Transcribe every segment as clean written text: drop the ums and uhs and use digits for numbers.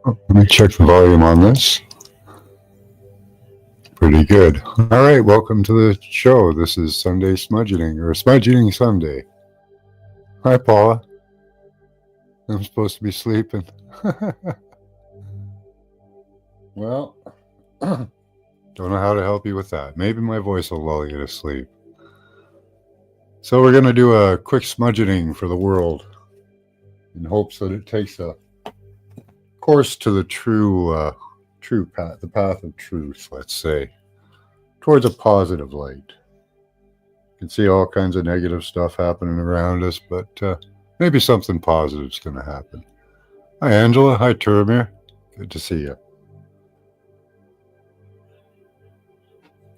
Let me check the volume on this. Pretty good. All right, welcome to the show. This is Sunday Smudgening, or Smudgening Sunday. Hi, Paula. I'm supposed to be sleeping. Well, don't know how to help you with that. Maybe my voice will lull you to sleep. So we're going to do a quick smudgening for the world in hopes that it takes a course to the true path, the path of truth, let's say, towards a positive light. You can see all kinds of negative stuff happening around us, but maybe something positive is going to happen. Hi, Angela. Hi, Turamir. Good to see you.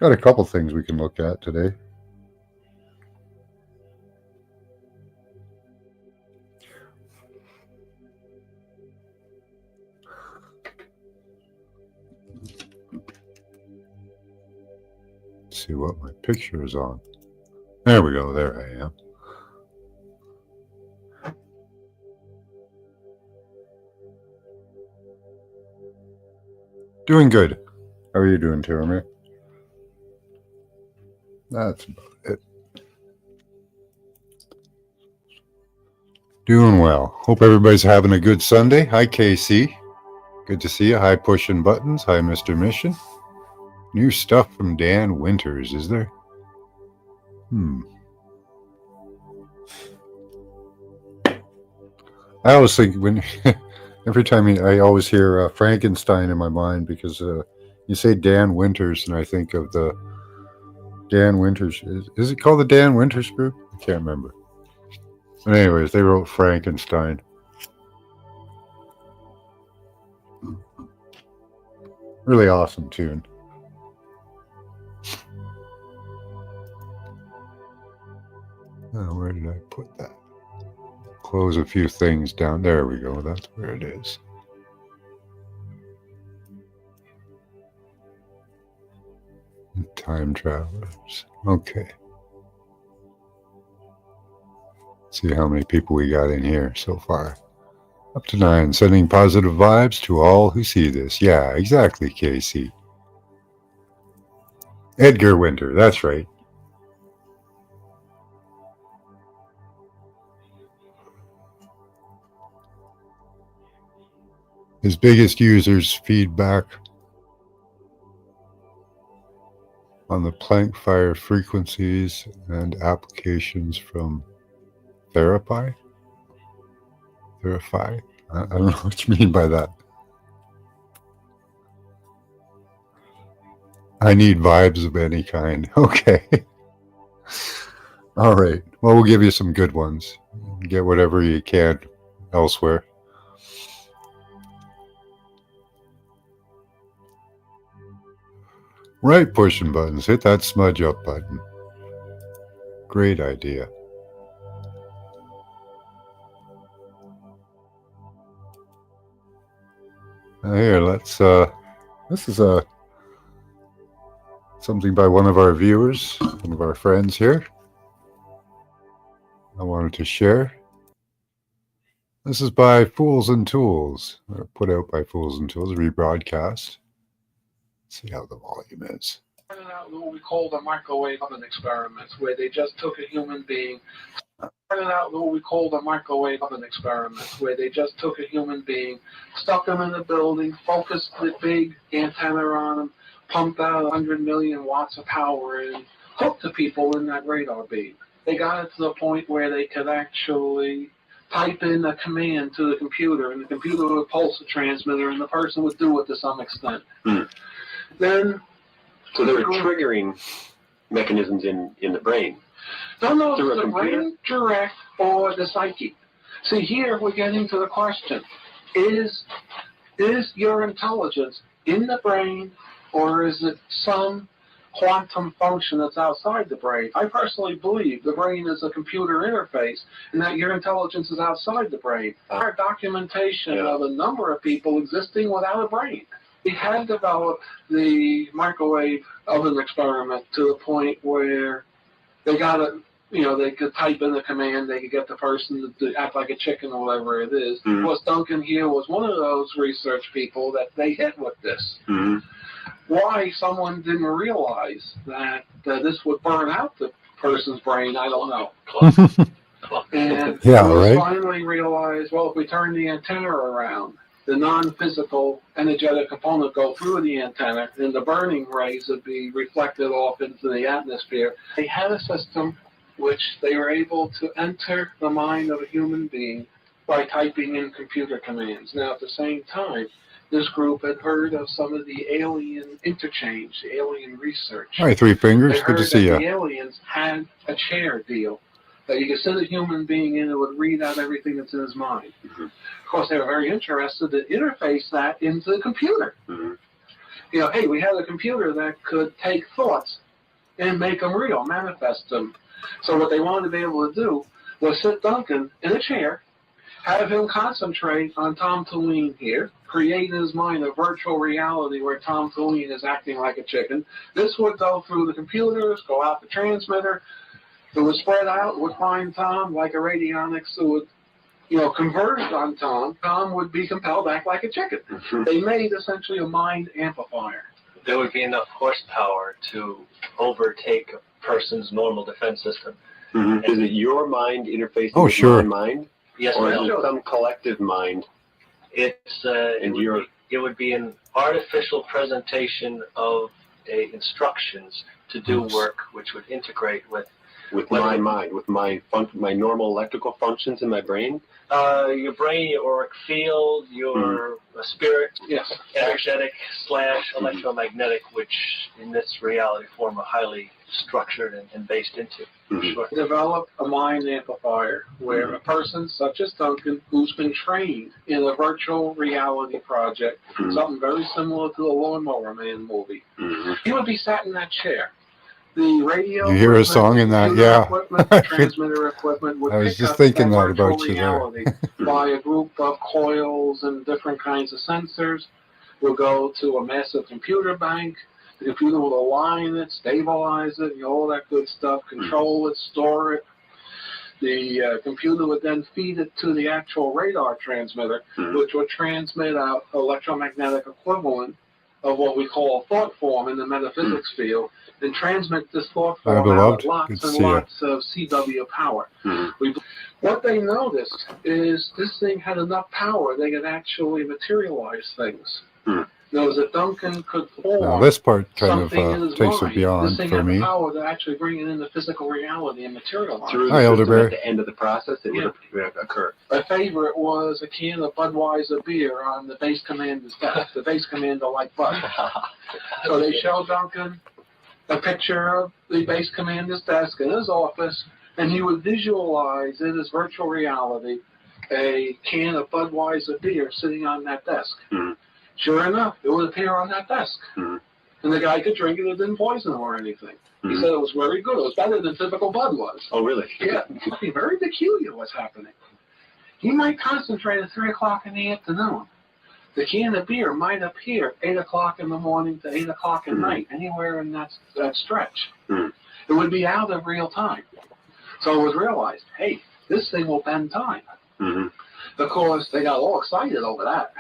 Got a couple things we can look at today. Let's see what my picture is on. There we go. There I am. Doing good. How are you doing, Turamir? That's about it. Doing well. Hope everybody's having a good Sunday. Hi, KC. Good to see you. Hi, Pushing Buttons. Hi, Mr. Mission. New stuff from Dan Winters, is there? I always think when every time I always hear Frankenstein in my mind because you say Dan Winters and I think of the Dan Winters. Is it called the Dan Winters Group? I can't remember. But anyways, they wrote Frankenstein. Really awesome tune. Oh, where did I put that? Close a few things down. There we go. That's where it is. Time travelers. Okay. Let's see how many people we got in here so far. Up to 9. Sending positive vibes to all who see this. Yeah, exactly, Casey. Edgar Winter. That's right. His biggest users feedback on the Planck fire frequencies and applications from Therapy? I don't know what you mean by that. I need vibes of any kind. Okay. All right. Well, we'll give you some good ones. Get whatever you can elsewhere. Right, pushing buttons. Hit that smudge up button. Great idea. Now here, let's this is something by one of our viewers, one of our friends here. I wanted to share. This is by Fools and Tools, put out by Fools and Tools, rebroadcast. Let's see how the volume is. Out what we call the microwave oven experiments, where they just took a human being. Out what we call the microwave oven experiments, where they just took a human being, stuck him in a building, focused the big antenna on him, pumped out 100 million watts of power, and hooked the people in that radar beam. They got it to the point where they could actually type in a command to the computer, and the computer would pulse the transmitter, and the person would do it to some extent. Then, so there were triggering mechanisms in the brain. No, it's the brain direct or the psyche. See, here we're getting to the question: is your intelligence in the brain, or is it some quantum function that's outside the brain? I personally believe the brain is a computer interface and that your intelligence is outside the brain. There are documentation of a number of people existing without a brain. We had developed the microwave oven experiment to the point where they got it they could type in the command, they could get the person to act like a chicken or whatever it is. Mhm. Of course, Duncan here was one of those research people that they hit with this. Mhm. Why someone didn't realize that this would burn out the person's brain, I don't know. And Yeah, it was right. finally realized, well, if we turn the antenna around, the non-physical energetic component go through the antenna, and the burning rays would be reflected off into the atmosphere. They had a system which they were able to enter the mind of a human being by typing in computer commands. Now, at the same time, this group had heard of some of the alien interchange, the alien research. All right, Three Fingers. They Good to heard see that you. the aliens had a chair deal that you could sit a human being in and would read out everything that's in his mind. Mhm. Of course, they were very interested to interface that into the computer. Mhm. Hey, we had a computer that could take thoughts and make them real, manifest them. So what they wanted to be able to do was sit Duncan in a chair, have him concentrate on Tom Tulane here, create in his mind a virtual reality where Tom Tulane is acting like a chicken. This would go through the computers, go out the transmitter. It would spread out, would find Tom like a radionics who would, converge on Tom. Tom would be compelled to act like a chicken. Mhm. They made essentially a mind amplifier. There would be enough horsepower to overtake a person's normal defense system. Mhm. Is it your mind interfacing Oh, with sure. my mind, Yes, or is ma'am. it some collective mind? It would be an artificial presentation of instructions to do Yes. work which would integrate with My mind, with my normal electrical functions in my brain? your brain, your auric field, your spirit, Yes. energetic / electromagnetic, which in this reality form are highly structured and based into. Mhm. Sure. Develop a mind amplifier where a person such as Duncan, who's been trained in a virtual reality project, Mhm. something very similar to the Lawnmower Man movie, Mhm. he would be sat in that chair. The radio You hear a equipment, song in that? computer Yeah. equipment, the transmitter equipment would I was pick just up thinking that virtual about you there. reality by a group of coils and different kinds of sensors. Will go to a massive computer bank. The computer will align it, stabilize it, all that good stuff, control it, store it. The computer would then feed it to the actual radar transmitter, which would transmit out electromagnetic equivalent of what we call thought form in the metaphysics field, and transmit this thought Hi, form out beloved. at lots Good to and see ya. lots of CW power. Mhm. What they noticed is this thing had enough power they could actually materialize things. Now, as a Duncan could form Now this part kind something in of his takes it mind, this beyond thing for had the me. power to actually bring it into physical reality and materialize. Through Hi, the system Elderberry. at the end of the process, it would occur. My favorite was a can of Budweiser beer on the base commander's desk. The base commander liked Bud. So they show Duncan a picture of the base commander's desk in his office, and he would visualize in his virtual reality a can of Budweiser beer sitting on that desk. Mhm. Sure enough, it would appear on that desk. Mhm. And the guy could drink it, it didn't poison him or anything. He Mhm. said it was very good. It was better than typical Bud was. Oh, really? Yeah, something very peculiar was happening. He might concentrate at 3 o'clock in the afternoon. The can of beer might appear 8 o'clock in the morning to 8 o'clock at night, anywhere in that stretch. Mhm. It would be out of real time. So it was realized, hey, this thing will bend time. Mhm. Of course, they got all excited over that.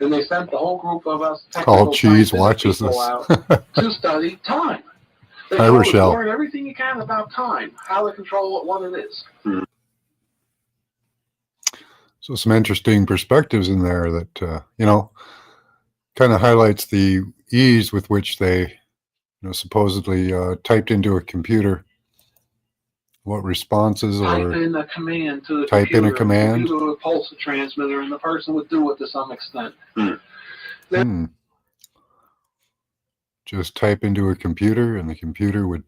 And they sent the whole group of us Called Cheese scientific watches people this. out to study time. They Hi, told us, Rochelle. learn everything you can about time, how to control it, what it is. So some interesting perspectives in there that, kind of highlights the ease with which they, supposedly typed into a computer what responses Type or in a command to the type in computer. a command. The computer would pulse the transmitter, and the person would do it to some extent. Just type into a computer, and the computer would,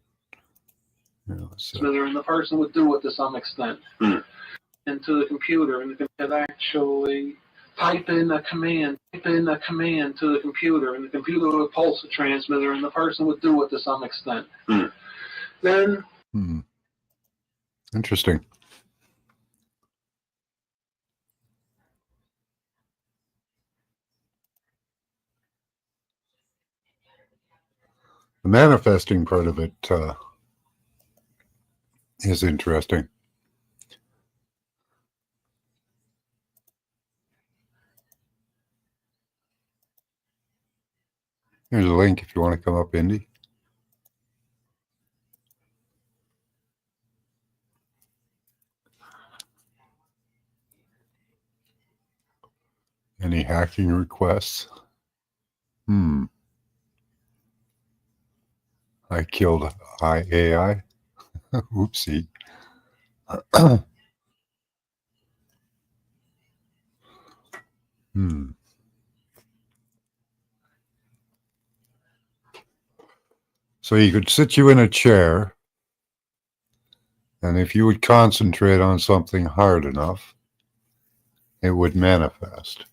And the person would do it to some extent. Into the computer, and the computer actually type in a command to the computer, and the computer would pulse the transmitter, and the person would do it to some extent. Then Interesting. The manifesting part of it, is interesting. Here's a link if you want to come up, Indy. Any hacking requests? I killed AI. Oopsie. So he could sit you in a chair, and if you would concentrate on something hard enough, it would manifest.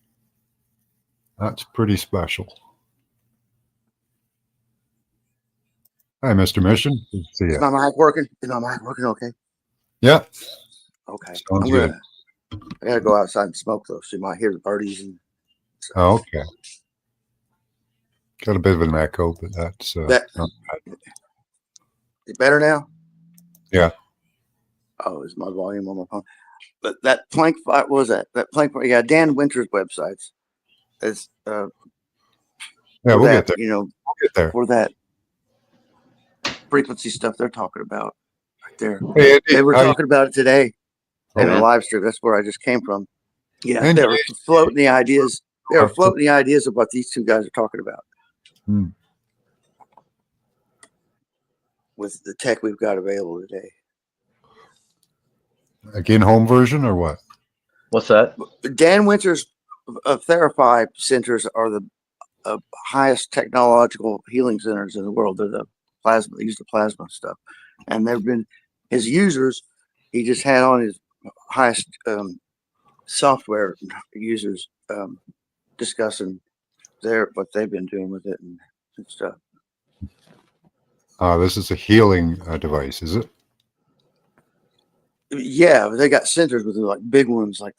That's pretty special. Hi, Mr. Mission. Good to see Is you. my mic working? Is my mic working okay? Yeah. Okay. Sounds good. I gotta go outside and smoke though, so you might hear the birdies and Oh, okay. Got a bit of an echo, but that's that. not bad. Is it better now? Yeah. Oh, is my volume on my phone? But that plank fight, what was that? That plank fight, yeah, Dan Winter's websites. It's Yeah, we'll get there. you know, We'll get there. for that frequency stuff they're talking about right there. Hey, Andy, They were talking about it today in Oh, a yeah. live stream. That's where I just came from. Yeah, And they were floating the ideas. They were floating the ideas of what these two guys are talking about with the tech we've got available today. again, home version or what? What's that? Dan Winter's Therapy centers are the highest technological healing centers in the world. They're the plasma, they use the plasma stuff. And they've been his users, he just had on his highest software users discussing what they've been doing with it and stuff. This is a healing device, is it? Yeah, they got centers with like big ones, like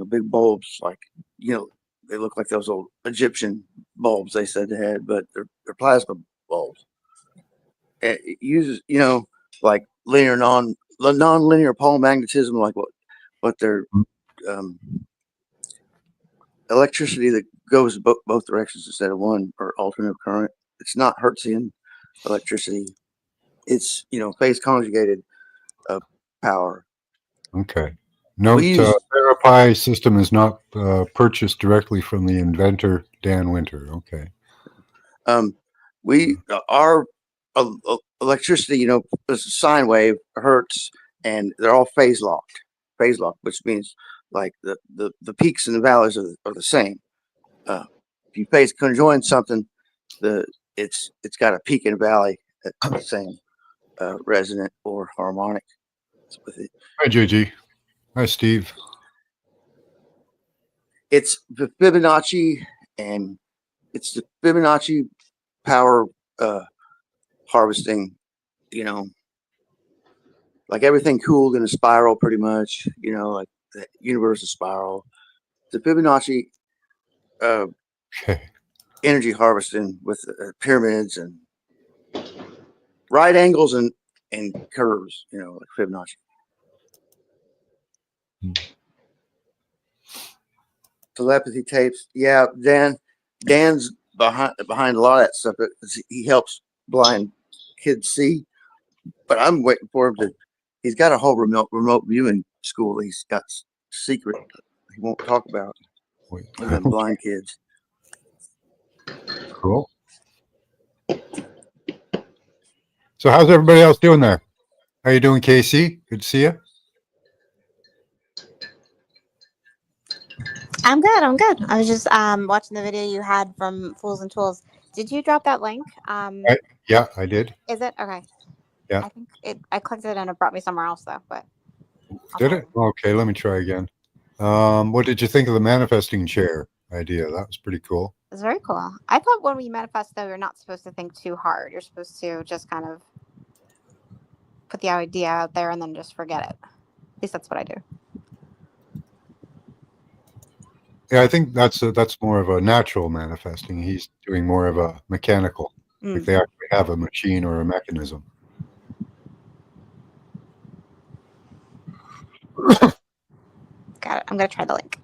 big bulbs, like they look like those old Egyptian bulbs they said they had, but they're plasma bulbs. And it uses like non-linear pole magnetism, like what their electricity that goes both directions instead of one, or alternate current. It's not Hertzian electricity. It's phase conjugated power. Okay. Note, Therapy system is not purchased directly from the inventor, Dan Winter. Okay. Our electricity, is a sine wave, hertz, and they're all phase locked, which means like the peaks and the valleys are the same. If you phase conjoin something, it's got a peak and a valley at the same resonant or harmonic with it. Hi, JG. Hi, Steve. It's the Fibonacci, and it's the Fibonacci power harvesting, like everything cooled in a spiral pretty much, like the universe is spiral. The Fibonacci Okay. energy harvesting with pyramids and right angles and curves, like Fibonacci. Telepathy tapes. Yeah, Dan's behind a lot of that stuff. He helps blind kids see, but I'm waiting for him to. He's got a whole remote viewing school. He's got secret he won't talk about with them blind kids. Cool. So how's everybody else doing there? How you doing, Casey? Good to see you. I'm good. I'm good. I was just watching the video you had from Fools and Tools. Did you drop that link? Yeah, I did. Is it okay? Yeah. I think I clicked it and it brought me somewhere else though. But Did it? Okay, let me try again. What did you think of the manifesting chair idea? That was pretty cool. It's very cool. I thought when we manifest though, you're not supposed to think too hard. You're supposed to just kind of put the idea out there and then just forget it. At least that's what I do. Yeah, I think that's more of a natural manifesting. He's doing more of a mechanical, like they actually have a machine or a mechanism. Got it. I'm gonna try the link.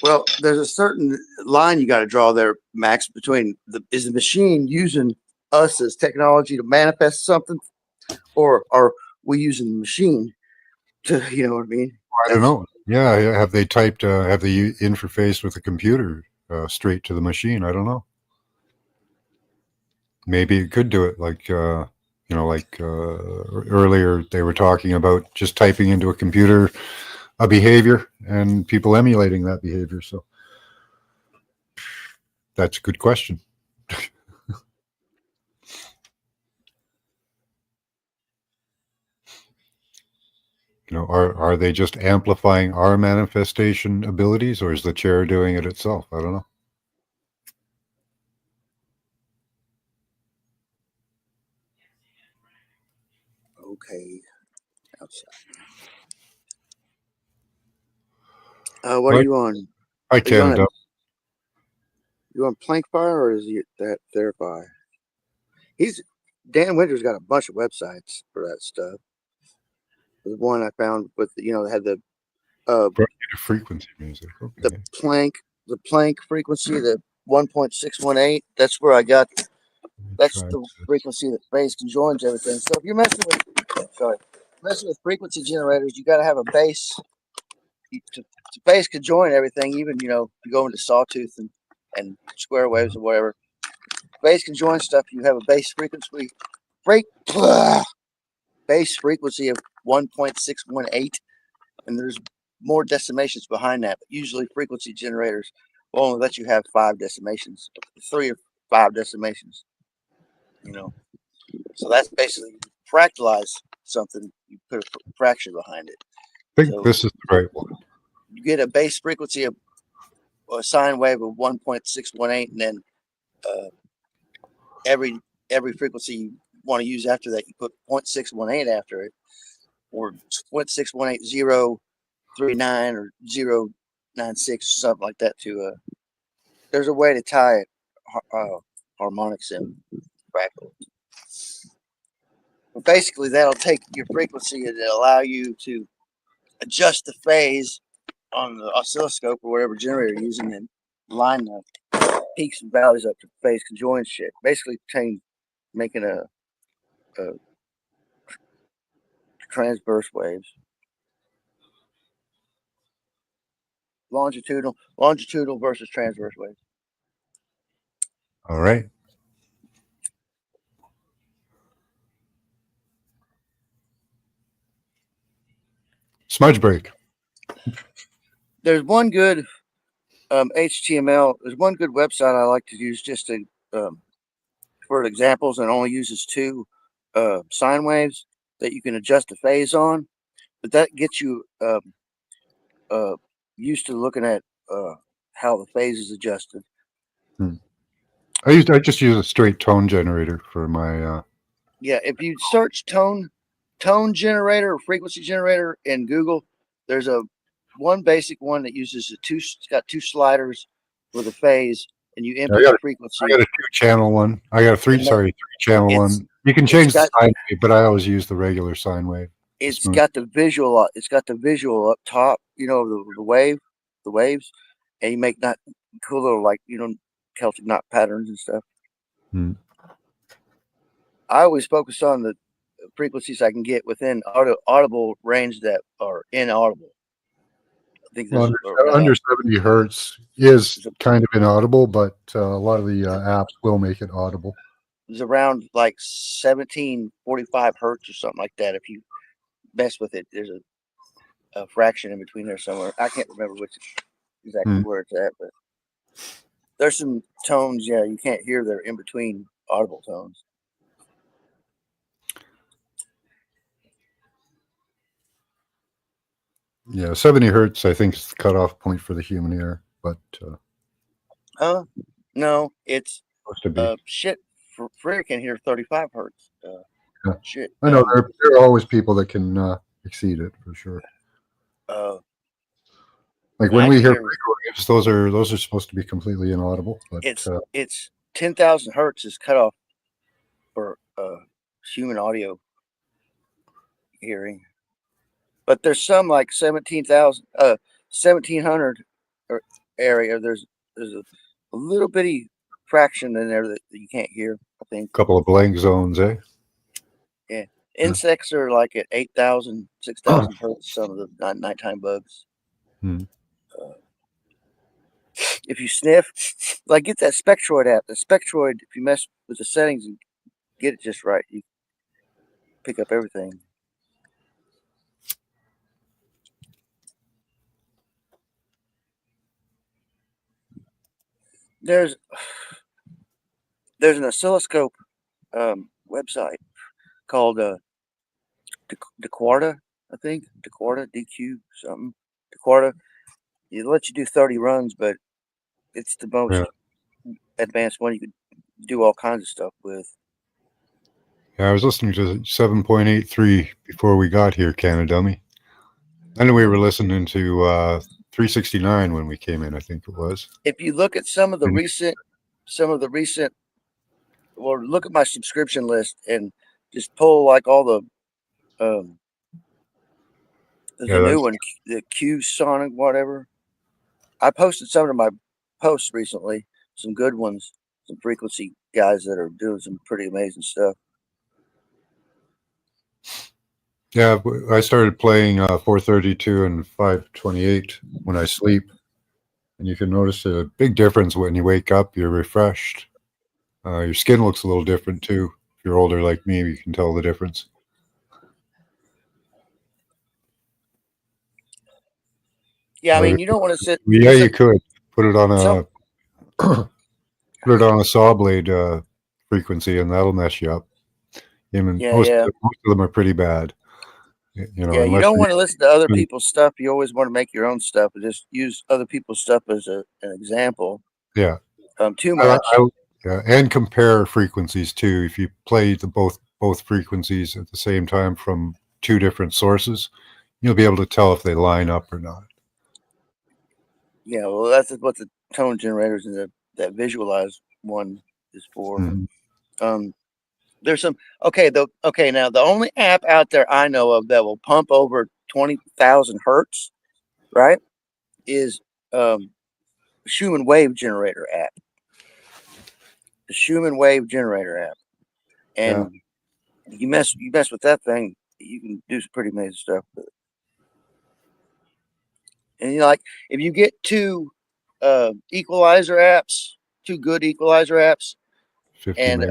Well, there's a certain line you got to draw there, Max, between is the machine using us as technology to manifest something, or are we using the machine to, you know what I mean? I don't know. Yeah, have they typed? Have they interfaced with the computer straight to the machine? I don't know. Maybe it could do it like earlier they were talking about just typing into a computer a behavior and people emulating that behavior. So that's a good question. Are they just amplifying our manifestation abilities, or is the chair doing it itself? I don't know. Okay. Outside. What Well, are you on? I Are you on can't. you on Plank Fire or is he that Therapy? Dan Winter's got a bunch of websites for that stuff. There's one I found with they had the Frequency music. the Okay. plank frequency, the 1.618. That's where I got. That's Try the this. frequency that phase conjoins everything. So if you're messing with frequency generators, you got to have a base to phase conjoin everything. Even you go into sawtooth and square waves or whatever. Phase conjoin stuff. You have a base frequency base frequency of 1.618, and there's more decimations behind that. But usually frequency generators will only let you have 5 decimations, 3 or 5 decimations. So that's basically fractalize something. You put a fraction behind it. I think So this is the right one. you get a base frequency of a sine wave of 1.618, and then every frequency you want to use after that, you put 0.618 after it, or 0.618039 or 096, something like that. There's a way to tie it harmonics in fractal. But basically, that'll take your frequency and allow you to adjust the phase on the oscilloscope or whatever generator you're using, and line the peaks and valleys up to phase conjoin shit. Basically, making a transverse waves, longitudinal versus transverse waves. All right. Smudge break. There's one good HTML. There's one good website I like to use just to for examples, and only uses 2 sine waves that you can adjust the phase on. But that gets you used to looking at how the phase is adjusted. I just use a straight tone generator for my. Yeah, if you search tone generator or frequency generator in Google, there's one basic one that uses it's got 2 sliders with a phase, and you input the frequency. I got a 2-channel one. I got a 3-channel one. You can change the sine wave, but I always use the regular sine wave. It's got the visual. It's got the visual up top. The waves, and you make that cool little Celtic knot patterns and stuff. I always focus on the frequencies I can get within audible range that are inaudible. I think under 70 hertz is kind of inaudible, but a lot of the apps will make it audible. It's around like 1745 hertz or something like that. If you mess with it, there's a fraction in between there somewhere. I can't remember which exactly where it's at, but there's some tones, you can't hear. They're in between audible tones. Yeah, 70 hertz, I think, is the cutoff point for the human ear, but no, it's supposed to be. Shit. Freer can hear 35 hertz. Yeah. Shit. I know there are always people that can exceed it for sure. Like when we hear microwaves, those are supposed to be completely inaudible. But it's 10,000 hertz is cutoff human audio hearing. But there's some like 1700 area. There's a little bitty fraction in there that you can't hear, I think. Couple of blank zones, eh? Yeah. Insects are like at 8,000, 6,000 hertz, some of the nighttime bugs. Hmm. If you sniff, like get that Spectroid app. The Spectroid, if you mess with the settings and get it just right, you pick up everything. There's an oscilloscope website called DeQuarta, I think. DeQuarta, DQ something. DeQuarta. It lets you do 30 runs, but it's the most advanced one you could do all kinds of stuff with. Yeah, I was listening to 7.83 before we got here, Canadummy. Then we were listening to 369 when we came in, I think it was. If you look at some of the recent, well, look at my subscription list and just pull like all the, there's a new one, the Q Sonic, whatever. I posted some of my posts recently, some good ones, some frequency guys that are doing some pretty amazing stuff. Yeah, I started playing 432 and 528 when I sleep. And you can notice a big difference when you wake up. You're refreshed. Your skin looks a little different too. If you're older like me, you can tell the difference. Yeah, I mean, you don't want to sit. Yeah, you could put it on a put it on a saw blade frequency, and that'll mess you up. Most of them are pretty bad. You know, you don't want to listen to other people's stuff. You always want to make your own stuff and just use other people's stuff as an example. Yeah. Too much. Yeah, and compare frequencies too. If you play both frequencies at the same time from two different sources, you'll be able to tell if they line up or not. Yeah, well, that's what the tone generators and that visualize one is for. Mm-hmm. There's some now the only app out there I know of that will pump over 20,000 hertz, right, is Schumann Wave Generator app. The Schumann Wave Generator app, and you mess with that thing, you can do some pretty amazing stuff with it. And you know, like if you get two equalizer apps, two good equalizer apps, and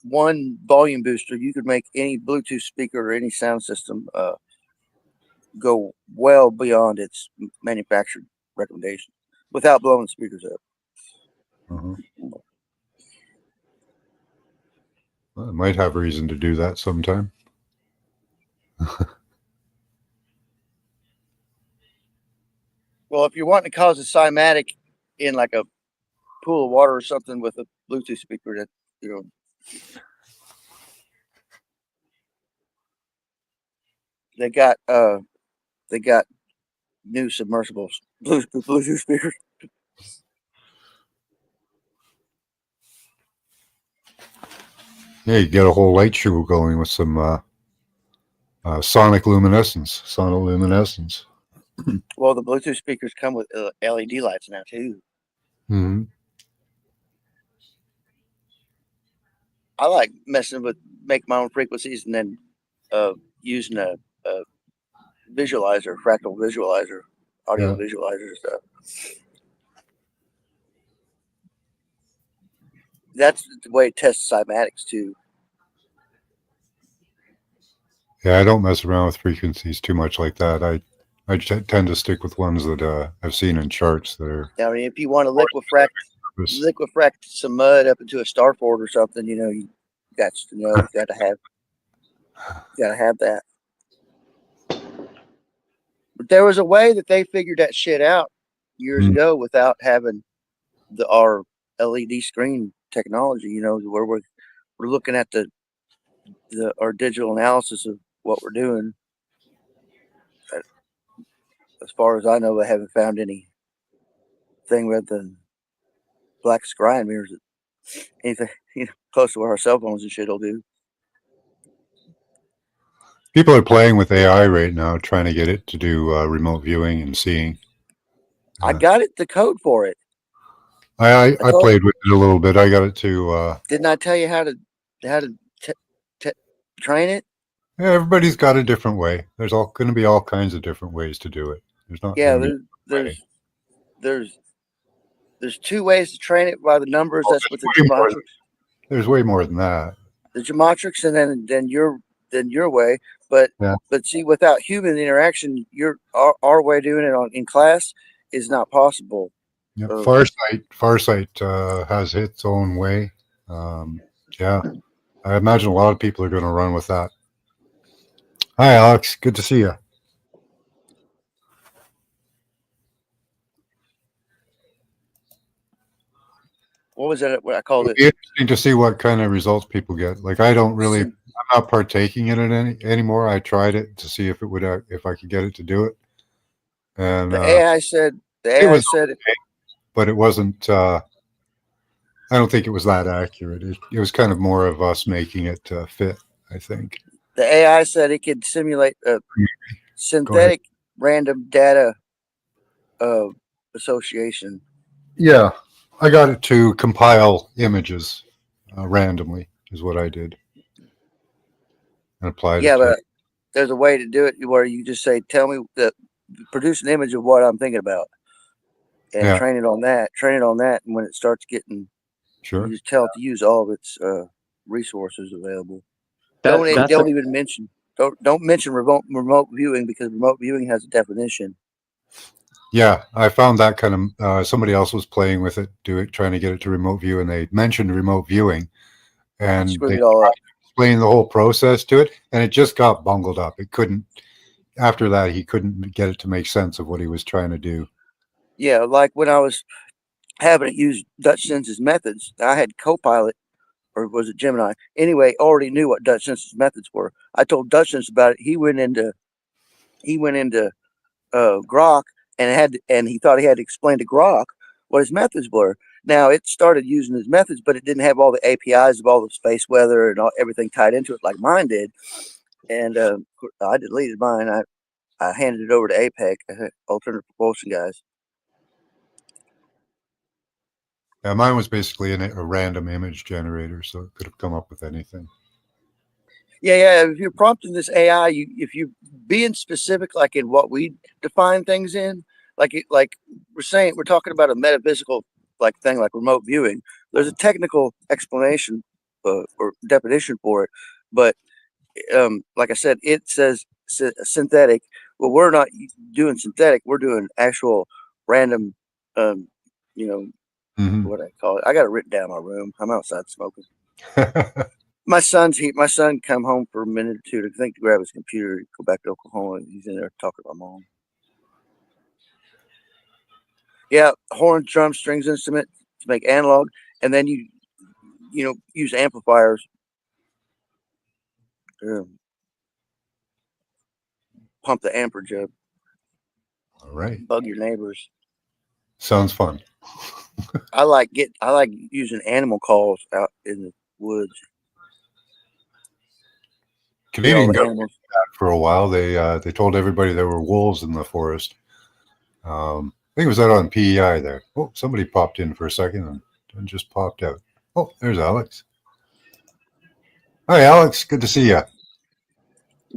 one volume booster, you could make any Bluetooth speaker or any sound system go well beyond its manufactured recommendation without blowing the speakers up. Well, I might have reason to do that sometime. Well, if you're wanting to cause a cymatic in like a pool of water or something with a Bluetooth speaker, that they got new submersibles Bluetooth speakers. Yeah, you get a whole light show going with some sonic luminescence. Well, the Bluetooth speakers come with LED lights now too. Mm-hmm. I like messing with make my own frequencies and then using a visualizer, fractal visualizer, audio visualizer stuff. That's the way it tests cymatics too. Yeah, I don't mess around with frequencies too much like that. I tend to stick with ones that I've seen in charts that are. I mean, if you want to liquefract some mud up into a starfort or something, you got to know you got to have that. But there was a way that they figured that shit out years ago without having our LED screen technology. Where we're looking at our digital analysis of what we're doing. As far as I know, I haven't found anything rather than black scrying mirrors. Anything close to what our cell phones and shit will do. People are playing with AI right now, trying to get it to do remote viewing and seeing. I got it the code for it. I told- played with it a little bit. I got it to. Didn't I tell you how to train it? Yeah, everybody's got a different way. There's all going to be all kinds of different ways to do it. There's not. Yeah, gonna be there's two ways to train it by the numbers. Oh, That's with the way more geometrics. There's way more than that. The geometrics, and then your way. But Yeah. but see, without human interaction, our way of doing it in class is not possible. Yeah, Farsight has its own way. Yeah, I imagine a lot of people are going to run with that. Hi, Alex. Good to see you. What was that? What I called It'll it? be interesting to see what kind of results people get. Like, I don't really, I'm not partaking in it anymore. I tried it to see if it would, if I could get it to do it, and The AI said. The it AI was said. okay, but it wasn't. I don't think it was that accurate. It was kind of more of us making it fit, I think. The AI said it could simulate a synthetic random data association. Yeah, I got it to compile images randomly, is what I did. And applied Yeah, it to but there's a way to do it where you just say, "Tell me that, produce an image of what I'm thinking about," and Yeah. train it on that. Train it on that, and when it starts getting, Sure. you just tell it to use all of its resources available. That's Don't even mention. Don't mention remote viewing, because remote viewing has a definition. Yeah, I found that kind of somebody else was playing with it, trying to get it to remote view, and they mentioned remote viewing, and Screwed they it all up. explained the whole process to it, and it just got bungled up. It couldn't. After that, he couldn't get it to make sense of what he was trying to do. Yeah, like when I was having it use Dutch Sens's methods, I had Copilot, or was it Gemini? Anyway, already knew what Dutch Sens's methods were. I told Dutch Sense about it. He went into Grok and he thought he had to explain to Grok what his methods were. Now it started using his methods, but it didn't have all the APIs of all the space weather and everything tied into it like mine did. And I deleted mine. I handed it over to APEC, Alternative Propulsion guys. Yeah, mine was basically a random image generator, so it could have come up with anything. Yeah. If you're prompting this AI, if you being specific, like in what we define things in, like we're talking about a metaphysical thing like remote viewing. There's a technical explanation or definition for it, but like I said, it says synthetic. Well, we're not doing synthetic. We're doing actual random. What I call it. I got it written down in my room. I'm outside smoking. My son come home for a minute or two to grab his computer, go back to Oklahoma. He's in there talking to my mom. Yeah, horn, drum, strings instrument to make analog, and then you use amplifiers. Pump the amperage up. All right. Bug your neighbors. Sounds fun. I like using animal calls out in the woods. Canadian government did that for a while. They told everybody there were wolves in the forest. I think it was out on PEI there. Oh, somebody popped in for a second and just popped out. Oh, there's Alex. Hi, Alex. Good to see you.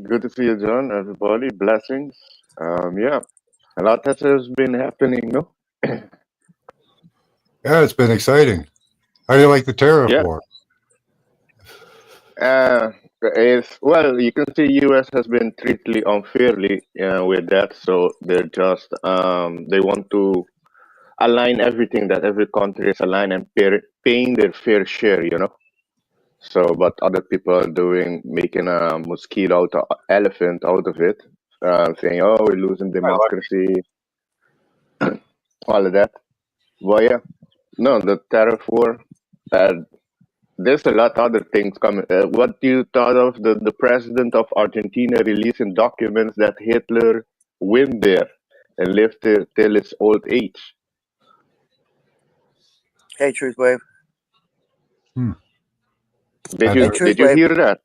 Good to see you, John. Everybody, blessings. Yeah, a lot has been happening, no? Yeah, it's been exciting. How do you like the tariff war? Well, you can see U.S. has been treated unfairly with that, so they're just they want to align everything that every country is aligned and paying their fair share, you know. So, but other people are making a mosquito out of elephant out of it, saying, "Oh, we're losing democracy," all of that. Well, yeah, no, the tariff war. There's a lot other things coming. What do you thought of the president of Argentina releasing documents that Hitler went there and lived there till his old age? Hey, Truth Wave. Did you hear that?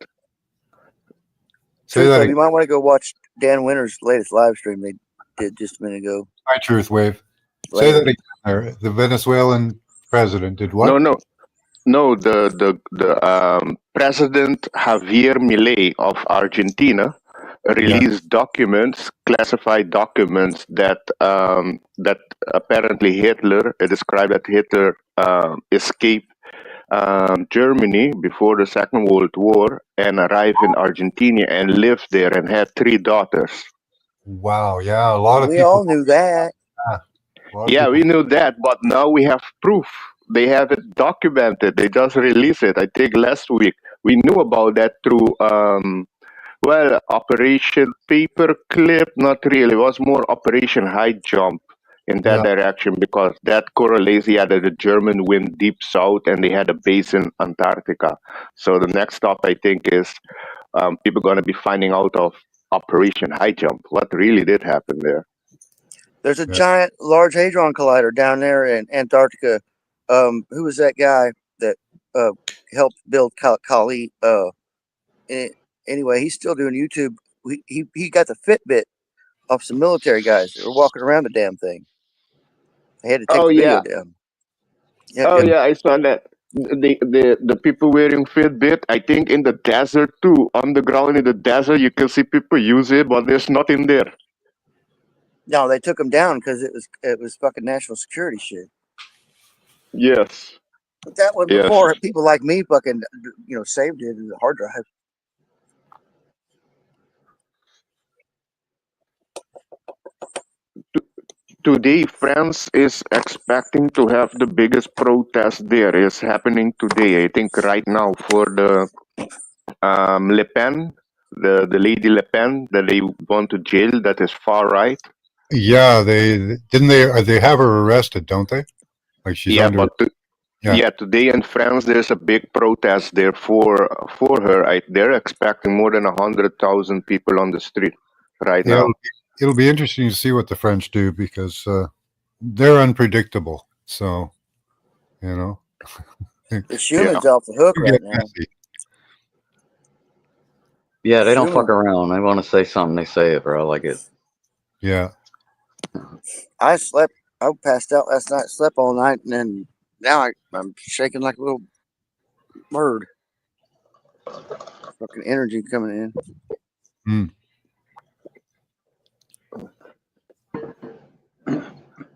Say Truth that Wave, again. you might want to go watch Dan Winter's latest live stream they did just a minute ago. Hi, Truth Wave. Say that again. There. The Venezuelan president did what? No, the President Javier Milei of Argentina released documents, classified documents that that apparently Hitler described that Hitler escaped Germany before the Second World War and arrived in Argentina and lived there and had 3 daughters. Wow. Yeah. A lot of We people. all knew that. A lot of Yeah, people- we knew that, but now we have proof. They have it documented. They just released it, I think, last week. We knew about that through, Operation Paperclip. Not really. It was more Operation High Jump in that direction because that correlates, that the German went deep south and they had a base in Antarctica. So the next stop, I think, is people going to be finding out of Operation High Jump. What really did happen there? There's a giant Large Hadron Collider down there in Antarctica. Who was that guy that helped build Kali? Anyway, he's still doing YouTube. He got the Fitbit off some military guys that were walking around the damn thing. They had to take Oh, the yeah. video down. Yep, Oh yep. yeah, I saw that. The people wearing Fitbit, I think in the desert too, underground in the desert, you can see people use it, but there's nothing there. No, they took him down because it was fucking national security shit. Yes. But that was Yes. before people like me fucking saved it in the hard drive. Today, France is expecting to have the biggest protest there. Is happening today, I think, right now for the Le Pen, the lady Le Pen that they want to jail. That is far right. Yeah. They have her arrested, don't they? Like she's Yeah, under. but yeah, today in France, there's a big protest there for her. They're expecting more than 100,000 people on the street right now. It'll be interesting to see what the French do because they're unpredictable. So, The Schumann's off the hook right now. Yeah, they don't fuck around. They want to say something, they say it, bro. I like it. Yeah. I passed out last night, slept all night, and then now I'm shaking like a little bird. Fucking energy coming in.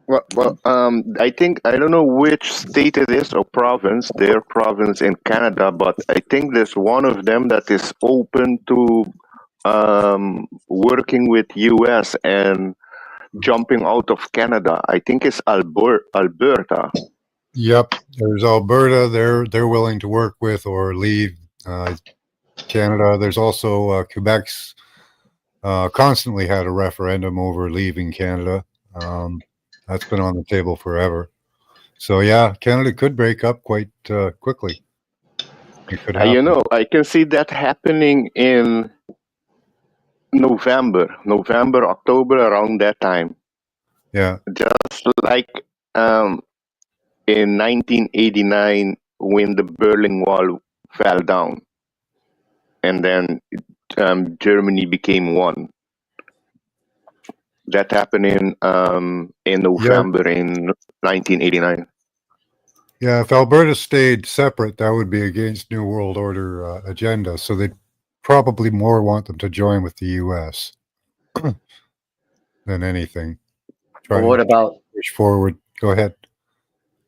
Well, I think I don't know which state it is or province. Their province in Canada, but I think there's one of them that is open to working with U.S. and jumping out of Canada. I think it's Alberta. Yep. There's Alberta. They're willing to work with or leave Canada. There's also Quebec's constantly had a referendum over leaving Canada. That's been on the table forever. So yeah, Canada could break up quite quickly. It could happen. I can see that happening in November, October, around that time. Yeah. Just like in 1989 when the Berlin Wall fell down, and then Germany became one. That happened in November in 1989. Yeah, if Alberta stayed separate, that would be against New World Order agenda. So they'd probably more want them to join with the U.S. than anything. Well, what about push forward? Go ahead.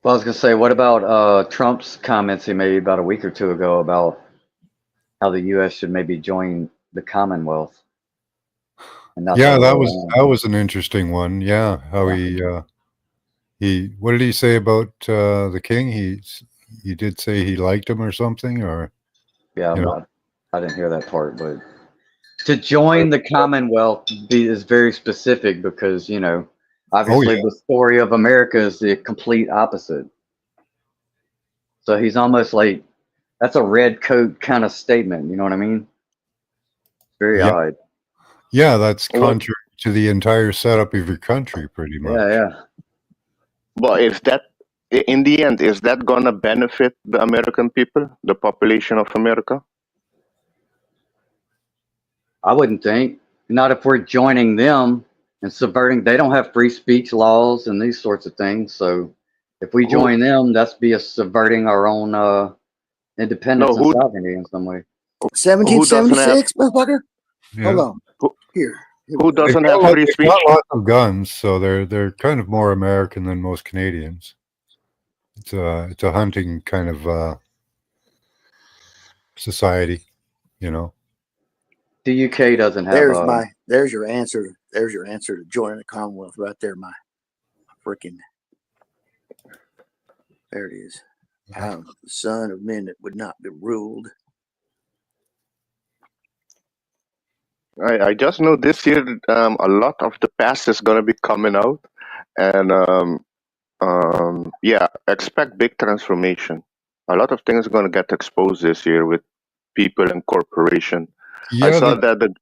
Well, I was gonna say, what about Trump's comments he made about a week or two ago about how the U.S. should maybe join the Commonwealth? And not Yeah, that was an interesting one. Yeah, how he what did he say about the king? He did say he liked him or something, or I didn't hear that part, but to join the Commonwealth is very specific because obviously the story of America is the complete opposite. So he's almost like that's a red coat kind of statement. You know what I mean? Very odd. Yeah, that's contrary to the entire setup of your country, pretty much. Yeah. But is that, in the end, is that gonna benefit the American people, the population of America? I wouldn't think. Not if we're joining them and subverting. They don't have free speech laws and these sorts of things. So if we Who join them, that's be a subverting our own no independence and sovereignty in some way. who doesn't have 1776, motherfucker. Hold Yeah. on. who, Here. who They've doesn't got, have free they've speech? got lots of guns, so they're kind of more American than most Canadians. It's a hunting kind of society, you know. The UK doesn't have There's your answer. There's your answer to joining the Commonwealth right there, my freaking. There it is. I am the son of men that would not be ruled. I just know this year a lot of the past is going to be coming out, and yeah, expect big transformation. A lot of things are going to get exposed this year with people and corporation. I Yeah, saw that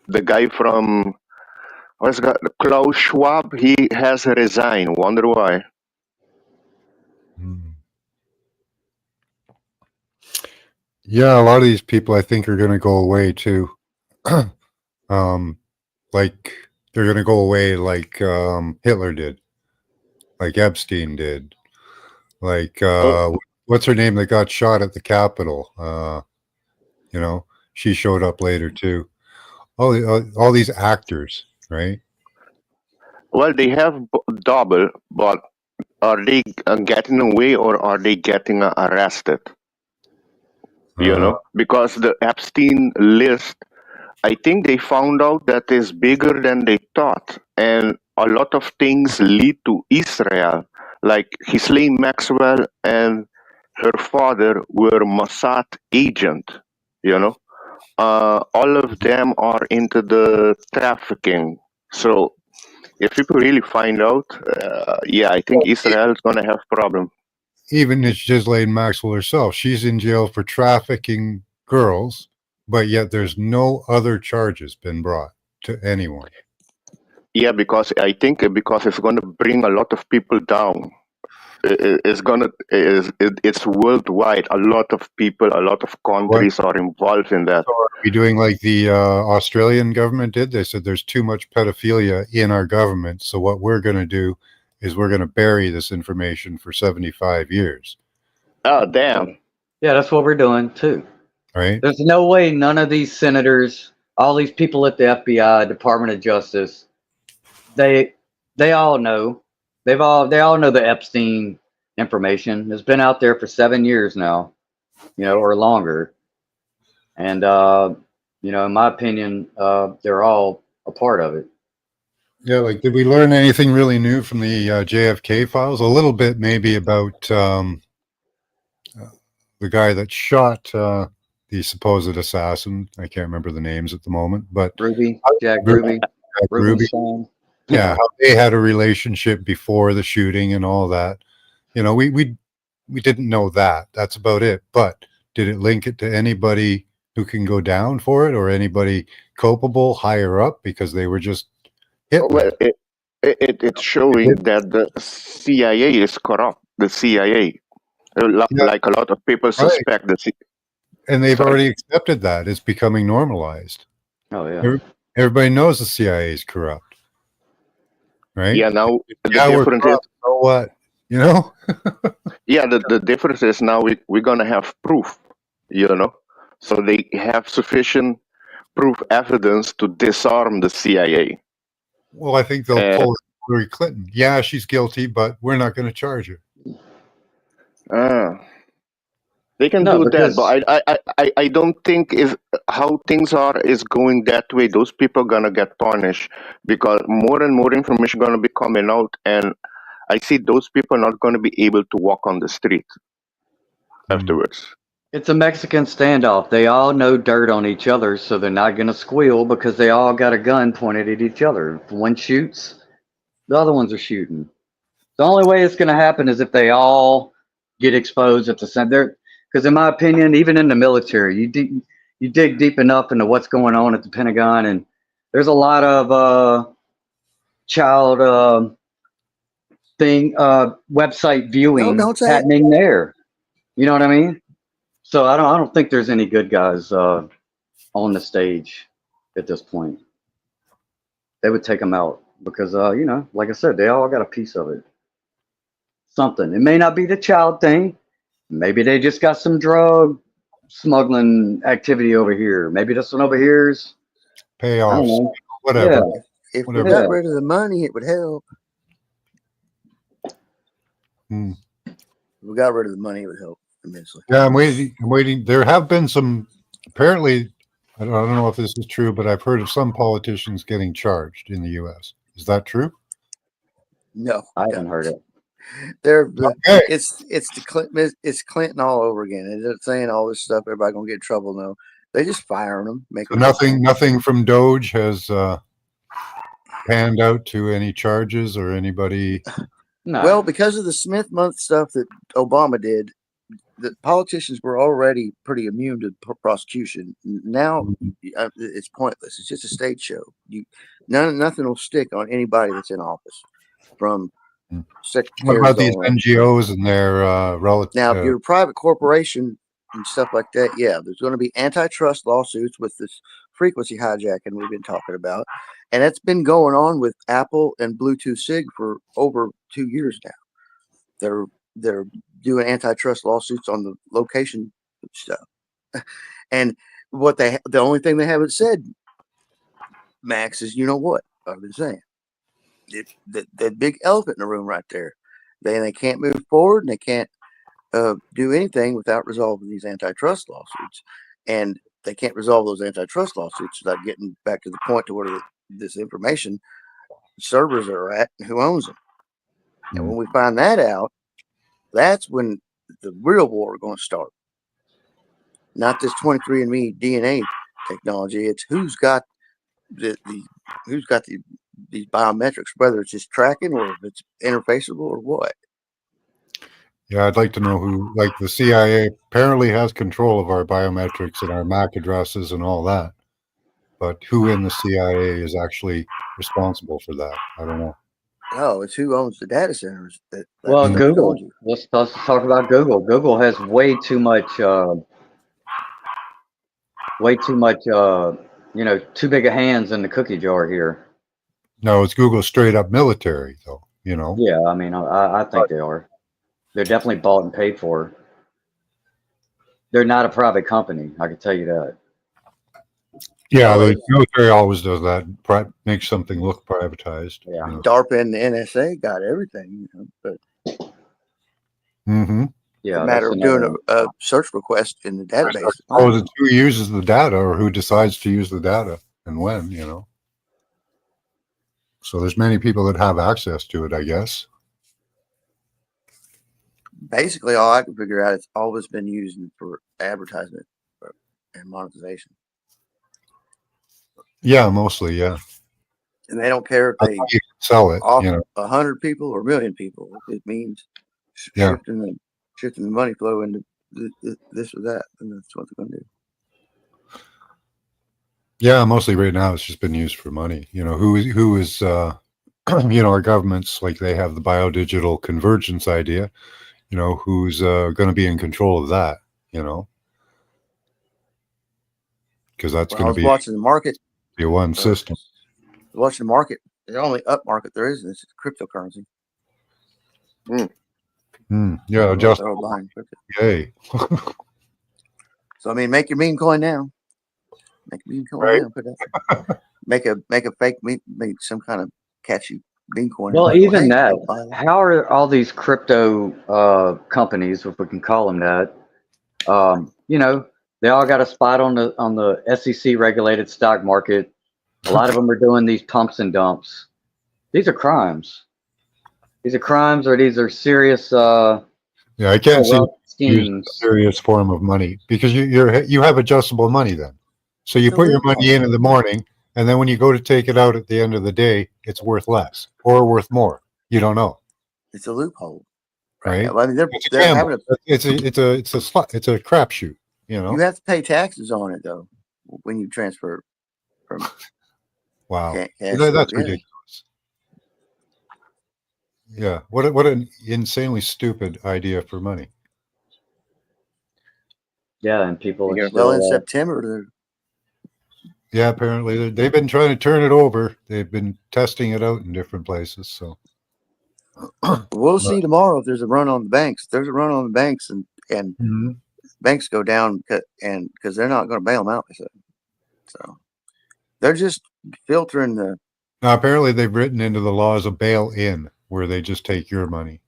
the guy from what's got Klaus Schwab, he has resigned. Wonder why? yeah, a lot of these people I think are going to go away too. Like they're going to go away like Hitler did, like Epstein did, like what's her name that got shot at the Capitol? You know, she showed up later too. All these actors, right? Well, they have double, but are they getting away or are they getting arrested? You know, because the Epstein list, I think they found out that is bigger than they thought, and a lot of things lead to Israel. Like Ghislaine Maxwell and her father were Mossad agent. You know, all of them are into the trafficking. So if people really find out, yeah, I think Israel is going to have problem. Even it's Ghislaine Maxwell herself. She's in jail for trafficking girls, but yet there's no other charges been brought to anyone. Yeah, because I think because it's going to bring a lot of people down. It's worldwide. A lot of people, a lot of countries are involved in that. So are we doing like the Australian government did? They said there's too much pedophilia in our government, so what we're going to do is we're going to bury this information for 75 years. Oh, damn. Yeah, that's what we're doing too. Right? There's no way none of these senators, all these people at the FBI, Department of Justice, they all know. They all know the Epstein information. It's been out there for 7 years now, or longer. And in my opinion, they're all a part of it. Yeah, like did we learn anything really new from the JFK files? A little bit maybe about the guy that shot the supposed assassin. I can't remember the names at the moment, but Jack Ruby. Yeah, how they had a relationship before the shooting and all that. We didn't know that. That's about it. But did it link it to anybody who can go down for it or anybody culpable higher up because they were just hit? Well, it's showing that the CIA is corrupt. The CIA, like a lot of people suspect the CIA. And they've already accepted that. It's becoming normalized. Oh, yeah. Everybody knows the CIA is corrupt. Right? Yeah, now the we're difference corrupt, is, so what? yeah, the difference is now we're going to have proof, So they have sufficient proof evidence to disarm the CIA. Well, I think they'll pull Hillary Clinton. Yeah, she's guilty, but we're not going to charge her. They can do that, but I don't think is how things are is going that way. Those people are gonna get punished because more and more information gonna be coming out, and I see those people not gonna be able to walk on the street afterwards. It's a Mexican standoff. They all know dirt on each other, so they're not gonna squeal because they all got a gun pointed at each other. If one shoots, the other ones are shooting. The only way it's gonna happen is if they all get exposed at the center. Because in my opinion, even in the military, you dig deep enough into what's going on at the Pentagon, and there's a lot of child website viewing happening there. You know what I mean? So I don't think there's any good guys on the stage. at this point. They would take them out because, you know, like I said, they all got a piece of it. Something. It may not be the child thing. Maybe they just got some drug smuggling activity over here. Maybe this one over here is, I don't Payoffs, know. whatever. Yeah. If we Whatever. got Yeah. rid of the money, it would help. Hmm. If we got rid of the money, it would help immensely. Yeah, I'm waiting. I'm waiting. There have been some. Apparently, I don't know if this is true, but I've heard of some politicians getting charged in the U.S. Is that true? No, I haven't heard it. they're Okay. it's Clinton all over again. And they're saying all this stuff. Everybody gonna get in trouble. No, they just firing them. So nothing from Doge has panned out to any charges or anybody. No. Well, because of the Smith Month stuff that Obama did, the politicians were already pretty immune to prosecution. Now it's pointless. It's just a stage show. Nothing will stick on anybody that's in office, from What secretaries. about these on up. NGOs and their relative? Now, if you're a private corporation and stuff like that, yeah, there's going to be antitrust lawsuits with this frequency hijacking we've been talking about, and that's been going on with Apple and Bluetooth Sig for over 2 years now. They're doing antitrust lawsuits on the location stuff, and the only thing they haven't said, Max, is you know what I've been saying. That big elephant in the room right there. They can't move forward, and they can't do anything without resolving these antitrust lawsuits, and they can't resolve those antitrust lawsuits without getting back to the point to where this information servers are at and who owns them. And when we find that out, that's when the real war is going to start. Not this 23andMe DNA technology. It's who's got these biometrics, whether it's just tracking or if it's interfaceable or what. Yeah, I'd like to know who, like the CIA apparently has control of our biometrics and our MAC addresses and all that. But who in the CIA is actually responsible for that? I don't know. Oh, it's who owns the data centers. Well, Mm. Google. Let's talk about Google. Google has way too much, you know, too big of hands in the cookie jar here. No, it's Google straight up military, though. You know. Yeah, I mean, I think they are. They're definitely bought and paid for. They're not a private company. I can tell you that. Yeah, the military always does that. Makes something look privatized. Yeah. You know. DARPA and the NSA got everything, but Mm-hmm. Yeah, it's a matter of doing a search request in the database. Oh, it's who uses the data or who decides to use the data and when, you know. So there's many people that have access to it, I guess. Basically, all I can figure out, it's always been used for advertisement and monetization. Yeah, mostly, yeah. And they don't care if That's they how you can sell it, off you know. 100 people or 1 million people. It means shifting the money flow into this or that, and that's what they're going to do. Yeah, mostly right now it's just been used for money. You know, who is you know, our governments, like they have the biodigital convergence idea, you know, who's going to be in control of that, you know? Because that's going to be watching the market. The one system. Watching the market. The only up market there is cryptocurrency. Yeah, just behind crypto. Yay. So I mean, make your meme coin now. Make a meme coin now. Put that. make a fake meme, make some kind of catchy meme coin. Well, even that. How are all these crypto companies, if we can call them that? You know, they all got a spot on the SEC regulated stock market. A lot of them are doing these pumps and dumps. These are crimes. These are crimes, or these are serious. Yeah, I can't see schemes. A serious form of money because you have adjustable money then. So you put your money in the morning, and then when you go to take it out at the end of the day, it's worth less or worth more. You don't know. It's a loophole, right? I mean, they're having it's a crapshoot. You know, you have to pay taxes on it though when you transfer from. Wow, cash that's ridiculous. Yeah, what an insanely stupid idea for money. Yeah, and people are in September. Yeah, apparently they've been trying to turn it over. They've been testing it out in different places. So We'll see tomorrow if there's a run on the banks. If there's a run on the banks and Mhm. banks go down and because they're not going to bail them out. They said. So they're just filtering the. Now, apparently they've written into the laws a bail-in, where they just take your money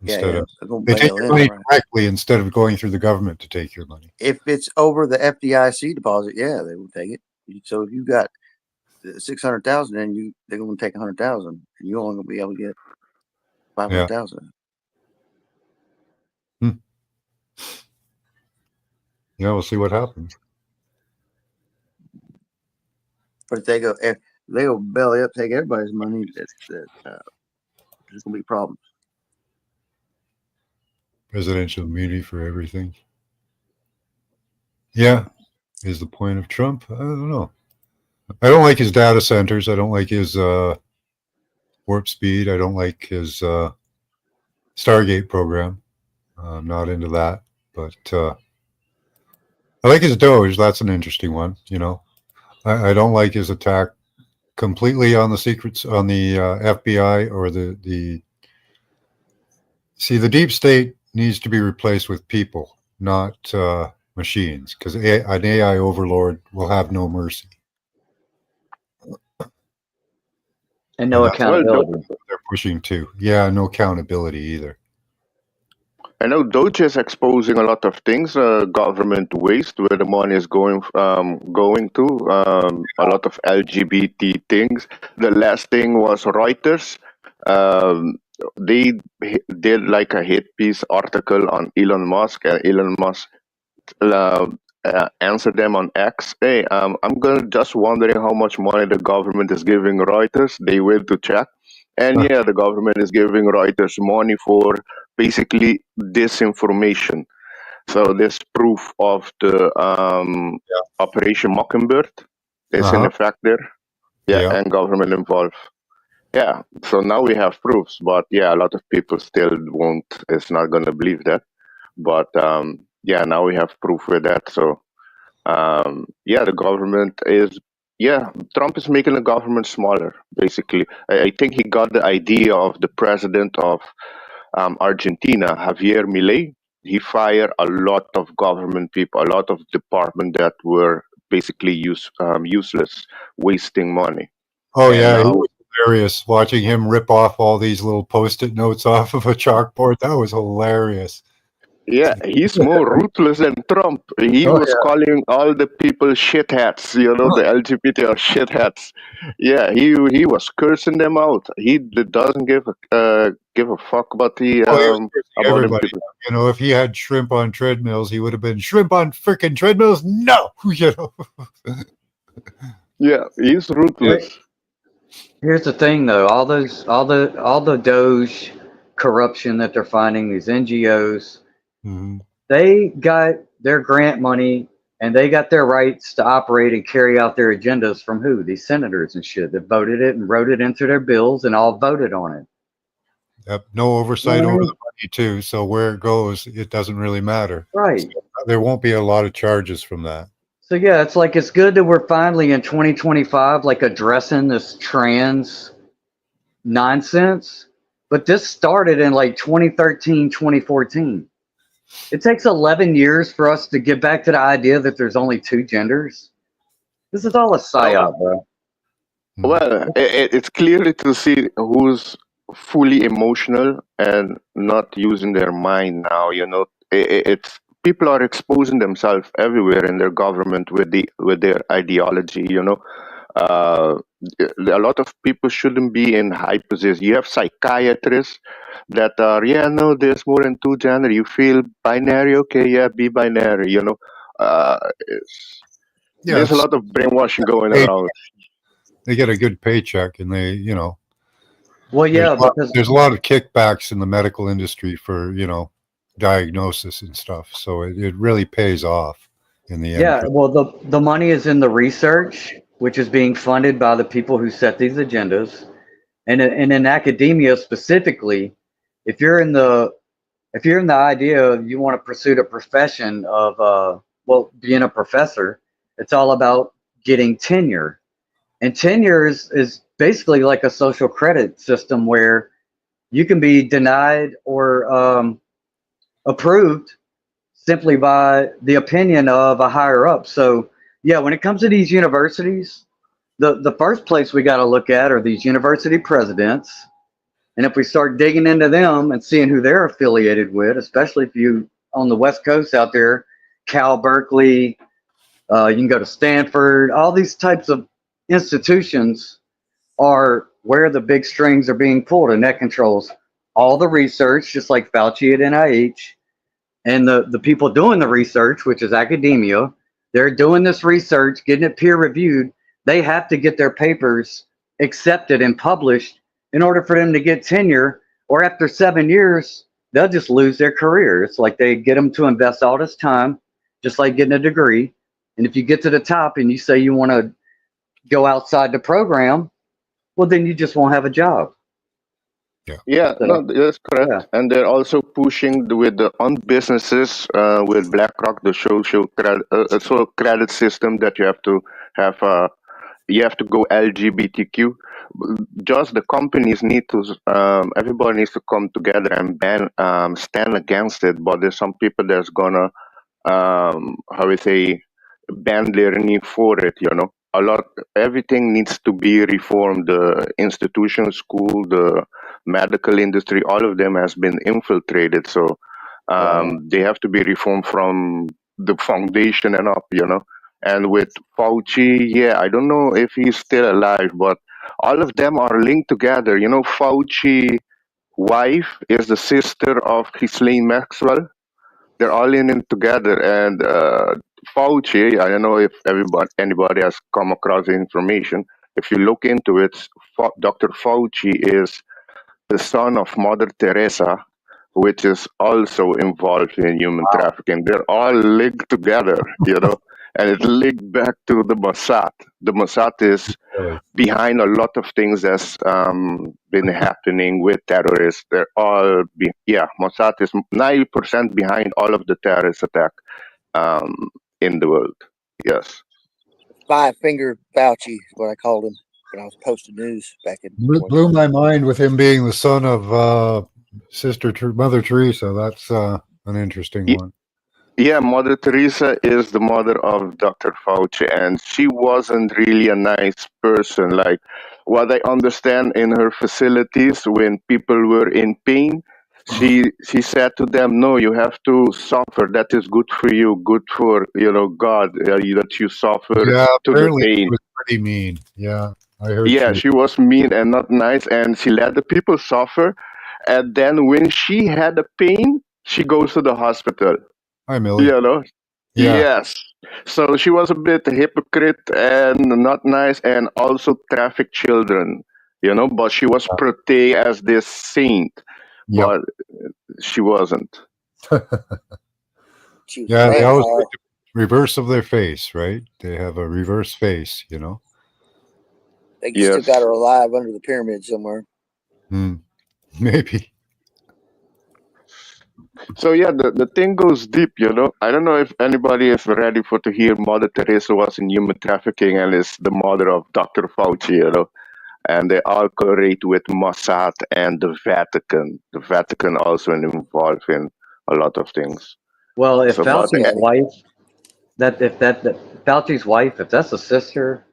instead Yeah, of they're going to they take bail your in. money Right. directly instead of going through the government to take your money. If it's over the FDIC deposit, yeah, they will take it. So if you got 600,000, then they're going to take 100,000, and you're only going to be able to get 500,000. Yeah, we'll see what happens. But if they go belly up, take everybody's money, there's going to be problems. Presidential immunity for everything. Yeah, is the point of Trump? I don't know. I don't like his data centers. I don't like his warp speed. I don't like his Stargate program. I'm not into that. But I like his Doge. That's an interesting one. You know, I don't like his attack completely on the secrets on the FBI or the. See, the deep state needs to be replaced with people, not machines, because an AI overlord will have no mercy. And no And that's Well, accountability. what they're pushing too. Yeah, no accountability either. I know Doge is exposing a lot of things, government waste, where the money is going to. A lot of LGBT things. The last thing was Reuters. They did like a hit piece article on Elon Musk, and Elon Musk uh, answered them on X. Hey, I'm just wondering how much money the government is giving Reuters. They went to check, and yeah, the government is giving Reuters money for basically disinformation. So this proof of the Operation Mockingbird is in Uh-huh. effect there. Yeah, Yeah. and government involved. Yeah, so now we have proofs, but yeah, a lot of people still won't. Is not gonna believe that. But yeah, now we have proof with that. So yeah, the government is. Yeah, Trump is making the government smaller. Basically, I think he got the idea of the president of Argentina, Javier Milei. He fired a lot of government people, a lot of departments that were basically useless, wasting money. Oh And yeah, he now, was hilarious watching him rip off all these little post-it notes off of a chalkboard. That was hilarious. yeah, he's more ruthless than Trump. He Oh was calling all the people shitheads, the LGBT are shitheads. Yeah, he was cursing them out. He doesn't give a fuck about he was cursing the everybody. people. You know, if he had shrimp on treadmills, he would have been shrimp on freaking treadmills. No, you know. Yeah, he's ruthless. Here's the thing, though. All the Doge corruption that they're finding, these NGOs, Mhm. they got their grant money and they got their rights to operate and carry out their agendas from who? These senators and shit that voted it and wrote it into their bills and all voted on it. Yep, no oversight over the money too. So where it goes, it doesn't really matter. Right. So there won't be a lot of charges from that. So yeah, it's like it's good that we're finally in 2025 like addressing this trans nonsense, but this started in like 2013, 2014. It takes 11 years for us to get back to the idea that there's only two genders. This is all a psyop, bro. Well, it's clearly to see who's fully emotional and not using their mind now. It's people are exposing themselves everywhere in their government with their ideology. Uh, a lot of people shouldn't be in high positions. You have psychiatrists that are, yeah, no, there's more than two gender. You feel binary, okay, yeah, be binary. There's a lot of brainwashing going around. They get a good paycheck, and they, you know, Well, yeah, because there's a lot of kickbacks in the medical industry for diagnosis and stuff. So it really pays off in the end. yeah, well, the money is in the research, which is being funded by the people who set these agendas, and in academia specifically, if you're in the idea of you want to pursue the profession of being a professor, it's all about getting tenure. And tenure is basically like a social credit system where you can be denied or approved simply by the opinion of a higher up. So, yeah, when it comes to these universities, the first place we got to look at are these university presidents. And if we start digging into them and seeing who they're affiliated with, especially if you on the West Coast out there, Cal, Berkeley, you can go to Stanford, all these types of institutions are where the big strings are being pulled, and that controls all the research, just like Fauci at NIH. And the people doing the research, which is academia, they're doing this research, getting it peer reviewed. They have to get their papers accepted and published in order for them to get tenure, or after 7 years, they'll just lose their career. It's like they get them to invest all this time, just like getting a degree. And if you get to the top and you say you want to go outside the program, well, then you just won't have a job. Yeah, So, no, that's correct. yeah. And they're also pushing on businesses with BlackRock, the social credit system that you have to have. You have to go LGBTQ. Just the companies need to. Everybody needs to come together and stand against it. But there's some people that's gonna, how we say, bend their knee for it. Everything needs to be reformed. The institution, school, the medical industry, all of them has been infiltrated. So they have to be reformed from the foundation and up. And with Fauci, yeah, I don't know if he's still alive, but all of them are linked together. Fauci wife is the sister of Ghislaine Maxwell. They're all in it together. And Fauci, I don't know if anybody has come across the information. If you look into it, Dr. Fauci is the son of Mother Teresa, which is also involved in human trafficking. They're all linked together. And it linked back to the Mossad. The Mossad is Really? behind a lot of things that's been happening with terrorists. They're all, Mossad is 90% behind all of the terrorist attack in the world. Yes. Five-finger Fauci is what I called him when I was posting news back in. Blew my mind with him being the son of Mother Teresa. That's an interesting one. Yeah, Mother Teresa is the mother of Dr. Fauci, and she wasn't really a nice person. Like, what I understand in her facilities, when people were in pain, she said to them, "No, you have to suffer. That is good for you, good for God, that you suffer Yeah, to the apparently pain." she was pretty mean. Yeah, I heard. Yeah, she was mean and not nice, and she let the people suffer. And then when she had a pain, she goes to the hospital. Hi, Millie. Yeah. Yes. So she was a bit hypocrite and not nice, and also trafficked children. But she was portrayed as this saint, but she wasn't. Yeah, they always like the reverse of their face, right? They have a reverse face, They still got her alive under the pyramid somewhere. Maybe. So yeah, the thing goes deep. I don't know if anybody is ready to hear Mother Teresa was in human trafficking and is the mother of Dr. Fauci. And they all correlate with Mossad and the Vatican. The Vatican also involved in a lot of things. Well, if Fauci's wife, Fauci's wife, if that's a sister.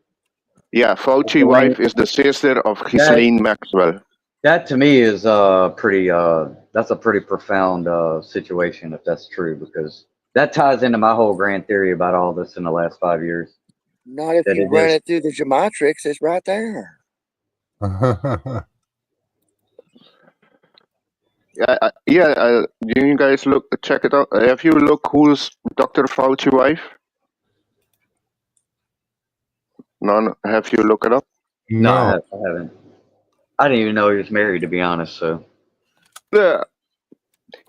Yeah, Fauci's wife is the sister of Ghislaine Maxwell. That to me is that's a pretty profound situation if that's true, because that ties into my whole grand theory about all this in the last 5 years. Not if you run it through the Gematrix, it's right there. You guys check it out. Have you look who's Dr. Fauci's wife? None. Have you looked it up? No, I haven't. I didn't even know he was married, to be honest. So.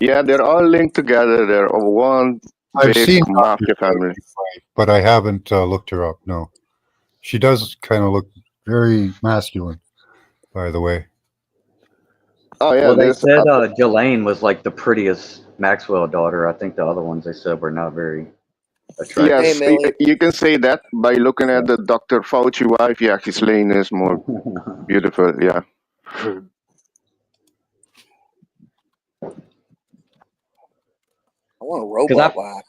Yeah, they're all linked together. They're one big mafia family. But I haven't looked her up. No, she does kind of look very masculine, by the way. Oh yeah. Well, they said Jelaine was like the prettiest Maxwell daughter. I think the other ones they said were not very. That's right. Hey, Yes, Millie. you can say that by looking at the Dr. Fauci wife. Yeah, she's laying is more beautiful. Yeah. I want a Because robot wife.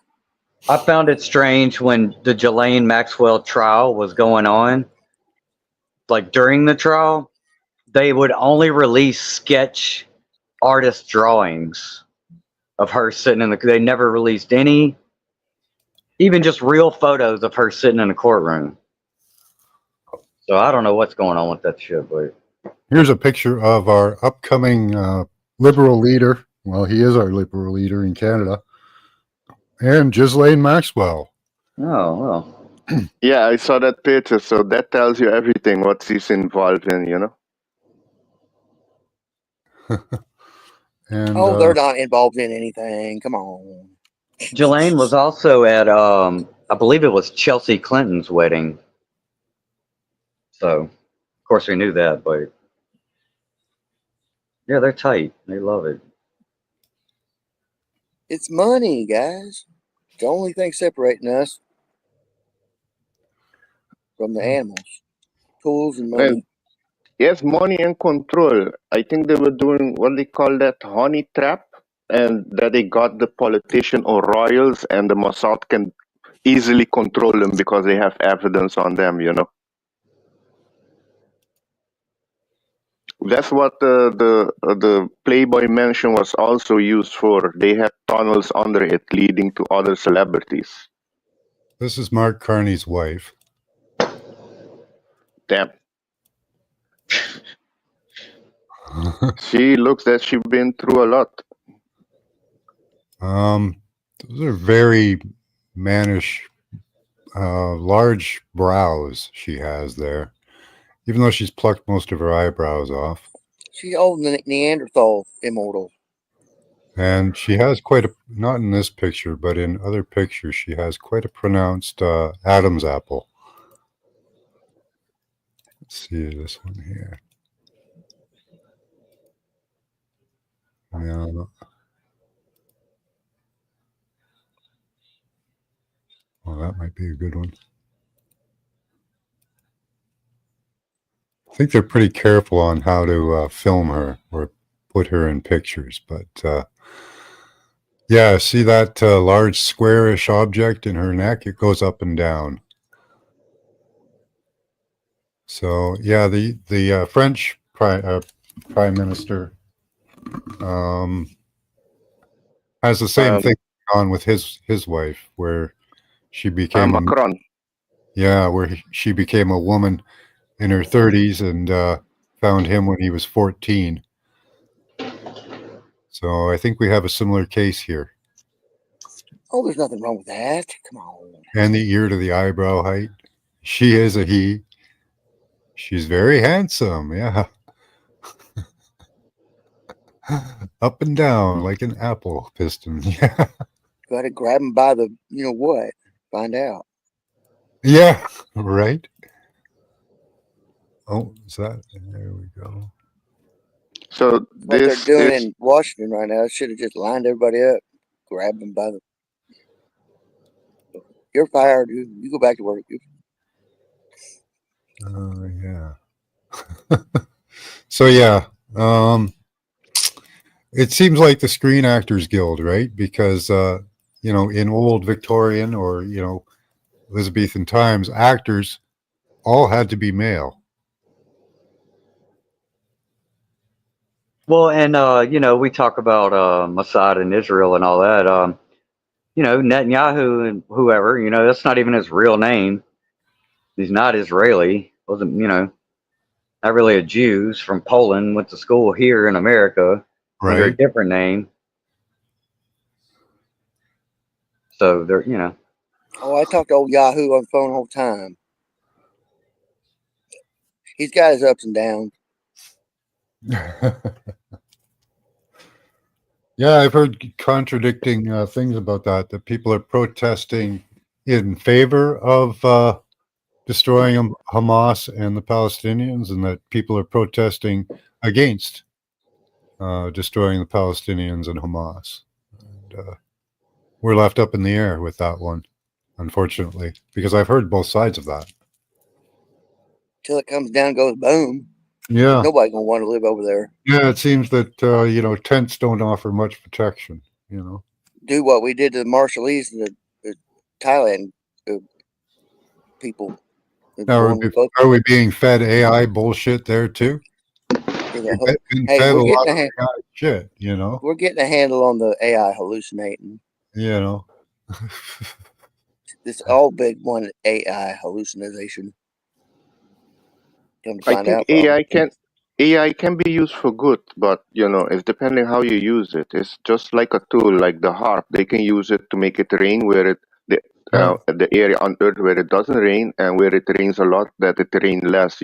I found it strange when the Ghislaine Maxwell trial was going on. Like during the trial, they would only release sketch artist drawings of her sitting in the. They never released any, even just real photos of her sitting in the courtroom. So I don't know what's going on with that shit, but Here's a picture of our upcoming liberal leader. Well, he is our liberal leader in Canada. And Ghislaine Maxwell. oh well. Yeah, I saw that picture. So that tells you everything what she's involved in, you know? And Oh, they're not involved in anything. Come on. Ghislaine was also at I believe it was Chelsea Clinton's wedding. So of course we knew that, but yeah, they're tight. They love it. It's money, guys. It's the only thing separating us from the animals. Tools and money. And yes, money and control. I think they were doing what they call that honey trap, and that they got the politician or royals, and the Mossad can easily control them because they have evidence on them, you know. That's what the Playboy Mansion was also used for. They had tunnels under it leading to other celebrities. this is Mark Carney's wife. Damn. She looks that she's been through a lot. Those are very mannish, large brows she has there. Even though she's plucked most of her eyebrows off. She's old Neanderthal immortal. And she has quite a, not in this picture, but in other pictures, she has quite a pronounced Adam's apple. Let's see this one here. Yeah. Well, that might be a good one. I think they're pretty careful on how to film her or put her in pictures. But yeah, see that large squarish object in her neck? It goes up and down. So yeah, the French prime minister has the same thing on with his wife, where she became Macron. where she became a woman in her 30s and found him when he was 14. So I think we have a similar case here. Oh, there's nothing wrong with that. Come on. And the ear to the eyebrow height. She is a he. She's very handsome, yeah. Up and down like an apple piston. Yeah. Got to grab him by the, you know what? Find out. Yeah, right. Oh, is that? There we go. So What they're doing in Washington right now, should have just lined everybody up, grabbed them by the. You're fired. You go back to work. Yeah. So yeah, it seems like the Screen Actors Guild, right? Because you know, in old Victorian or Elizabethan times, actors all had to be male. Well, and we talk about Mossad and Israel and all that. Netanyahu and whoever, that's not even his real name. He's not Israeli. Wasn't not really a Jew. He's from Poland. Went to school here in America under a Right. different name. So they're Oh, I talked to old Yahoo on the phone the whole time. He's got his ups and downs. Yeah, I've heard contradicting things about that people are protesting in favor of destroying Hamas and the Palestinians, and that people are protesting against destroying the Palestinians and Hamas. And, we're left up in the air with that one. unfortunately, because I've heard both sides of that. Till it comes down, and goes boom. Yeah. Nobody gonna want to live over there. Yeah, it seems that tents don't offer much protection. Do what we did to the Marshallese and the Thailand people. Now, are we being fed AI bullshit there too? We've been Hey, fed a we're lot getting of AI shit. we're getting a handle on the AI hallucinating. This all big one AI hallucination. Come to I find think out, though. AI can be used for good, but it's depending how you use it. It's just like a tool, like the harp. They can use it to make it rain the area on Earth where it doesn't rain, and where it rains a lot, that it rain less.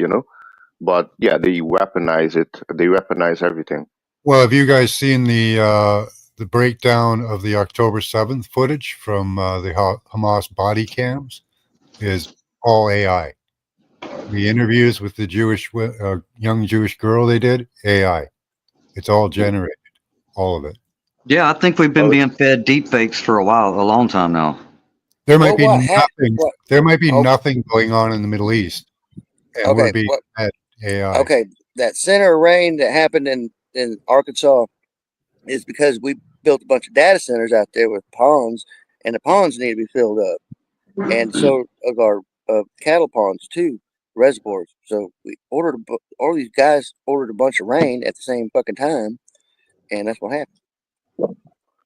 But yeah, they weaponize it. They weaponize everything. Well, have you guys seen the breakdown of the October 7th footage from the Hamas body cams? Is all AI. The interviews with the young Jewish girl they did, AI. It's all generated, all of it. Yeah, I think we've been being fed deep fakes for a long time now. There might be nothing. There might be nothing going on in the Middle East, and we're being fed AI. Okay, that center of rain that happened in Arkansas is because we built a bunch of data centers out there with ponds, and the ponds need to be filled up, and so of our cattle ponds too, reservoirs. So we ordered all these guys ordered a bunch of rain at the same fucking time, and that's what happened.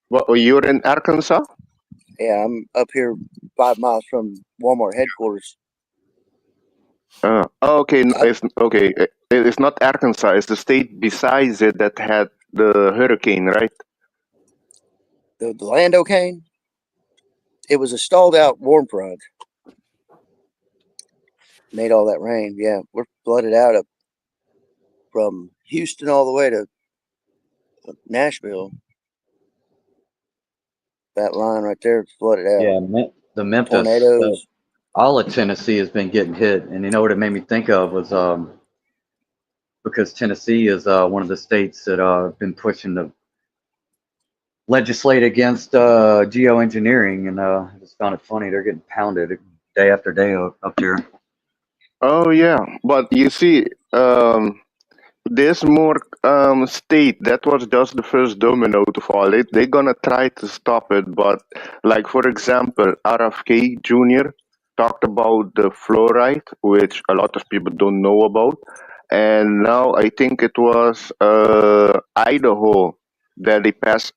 Well, you're in Arkansas? Yeah, I'm up here 5 miles from Walmart headquarters. Okay. It's okay. It's not Arkansas. It's the state besides it that had the hurricane, right? The Lando cane. It was a stalled out warm front. Made all that rain. Yeah, we're flooded out up from Houston all the way to Nashville. That line right there is flooded out. Yeah, the Memphis, tornadoes. All of Tennessee has been getting hit, and you know what it made me think of was because Tennessee is one of the states that have been pushing to legislate against geoengineering, and I just found it funny they're getting pounded day after day up there. Oh yeah, but you see, there's more state. That was just the first domino to fall. They're gonna try to stop it, but like for example, RFK Jr. talked about the fluoride, which a lot of people don't know about, and now I think it was Idaho that they passed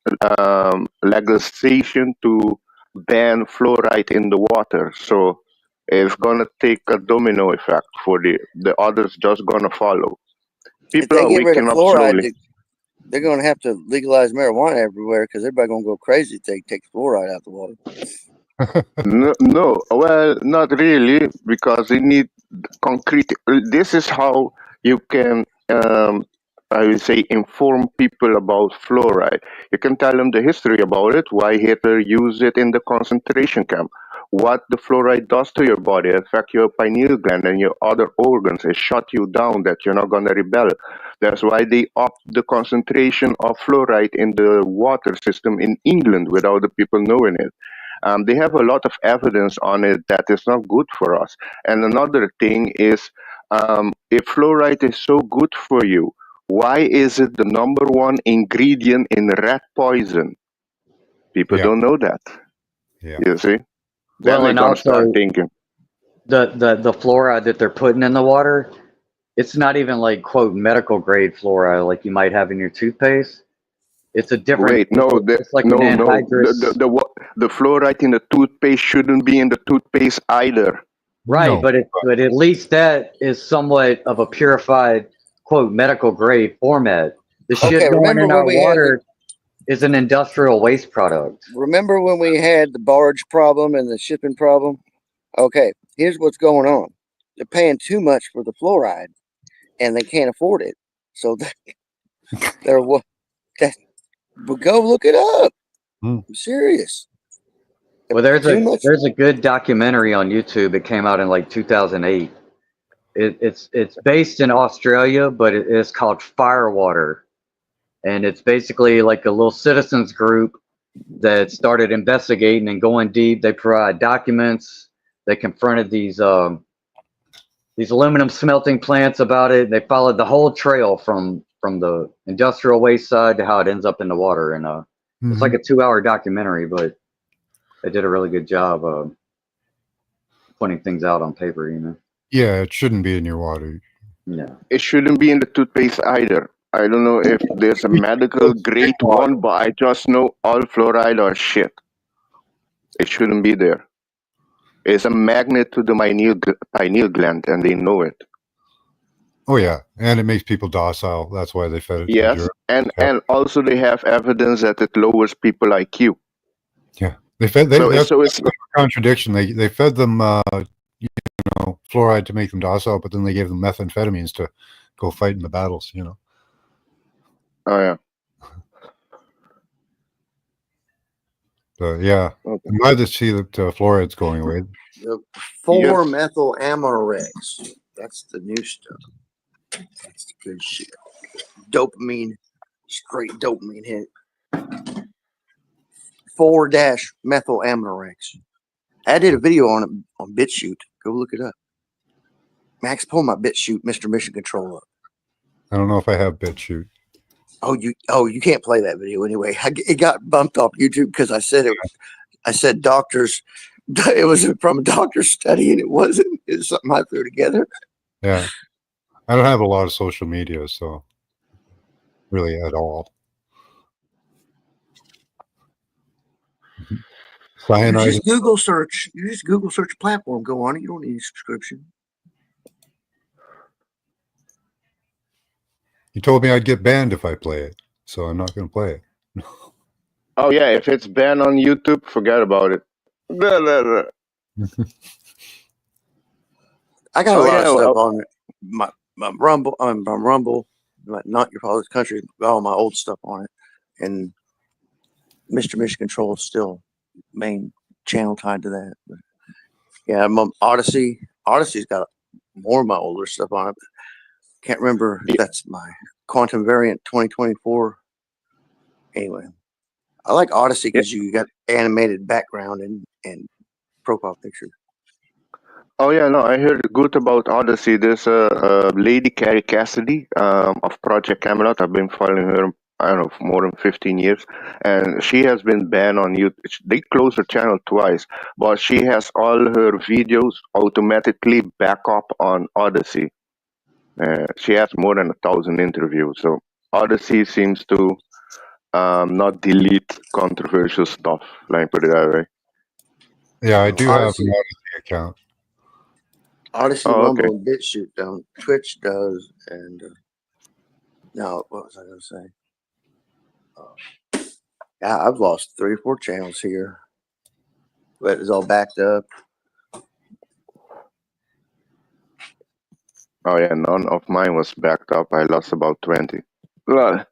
legislation to ban fluoride in the water. So it's gonna take a domino effect for the others just gonna follow. If People they are get rid of waking up fluoride, slowly. they're going to have to legalize marijuana everywhere because everybody's going to go crazy if they take fluoride out the water. No, well, not really, because they need concrete. This is how you can, I would say, inform people about fluoride. You can tell them the history about it, why Hitler used it in the concentration camp, what the fluoride does to your body, affect your pineal gland and your other organs. It shut you down that you're not going to rebel. That's why they upped the concentration of fluoride in the water system in England without the people knowing it. They have a lot of evidence on it that is not good for us. And another thing is, if fluoride is so good for you, why is it the number one ingredient in rat poison? People don't know that. Yeah. You see? Well, Then they're and going to start also thinking. the fluoride that they're putting in the water, it's not even like quote medical grade fluoride like you might have in your toothpaste. It's a different. Wait, no, It's like no, an no. anhydrous. The fluoride in the toothpaste shouldn't be in the toothpaste either. Right, No. but at least that is somewhat of a purified quote medical grade format. The shit going remember in when our we had water is an industrial waste product. Remember when we had the barge problem and the shipping problem? Okay, here's what's going on. They're paying too much for the fluoride, and they can't afford it. So they're go look it up. I'm serious. Well, there's a good documentary on YouTube. It came out in like 2008. It's based in Australia, but it's called Firewater, and it's basically like a little citizens group that started investigating and going deep. They provide documents. They confronted these aluminum smelting plants about it. They followed the whole trail from the industrial waste side to how it ends up in the water. And it's like a 2-hour documentary, but they did a really good job of putting things out on paper, you know. Yeah, it shouldn't be in your water. Yeah. It shouldn't be in the toothpaste either. I don't know if there's a medical grade one, but I just know all fluoride are shit. It shouldn't be there. It's a magnet to the pineal gland, and they know it. Oh yeah, and it makes people docile. That's why they fed it to Yes, Germans. and also they have evidence that it lowers people IQ. Yeah, that's it's a contradiction. They fed them fluoride to make them docile, but then they gave them methamphetamines to go fight in the battles. You know. Oh yeah. But yeah, Okay. I'm glad to see that fluoride's going away. The 4-methyl-aminorex. That's the new stuff. That's the good shit. Dopamine, straight dopamine hit. 4-methyl-aminorex. I did a video on it on BitChute. Go look it up. Max, pull my BitChute, Mr. Mission Control up. I don't know if I have BitChute. Oh, you can't play that video anyway. It got bumped off YouTube because I said doctors. It was from a doctor's study, and it wasn't. It was something I threw together. Yeah, I don't have a lot of social media, so really at all. Cyanide. You just Google search. You just Google search platform. Go on it. You don't need a subscription. You told me I'd get banned if I play it, so I'm not going to play it. Oh yeah, if it's banned on YouTube, forget about it. I got a lot of stuff on my Rumble, Rumble, Not Your Father's Country, all my old stuff on it, and Mr. Mission Control is still main channel tied to that. But yeah, Odyssey. Odyssey's got more of my older stuff on it. But can't remember if that's my Quantum Variant 2024. Anyway, I like Odyssey because you got animated background and profile picture. Oh yeah, no, I heard good about Odyssey. There's a lady, Carrie Cassidy, of Project Camelot. I've been following her, I don't know, for more than 15 years, and she has been banned on YouTube. They closed her channel twice, but she has all her videos automatically back up on Odyssey. She has more than 1,000 interviews, so Odyssey seems to not delete controversial stuff. Let me put it that way. Yeah, I do have an Odyssey account. Odyssey, Rumble, and BitChute don't. Twitch does, and no, what was I going to say? Yeah, I've lost 3 or 4 channels here, but it's all backed up. Oh yeah, none of mine was backed up. I lost about 20. Well,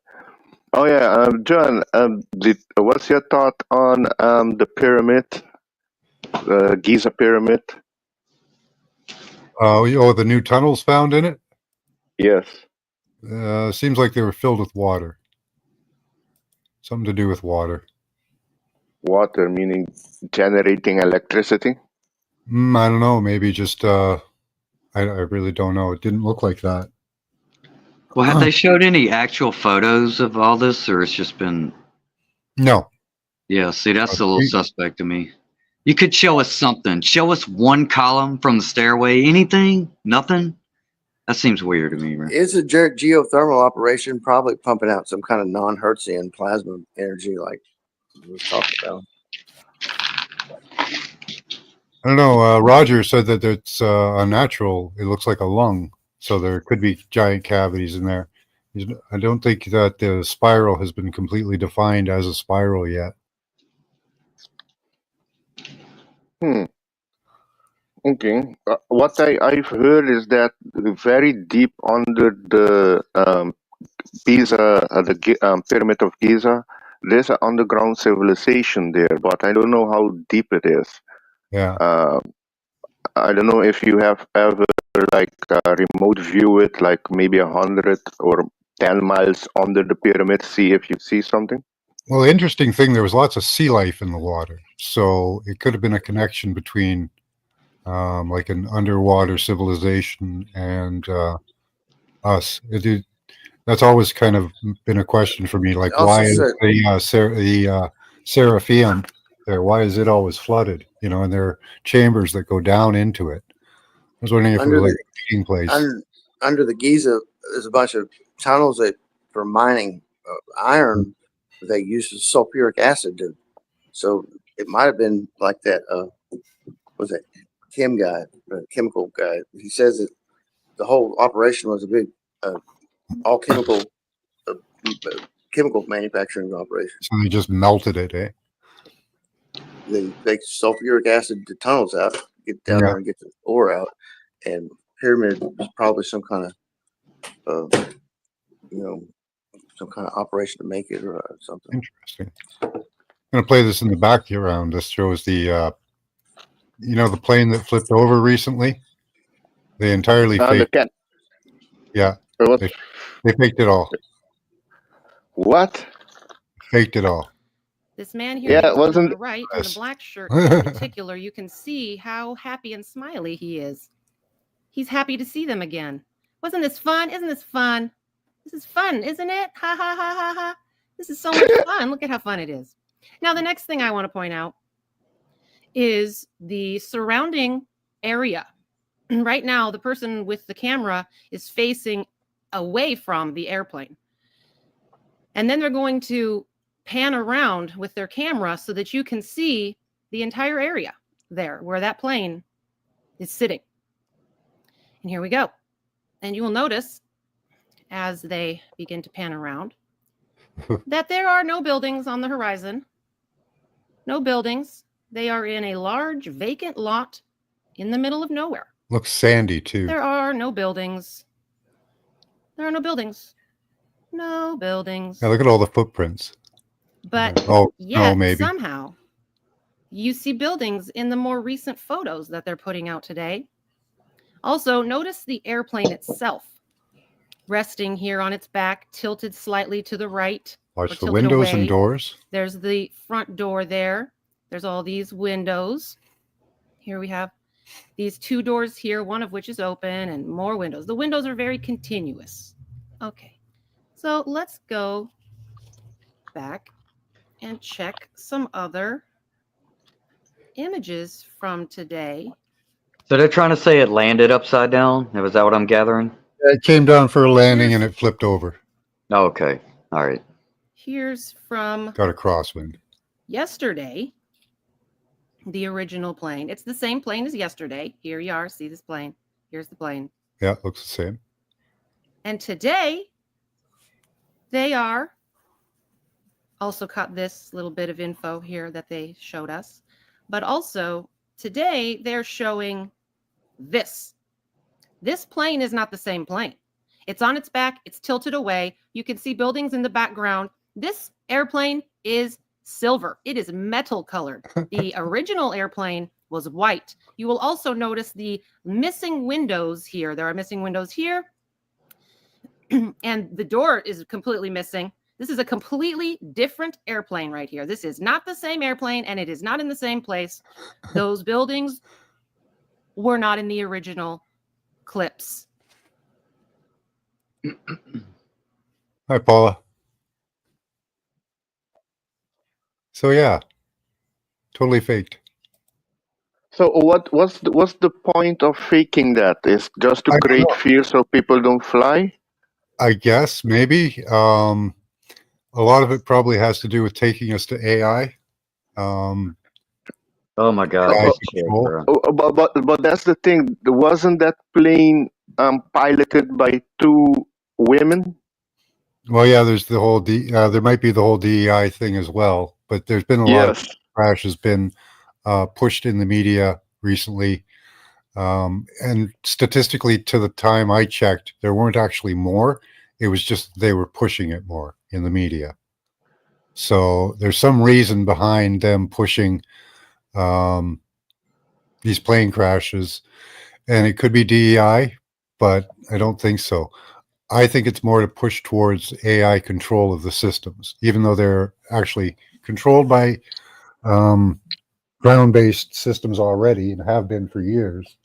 oh yeah, John, what's your thought on the pyramid, Giza pyramid? Oh, the new tunnels found in it? Yes. Seems like they were filled with water. Something to do with water. Water, meaning generating electricity? I don't know. Maybe just, I really don't know. It didn't look like that. Well, have they showed any actual photos of all this, or it's just been... No. Yeah, see, that's a little suspect to me. You could show us something. Show us one column from the stairway. Anything? Nothing? That seems weird to me, right? It's a geothermal operation, probably pumping out some kind of non-Hertzian plasma energy like we were talking about. I don't know. Roger said that it's unnatural. It looks like a lung, so there could be giant cavities in there. I don't think that the spiral has been completely defined as a spiral yet. Okay. What I've heard is that very deep under the Giza, the Pyramid of Giza, there's an underground civilization there, but I don't know how deep it is. Yeah. I don't know if you have ever remote view it, like maybe 100 or 10 miles under the pyramid, see if you see something. Well, the interesting thing, there was lots of sea life in the water, so it could have been a connection between like an underwater civilization and us. That's always kind of been a question for me. Like, Also why is said the Seraphim there? Why is it always flooded? You know, and there are chambers that go down into it. I was wondering if it under was like the a meeting place. under the Giza, there's a bunch of tunnels that for mining iron. They use sulfuric acid to, so it might have been like that. Was it chemical guy? He says that the whole operation was a big all uh, chemical manufacturing operation. So they just melted it, eh? They sulfuric acid the tunnels out, get down Yeah. there and get the ore out, and pyramid was probably some kind of some kind of operation to make it or something. Interesting. I'm going to play this in the background. This shows the the plane that flipped over recently. They entirely The faked. cat. Yeah, What? they faked it all. What? Faked it all. This man here Yeah, in the picture on wasn't the right in the Yes. black shirt in particular, you can see how happy and smiley he is. He's happy to see them again. Wasn't this fun? Isn't this fun? This is fun, isn't it? Ha ha ha ha ha. This is so much fun. Look at how fun it is. Now, the next thing I want to point out is the surrounding area. Right now, the person with the camera is facing away from the airplane. And then they're going to pan around with their camera so that you can see the entire area there where that plane is sitting. And here we go. And you will notice as they begin to pan around that there are no buildings on the horizon. No buildings. They are in a large vacant lot in the middle of nowhere. Looks sandy too. There are no buildings. There are no buildings. No buildings. Yeah, look at all the footprints. But Oh, yet, no, maybe. somehow, you see buildings in the more recent photos that they're putting out today. Also, notice the airplane itself resting here on its back, tilted slightly to the right. Watch the tilted windows away. and doors. There's the front door there. There's all these windows. Here we have these two doors here, one of which is open, and more windows. The windows are very continuous. Okay, so let's go back and check some other images from today. So they're trying to say it landed upside down? Was that what I'm gathering? It came down for a landing and it flipped over. Oh, okay. All right. Here's from Got a crosswind. yesterday, the original plane. It's the same plane as yesterday. Here you are. See this plane. Here's the plane. Yeah, it looks the same. And today, they are also caught this little bit of info here that they showed us. But also, today, they're showing this. This plane is not the same plane. It's on its back. It's tilted away. You can see buildings in the background. This airplane is silver. It is metal colored. The original airplane was white. You will also notice the missing windows here. There are missing windows here. And the door is completely missing. This is a completely different airplane right here. This is not the same airplane, and it is not in the same place. Those buildings were not in the original clips. Hi, Paula. So yeah, totally faked. So what's the point of faking that? Is just to I don't create know. fear so people don't fly? I guess maybe. A lot of it probably has to do with taking us to AI. Oh my God. AI That's shit, control. bro. But that's the thing. Wasn't that plane piloted by two women? Well, yeah, there's the whole there might be the whole DEI thing as well, but there's been a lot of Yes. crash has been pushed in the media recently. And statistically, to the time I checked, there weren't actually more. It was just they were pushing it more in the media. So there's some reason behind them pushing these plane crashes, and it could be DEI, but I don't think so. I think it's more to push towards AI control of the systems, even though they're actually controlled by ground-based systems already and have been for years.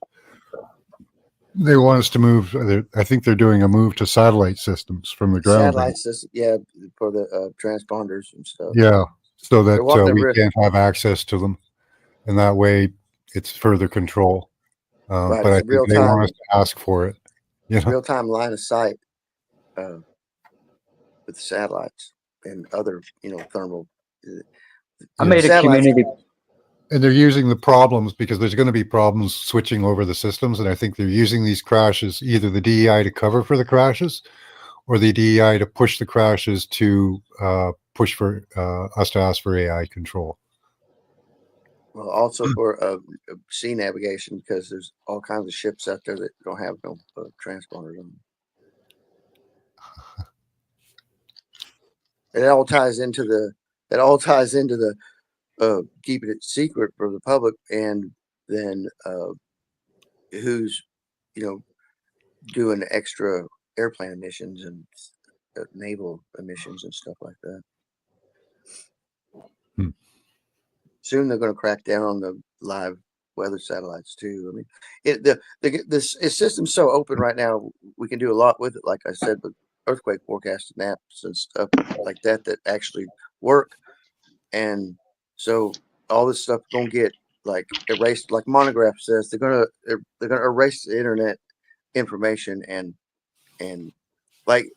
They want us to move. I think they're doing a move to satellite systems from the ground. Satellites, yeah, for the transponders and stuff. Yeah, so They're that wanting we can't have access to them, and that way it's further control. right, But I it's a think they want us to ask for it. You know, real-time line of sight with satellites and other, thermal. I made a Satellites. community. and they're using the problems because there's going to be problems switching over the systems, and I think they're using these crashes, either the DEI to cover for the crashes, or the DEI to push the crashes to push for us to ask for AI control. Well, also for sea navigation, because there's all kinds of ships out there that don't have no transponders on them. It all ties into the keeping it secret for the public, and then who's doing extra airplane emissions and naval emissions and stuff like that. Soon they're going to crack down on the live weather satellites too. I mean, the system's so open right now. We can do a lot with it. Like I said, with earthquake forecasting apps and stuff like that actually work. And so all this stuff gonna get like erased. Like Monograph says, they're gonna erase the internet information and like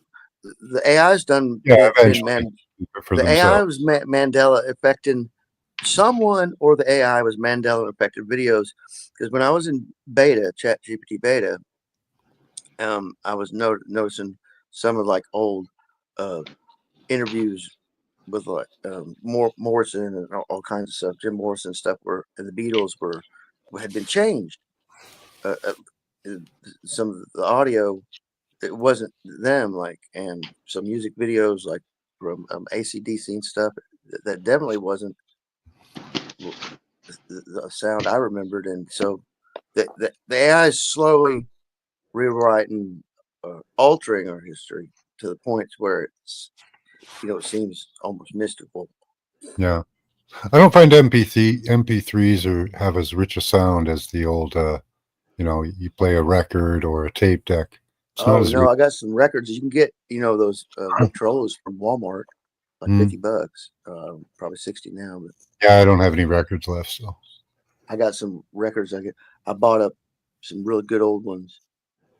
the AI's done. Yeah, Been eventually for the AI themselves. was Mandela affecting someone, or the AI was Mandela affected videos. Because when I was in beta, Chat GPT beta, I was noticing some of like old interviews with like Morrison and all kinds of stuff, Jim Morrison stuff, where and the Beatles had been changed. Some of the audio, it wasn't them, like, and some music videos like from AC/DC and stuff that definitely wasn't the sound I remembered. And so the AI is slowly rewriting, altering our history to the point where it's, it seems almost mystical. Yeah, I don't find MP3s have as rich a sound as the old. You play a record or a tape deck. It's not Oh as no, rich. I got some records. You can get, those Victrolas from Walmart, like $50, probably 60 now. But Yeah, I don't have any records left, so I got some records. I bought up some really good old ones.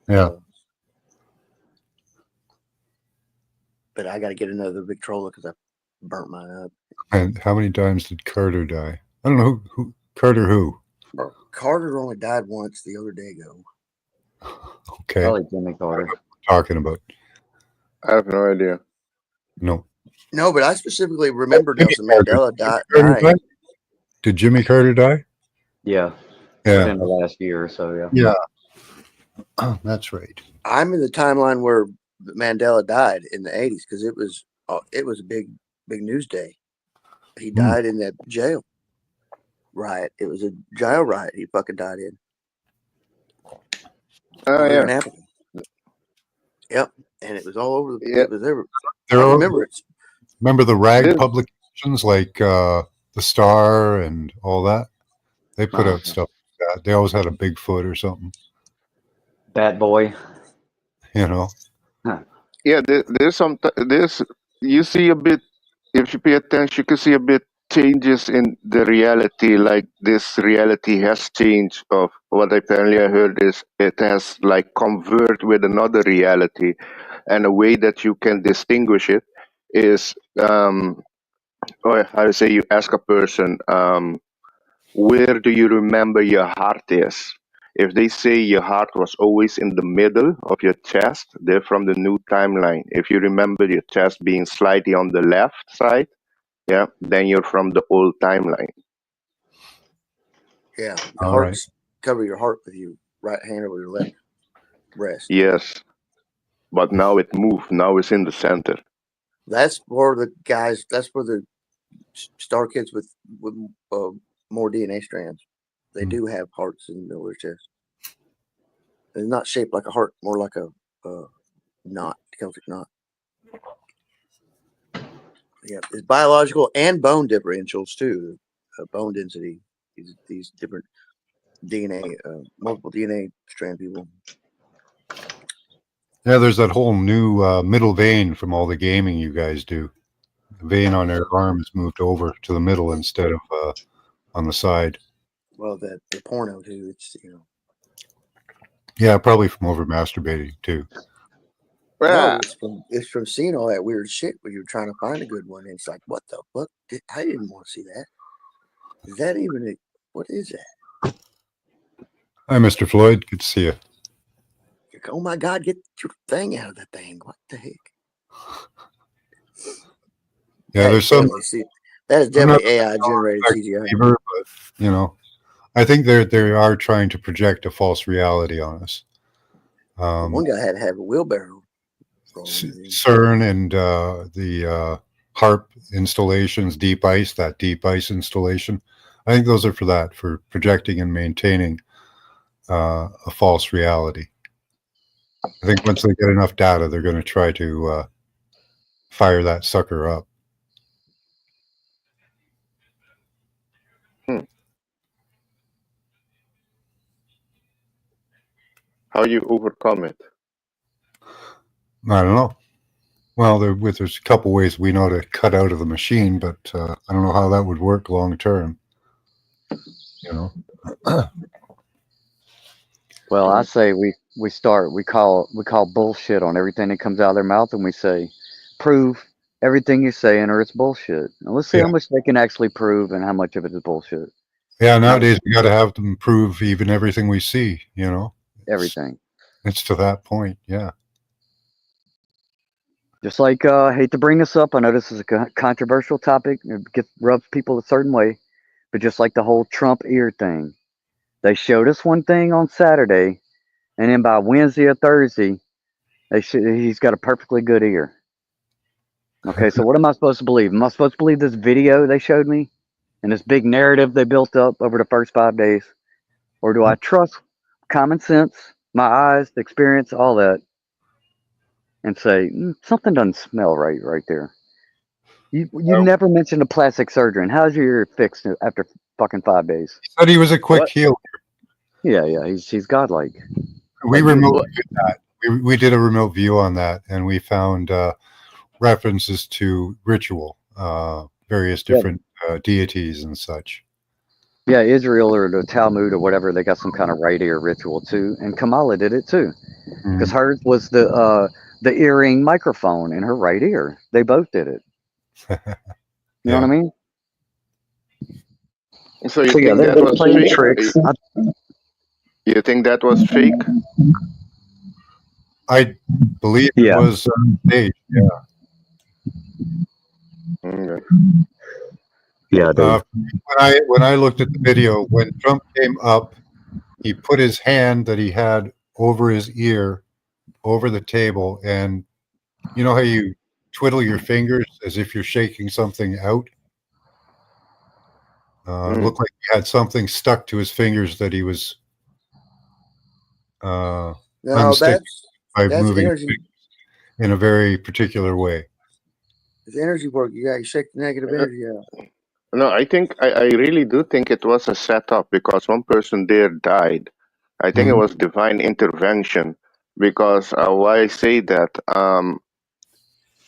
yeah. But I got to get another Victrola because I burnt mine up. And how many times did Carter die? I don't know who Carter who. Carter only died once the other day ago. Okay. Probably Jimmy Carter. Talking about. I have no idea. No, but I specifically remember Jimmy Nelson Carter. Mandela Dying. Did Jimmy Carter die? Yeah. Yeah. Within the last year or so, yeah. Yeah. Oh, that's right. I'm in the timeline where Mandela died in the 80s because it was a big news day. He died in that jail riot. It was a jail riot he fucking died in. Oh yeah. In Africa. Yep, and it was all over. Yeah. It was everywhere. There I are, remember it. Remember the rag publications like the Star and all that? They put out stuff like that. They always had a Bigfoot or something. Bad boy. You know. Yeah, there's you see a bit, if you pay attention, you can see a bit changes in the reality. Like this reality has changed. Of what apparently I heard is it has like convert with another reality, and a way that you can distinguish it is or how to say, you ask a person, where do you remember your heart is? If they say your heart was always in the middle of your chest, they're from the new timeline. If you remember your chest being slightly on the left side, yeah, then you're from the old timeline. Yeah, the hearts cover your heart with your right hand over your left breast. Yes, but now it moved. Now it's in the center. That's where the guys. That's where the star kids with more DNA strands. They do have hearts in the middle of their chest. They're not shaped like a heart, more like a knot, Celtic knot. Yeah, it's biological and bone differentials too. Bone density. These different DNA, multiple DNA strand people. Yeah, there's that whole new middle vein from all the gaming you guys do. The vein on their arm is moved over to the middle instead of on the side. Well, the porno too. It's Yeah, probably from over masturbating too. No, it's from seeing all that weird shit where you're trying to find a good one. And it's like, what the fuck? I didn't want to see that. Is that even what is that? Hi, Mr. Floyd. Good to see you. Like, oh my God, get your thing out of that thing. What the heck? Yeah, there's some. That is definitely AI generated CGI. But, you know, I think they are trying to project a false reality on us. One guy had to have a wheelbarrow. CERN and the HARP installations, deep ice installation. I think those are for that, for projecting and maintaining a false reality. I think once they get enough data, they're going to try to fire that sucker up. How you overcome it? I don't know. Well, there's a couple ways we know to cut out of the machine, but I don't know how that would work long term. You know. Well, I say we call bullshit on everything that comes out of their mouth, and we say, prove everything you're saying or it's bullshit. And let's see how much they can actually prove and how much of it is bullshit. Yeah, nowadays we got to have them prove even everything we see. You know, everything. It's to that point, yeah. Just like I hate to bring this up, I know this is a controversial topic. It rubs people a certain way, but just like the whole Trump ear thing, they showed us one thing on Saturday, and then by Wednesday or Thursday, he's got a perfectly good ear. Okay, so what am I supposed to believe? Am I supposed to believe this video they showed me and this big narrative they built up over the first 5 days? Or do I trust common sense, my eyes, the experience, all that, and say, something doesn't smell right there? You never mentioned a plastic surgeon. How's your ear fixed after fucking 5 days? He said he was a quick healer. Yeah, he's godlike. We remote viewed that. We did a remote view on that, and we found references to ritual, various different deities and such. Yeah, Israel or the Talmud or whatever, they got some kind of right ear ritual too, and Kamala did it too, because hers was the earring microphone in her right ear. They both did it. You know what I mean? So you think that was fake? Tricks. You think that was fake? I believe it was staged. Yeah. Okay. Yeah. When I looked at the video, when Trump came up, he put his hand that he had over his ear, over the table, and you know how you twiddle your fingers as if you're shaking something out? It looked like he had something stuck to his fingers that he was unsticking by moving in a very particular way. It's energy work. You got to shake the negative energy out. No, I really do think it was a setup because one person there died. I think it was divine intervention because why I say that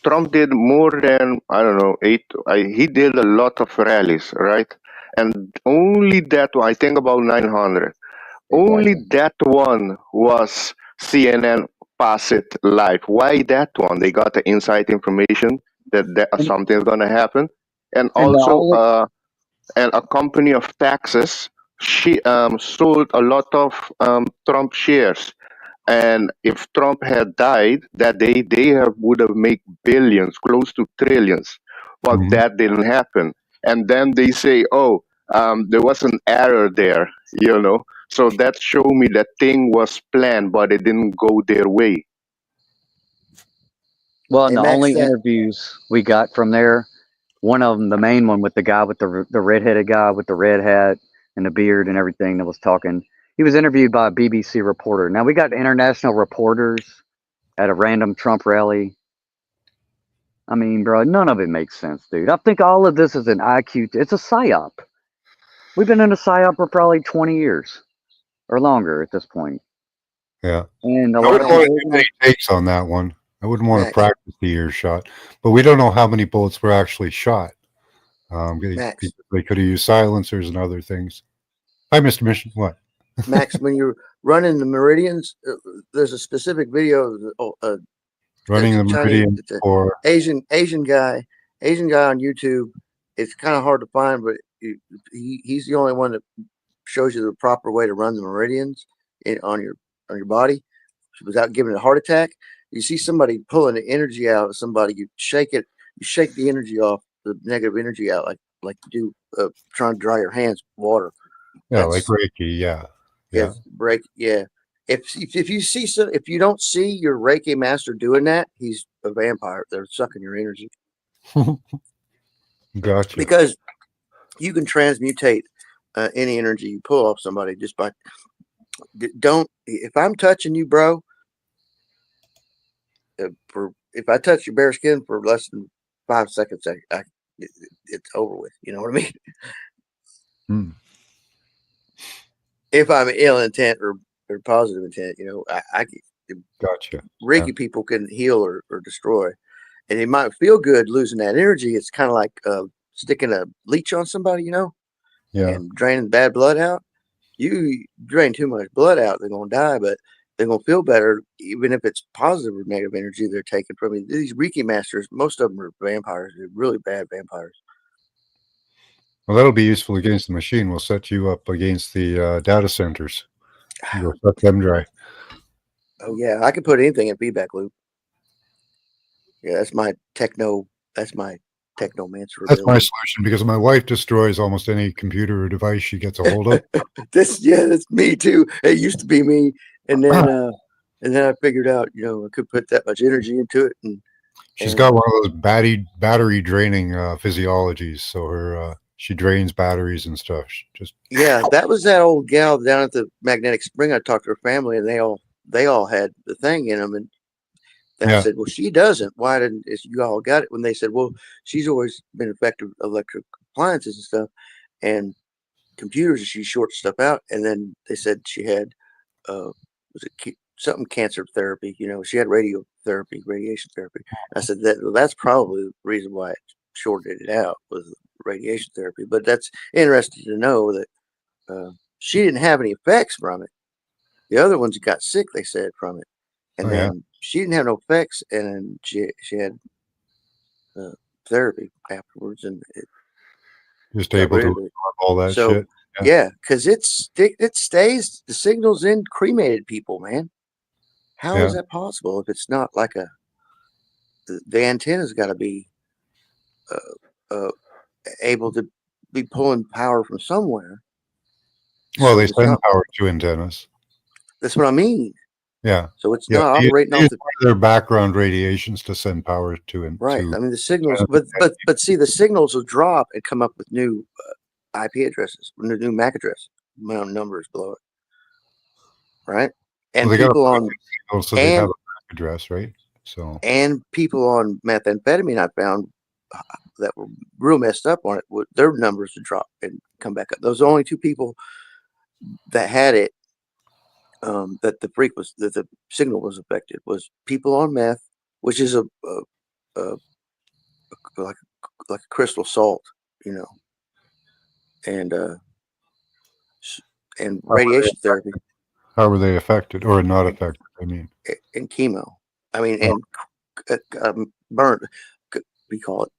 Trump did more than, I don't know, he did a lot of rallies, right? And only that one, I think about 900, only that one was CNN pass it live. Why that one? They got the inside information that something's going to happen. And also, and a company of Texas, she sold a lot of Trump shares. And if Trump had died that day, they would have made billions, close to trillions. But that didn't happen. And then they say, oh, there was an error there, you know. So that showed me that thing was planned, but it didn't go their way. Well, and the only interviews we got from there, one of them, the main one with the guy with the redheaded guy with the red hat and the beard and everything that was talking, he was interviewed by a BBC reporter. Now we got international reporters at a random Trump rally. I mean, bro, none of it makes sense, dude. I think all of this is an IQ. It's a psyop. We've been in a psyop for probably 20 years or longer at this point. Yeah. And a I lot wouldn't of want people, to do any takes on that one. I wouldn't want to Max, practice the earshot, but we don't know how many bullets were actually shot. Max, They could have used silencers and other things. Hi, Mr. Mission. What? Max, when you're running the meridians, there's a specific video of Running the Chinese, meridian for Asian guy on YouTube. It's kind of hard to find, but he's the only one that shows you the proper way to run the meridians on your body without giving it a heart attack. You see somebody pulling the energy out of somebody, you shake the energy off, the negative energy out, like you do trying to dry your hands with water. yeah, like Reiki. Yeah. Break. Yeah. If you don't see your Reiki master doing that, he's a vampire. They're sucking your energy. Gotcha. Because you can transmutate any energy you pull off somebody just by if I'm touching you, bro, if I touch your bare skin for less than 5 seconds, it's over with. You know what I mean? Hmm. If I'm ill intent or positive intent, I Gotcha. Reiki people can heal or destroy, and it might feel good losing that energy. It's kind of like sticking a leech on somebody, and draining bad blood out. You drain too much blood out, they're gonna die, but they're gonna feel better, even if it's positive or negative energy they're taking from you. These Reiki masters, most of them are vampires. They're really bad vampires. Well, that'll be useful against the machine. We'll set you up against the data centers. You'll suck them dry. Oh yeah, I can put anything in feedback loop. Yeah, that's my technomancer That's my ability. solution because my wife destroys almost any computer or device she gets a hold of. That's me too. It used to be me, and then I figured out, I could put that much energy into it, and She's got one of those battery draining physiologies, so her she drains batteries and stuff. that was that old gal down at the Magnetic Spring. I talked to her family, and they all had the thing in them, and I said, well, she doesn't. Why didn't you all got it? When they said, well, she's always been affected with electric appliances and stuff, and computers, she shorts stuff out. And then they said she had was it something cancer therapy? She had radiation therapy. I said that's probably the reason why it shorted it out was radiation therapy. But that's interesting to know that she didn't have any effects from it. The other ones got sick, they said, from it, and then she didn't have no effects, and she had therapy afterwards, and it just able to absorb all that shit. Yeah, because it stays the signals in cremated people, man. How is that possible if it's not like the antenna's got to be able to be pulling power from somewhere? Well, they send power to antennas. That's what I mean. Yeah. So it's not operating off their background radiations to send power to it. Right. I mean, the signals, but see, the signals will drop and come up with new IP addresses, new MAC address numbers below it. Right. And people on so they have a MAC address, right? So and people on methamphetamine, I found that were real messed up on it. Their numbers would drop and come back up. Those are the only two people that had it. That the signal was affected was people on meth, which is like a crystal salt, and radiation therapy. How were they affected or not affected? I mean, and chemo. I mean, and burn. We call it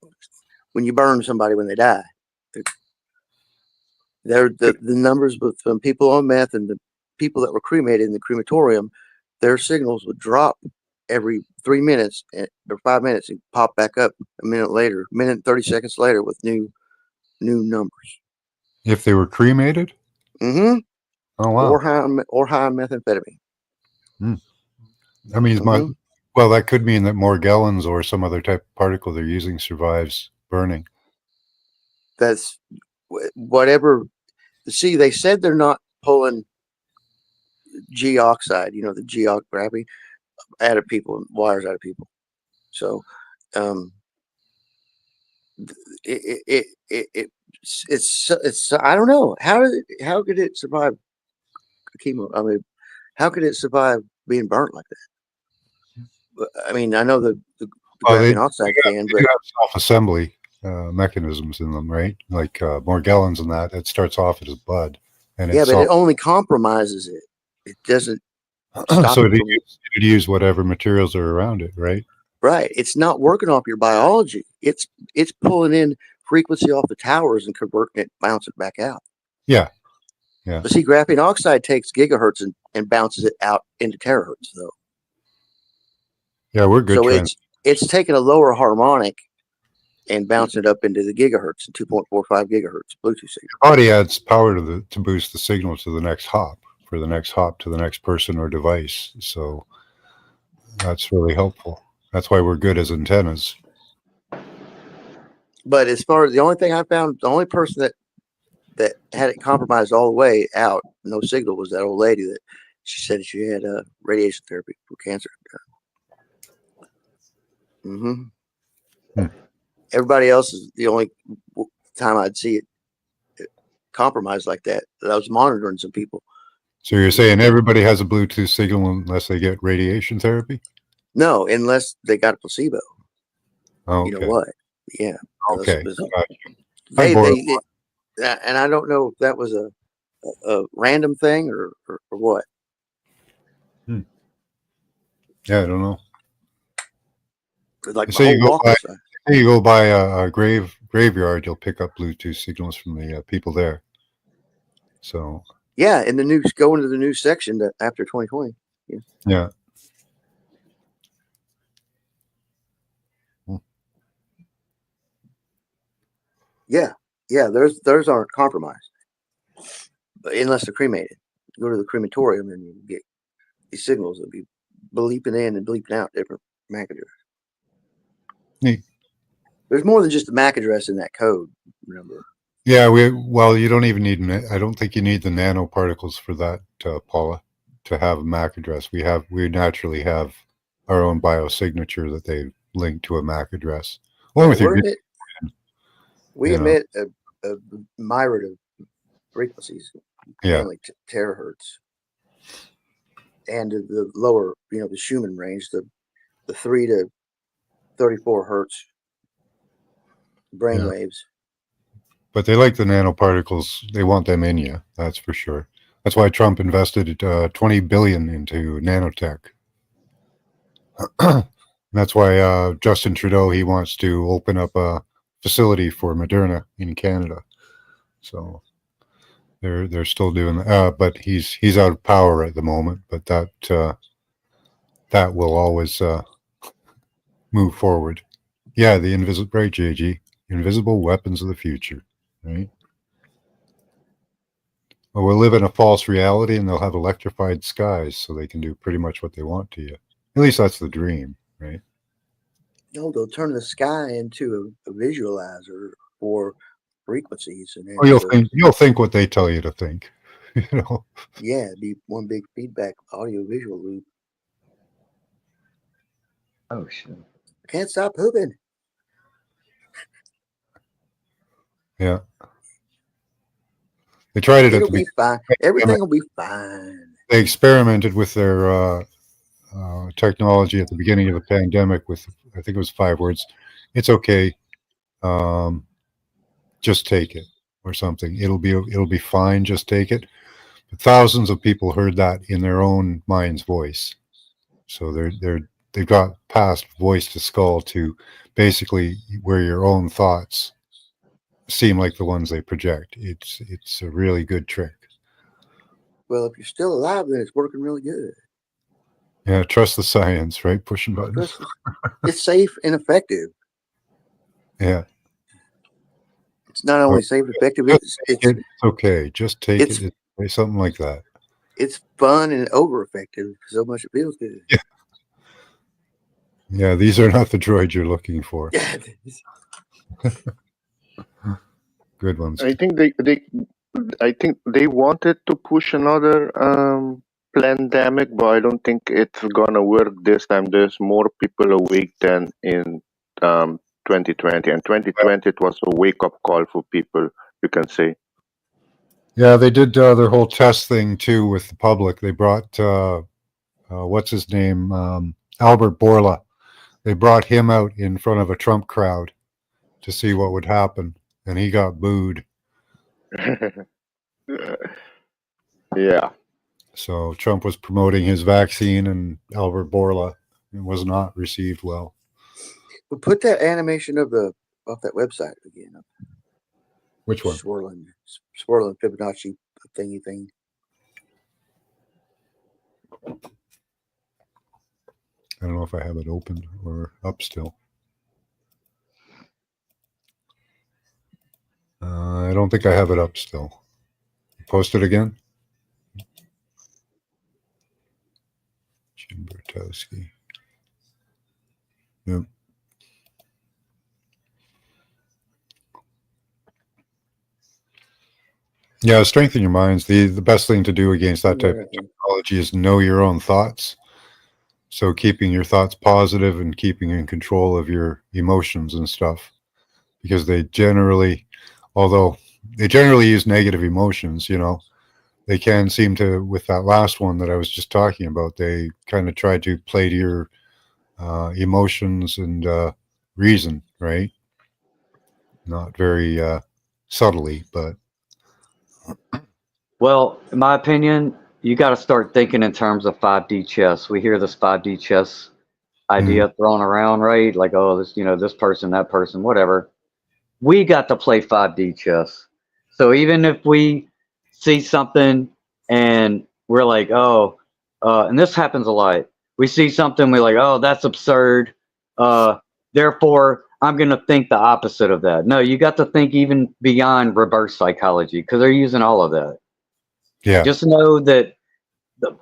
when you burn somebody when they die. The numbers from people on meth and the people that were cremated in the crematorium, their signals would drop every 3 minutes or 5 minutes and pop back up a minute later, minute and 30 seconds later with new numbers. If they were cremated? Mm-hmm. Oh wow. Or high on methamphetamine. I mean, well, that could mean that Morgellons or some other type of particle they're using survives burning. That's whatever. See, they said they're not pulling G oxide, the G gravity, out of people, wires out of people. So, it's I don't know how could it survive chemo? I mean, how could it survive being burnt like that? I mean, I know the graphene oxide can, but they have self-assembly mechanisms in them, right? Like Morgellons and that. It starts off as a bud, and yeah, it's but it only compromises it. It doesn't stop so it from. you'd use whatever materials are around it, right? Right. It's not working off your biology. It's pulling in frequency off the towers and converting it, bouncing it back out. Yeah. Yeah. But see, graphene oxide takes gigahertz and bounces it out into terahertz, though. Yeah, we're good. So it's taking a lower harmonic and bouncing it up into the gigahertz, 2.45 gigahertz Bluetooth signal. Your body adds power to boost the signal to the next hop, for the next hop to the next person or device. So that's really helpful. That's why we're good as antennas. But as far as the only thing I found, the only person that had it compromised all the way out, no signal, was that old lady that she said she had radiation therapy for cancer. Everybody else is the only time I'd see it compromised like that. I was monitoring some people. So you're saying everybody has a Bluetooth signal unless they get radiation therapy? No, unless they got a placebo. Oh, you know what? Yeah. Okay. And I don't know if that was a random thing or what. Yeah, I don't know. Like say you go by a graveyard, you'll pick up Bluetooth signals from the people there. So yeah, in the news, go into the new section after 2020. Yeah. Yeah. Those aren't compromised, but unless they're cremated. You go to the crematorium and you get these signals that'll be bleeping in and bleeping out different MAC address. Neat. There's more than just the MAC address in that code. Remember? Yeah, you don't even need. I don't think you need the nanoparticles for that, Paula, to have a MAC address. We naturally have our own biosignature that they link to a MAC address. Along with we emit a myriad of frequencies, mainly terahertz, and the lower, the Schumann range, the 3 to 34 hertz brain waves. But they like the nanoparticles. They want them in you. That's for sure. That's why Trump invested $20 billion into nanotech. That's why Justin Trudeau, he wants to open up a facility for Moderna in Canada. So they're still doing that. But he's out of power at the moment. But that will always move forward. Yeah, the invisible, right, JG? Invisible weapons of the future, right? Well, we'll live in a false reality, and they'll have electrified skies, so they can do pretty much what they want to you. At least that's the dream, right? No, they'll turn the sky into a visualizer for frequencies, and you'll think what they tell you to think. Yeah, it'd be one big feedback audio visual loop. Oh shit! Can't stop pooping. Yeah. They tried it. It'll be fine. Everything will be fine. They experimented with their technology at the beginning of the pandemic with, I think it was 5 words. It's okay. Just take it, or something. It'll be fine. Just take it. But thousands of people heard that in their own mind's voice. So they've got past voice to skull to basically where your own thoughts seem like the ones they project. It's a really good trick. Well, if you're still alive, then it's working really good. Yeah, trust the science, right? Pushing buttons. It's safe and effective. Yeah. It's not only safe and effective, it's okay. Just take it. Something like that. It's fun and over effective so much it feels good. Yeah. Yeah, these are not the droids you're looking for. Good ones. I think they wanted to push another pandemic, but I don't think it's gonna work this time. There's more people awake than in 2020, and 2020 it was a wake-up call for people, you can say. Yeah, they did their whole test thing too with the public. They brought what's his name, Albert Bourla. They brought him out in front of a Trump crowd to see what would happen, and he got booed. Yeah. So Trump was promoting his vaccine, and Albert Bourla was not received well. But put that animation of off that website again. Which one? Swirling Fibonacci thingy thing. I don't know if I have it open or up still. I don't think I have it up still. Post it again. Jim Bertowski. Yep. Yeah, strengthen your minds. The best thing to do against that type of technology is know your own thoughts. So keeping your thoughts positive and keeping in control of your emotions and stuff. Because they generally, although they generally use negative emotions, they can seem to, with that last one that I was just talking about, they kind of try to play to your emotions and reason, right? Not very subtly, but. Well, in my opinion, you got to start thinking in terms of 5D chess. We hear this 5D chess idea thrown around, right? Like, oh, this person, that person, whatever. We got to play 5D chess. So even if we see something and we're like, oh, and this happens a lot. We see something, we're like, oh, that's absurd. Therefore, I'm going to think the opposite of that. No, you got to think even beyond reverse psychology because they're using all of that. Yeah. Just know that the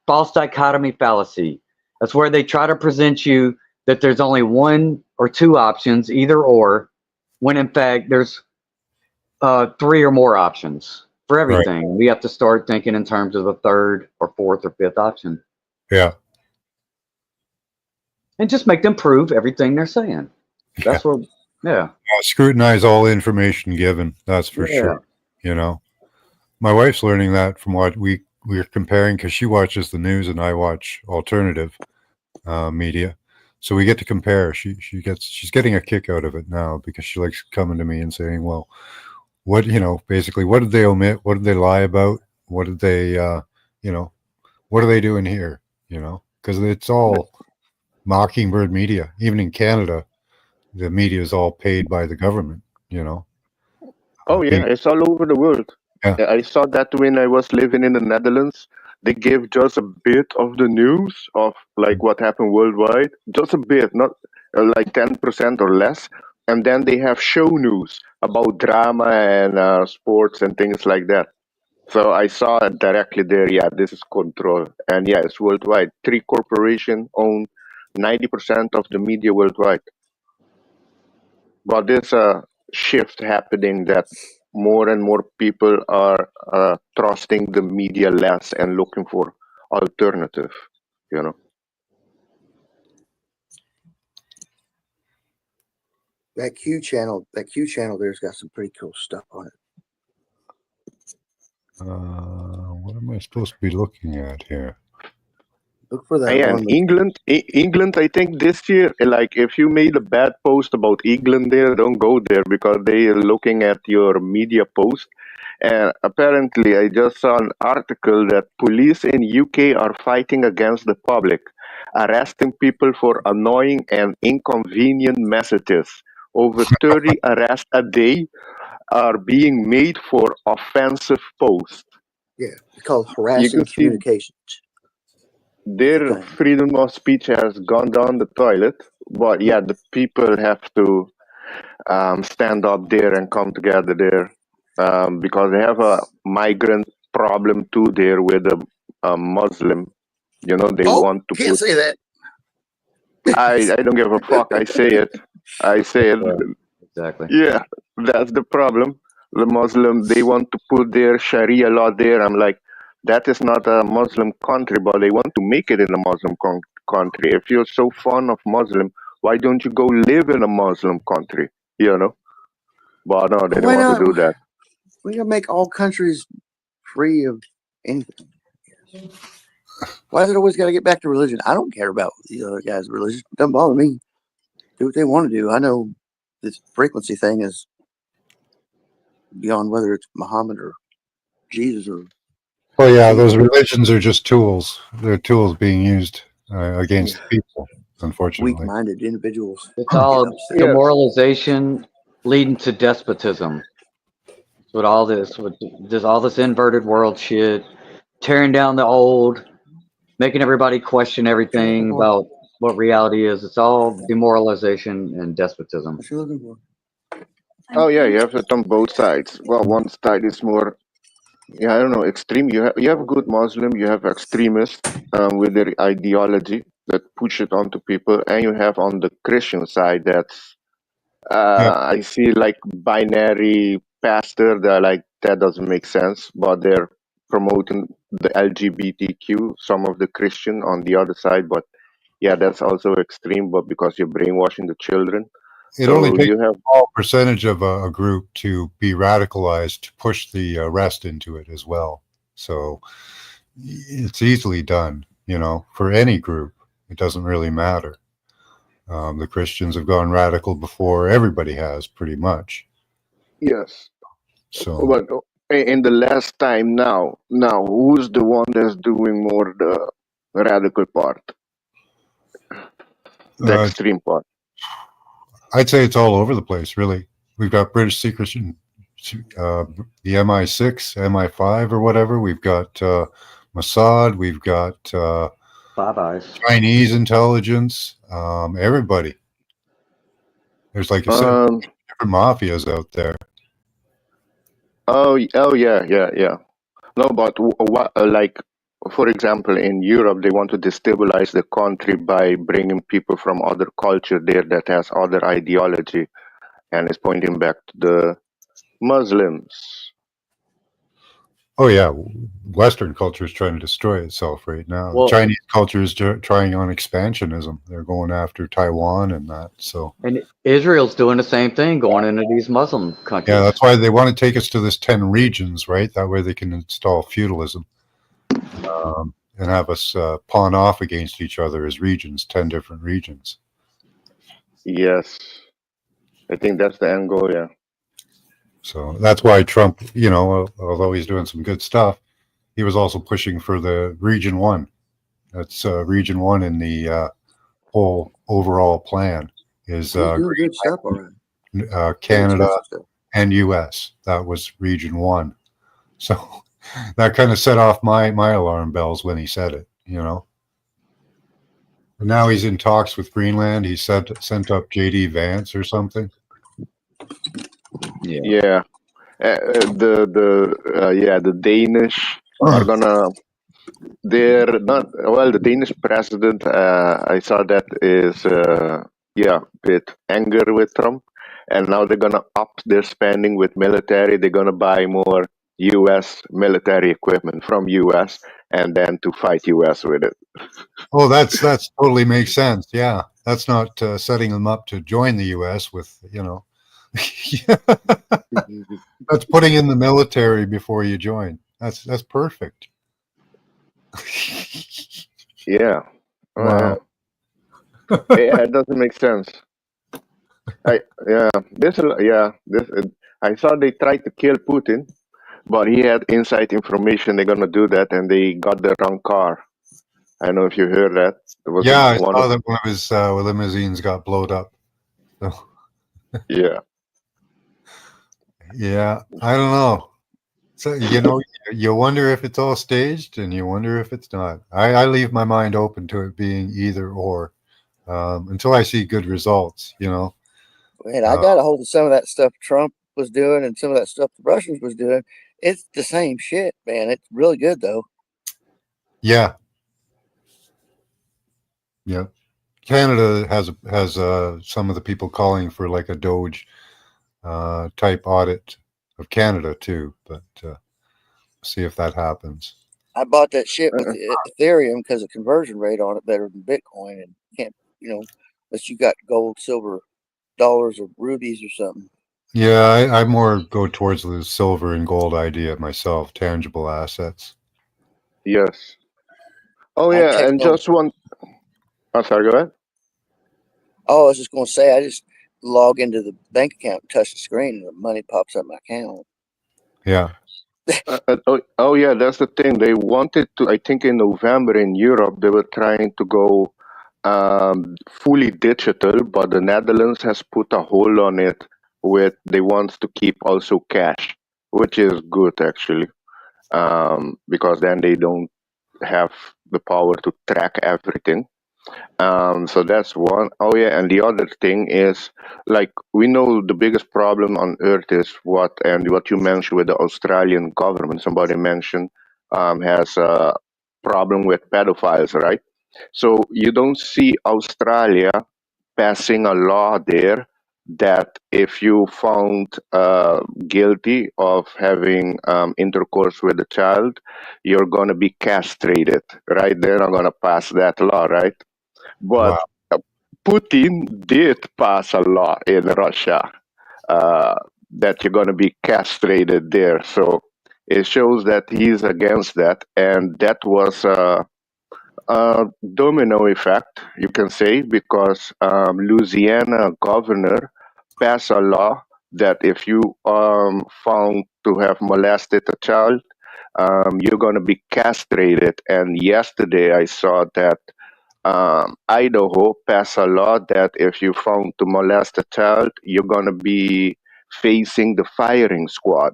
false dichotomy fallacy, that's where they try to present you that there's only one or two options, either or, when in fact there's 3 or more options for everything. Right. We have to start thinking in terms of a third or fourth or fifth option. Yeah. And just make them prove everything they're saying. That's what, yeah. Scrutinize all information given. That's for sure. My wife's learning that from what we're comparing because she watches the news and I watch alternative media. So we get to compare. She's getting a kick out of it now because she likes coming to me and saying, well, what, basically, what did they omit? What did they lie about? What did they, what are they doing here? Because it's all Mockingbird media. Even in Canada, the media is all paid by the government, Oh, yeah, it's all over the world. Yeah. I saw that when I was living in the Netherlands. They gave just a bit of the news of like what happened worldwide, just a bit, not like 10% or less. And then they have show news about drama and sports and things like that. So I saw it directly there. Yeah, this is control. And yeah, it's worldwide. 3 corporations own 90% of the media worldwide. But there's a shift happening that more and more people are trusting the media less and looking for alternative, That Q channel there's got some pretty cool stuff on it. What am I supposed to be looking at here? Look for that. And England, I think this year, like if you made a bad post about England there, don't go there because they are looking at your media post. And apparently, I just saw an article that police in UK are fighting against the public, arresting people for annoying and inconvenient messages. Over 30 arrests a day are being made for offensive posts. Yeah, it's called harassing communications. Their freedom of speech has gone down the toilet, but yeah, the people have to stand up there and come together there because they have a migrant problem too there with a Muslim. They want to. Can't say that. I don't give a fuck. I say it. Exactly. Yeah, that's the problem. The Muslim, they want to put their Sharia law there. I'm like, that is not a Muslim country, but they want to make it in a Muslim country. If you're so fond of Muslim, why don't you go live in a Muslim country? You know, but no, they don't Why want to not? do that. We gotta make all countries free of anything. Why is it always got to get back to religion? I don't care about the other guys' religion. It doesn't bother me. Do what they want to do. I know this frequency thing is beyond whether it's Muhammad or Jesus or. Oh yeah, those religions are just tools. They're tools being used against people, unfortunately. Weak-minded individuals. It's all upset. Yes. demoralization leading to despotism. That's what all this, all this inverted world shit, tearing down the old, making everybody question everything about what reality is. It's all demoralization and despotism. What you looking for? Oh yeah, you have it on both sides. Well, one side is more, yeah, I don't know, extreme. You have good Muslim, you have extremists with their ideology that push it onto people, and you have on the Christian side that's Yeah. I see like binary pastor that like that doesn't make sense, but they're promoting the LGBTQ, some of the Christian on the other side, but yeah, that's also extreme, but because you're brainwashing the children. It So only takes you have a small percentage of a group to be radicalized to push the rest into it as well. So it's easily done, for any group. It doesn't really matter. The Christians have gone radical before. Everybody has, pretty much. yes. So But in the last time now, who's the one that's doing more the radical part, the uh, extreme part? I'd say it's all over the place, really. We've got British secrets, the MI6, MI5, or whatever. We've got Mossad. We've got Five Eyes. Chinese intelligence. Everybody. There's like Um. different mafias out there. Oh. Yeah. No, but what? Like, for example, in Europe, they want to destabilize the country by bringing people from other culture there that has other ideology, and it's pointing back to the Muslims. Oh yeah, Western culture is trying to destroy itself right now. Well- Chinese culture is trying on expansionism. They're going after Taiwan and that. So And Israel's doing the same thing, going into these Muslim countries. yeah, that's why they want to take us to this 10 regions, right? That way they can install feudalism and have us pawn off against each other as regions, 10 different regions. Yes, I think that's the end goal. Yeah. So that's why Trump, although he's doing some good stuff, he was also pushing for the Region 1. That's Region 1 in the whole overall plan is He's doing good stuff already. Canada and US. That was Region 1. So that kind of set off my alarm bells when he said it, And now he's in talks with Greenland. He sent up JD Vance or something. Yeah. The Danish are gonna. They're not well. The Danish president, I saw that is with anger with Trump, and now they're gonna up their spending with military. They're gonna buy more U.S. military equipment from U.S. and then to fight U.S. with it. Oh, that's totally makes sense. Yeah, that's not setting them up to join the U.S. with That's putting in the military before you join. That's perfect. Yeah. Wow. Yeah, it doesn't make sense. I saw they tried to kill Putin, but he had inside information they're gonna do that, and they got the wrong car. I don't know if you heard that. There was I saw that one of his limousines got blowed up. So. Yeah. Yeah, I don't know. So you wonder if it's all staged, and you wonder if it's not. I leave my mind open to it being either or until I see good results. Man, I got a hold of some of that stuff Trump was doing and some of that stuff the Russians was doing. It's the same shit, man. It's really good though. Yeah. Yeah. Canada has some of the people calling for like a Doge type audit of Canada too, but see if that happens. I bought that shit with the Ethereum because the conversion rate on it better than Bitcoin, and can't, unless you got gold, silver, dollars, or rubies or something. Yeah, I more go towards the silver and gold idea myself, tangible assets. Yes. Oh I yeah, text and on. just one. I'm sorry. Go ahead. Oh, I was just gonna say, I just log into the bank account, and touch the screen, and the money pops up my account. Yeah. Oh yeah, that's the thing. They wanted to. I think in November in Europe they were trying to go fully digital, but the Netherlands has put a hold on it. With they want to keep also cash, which is good actually, because then they don't have the power to track everything. So that's one. Oh yeah, and the other thing is, like, we know the biggest problem on earth is what you mentioned with the Australian government. Somebody mentioned has a problem with pedophiles, right? So you don't see Australia passing a law there that if you found guilty of having intercourse with a child, you're going to be castrated, right? They're not going to pass that law, right? But Wow. Putin did pass a law in Russia uh, that you're going to be castrated there. So it shows that he's against that. And that was a domino effect, you can say, because Louisiana governor passed a law that if you found to have molested a child, you're going to be castrated. And yesterday I saw that Idaho passed a law that if you found to molest a child, you're going to be facing the firing squad.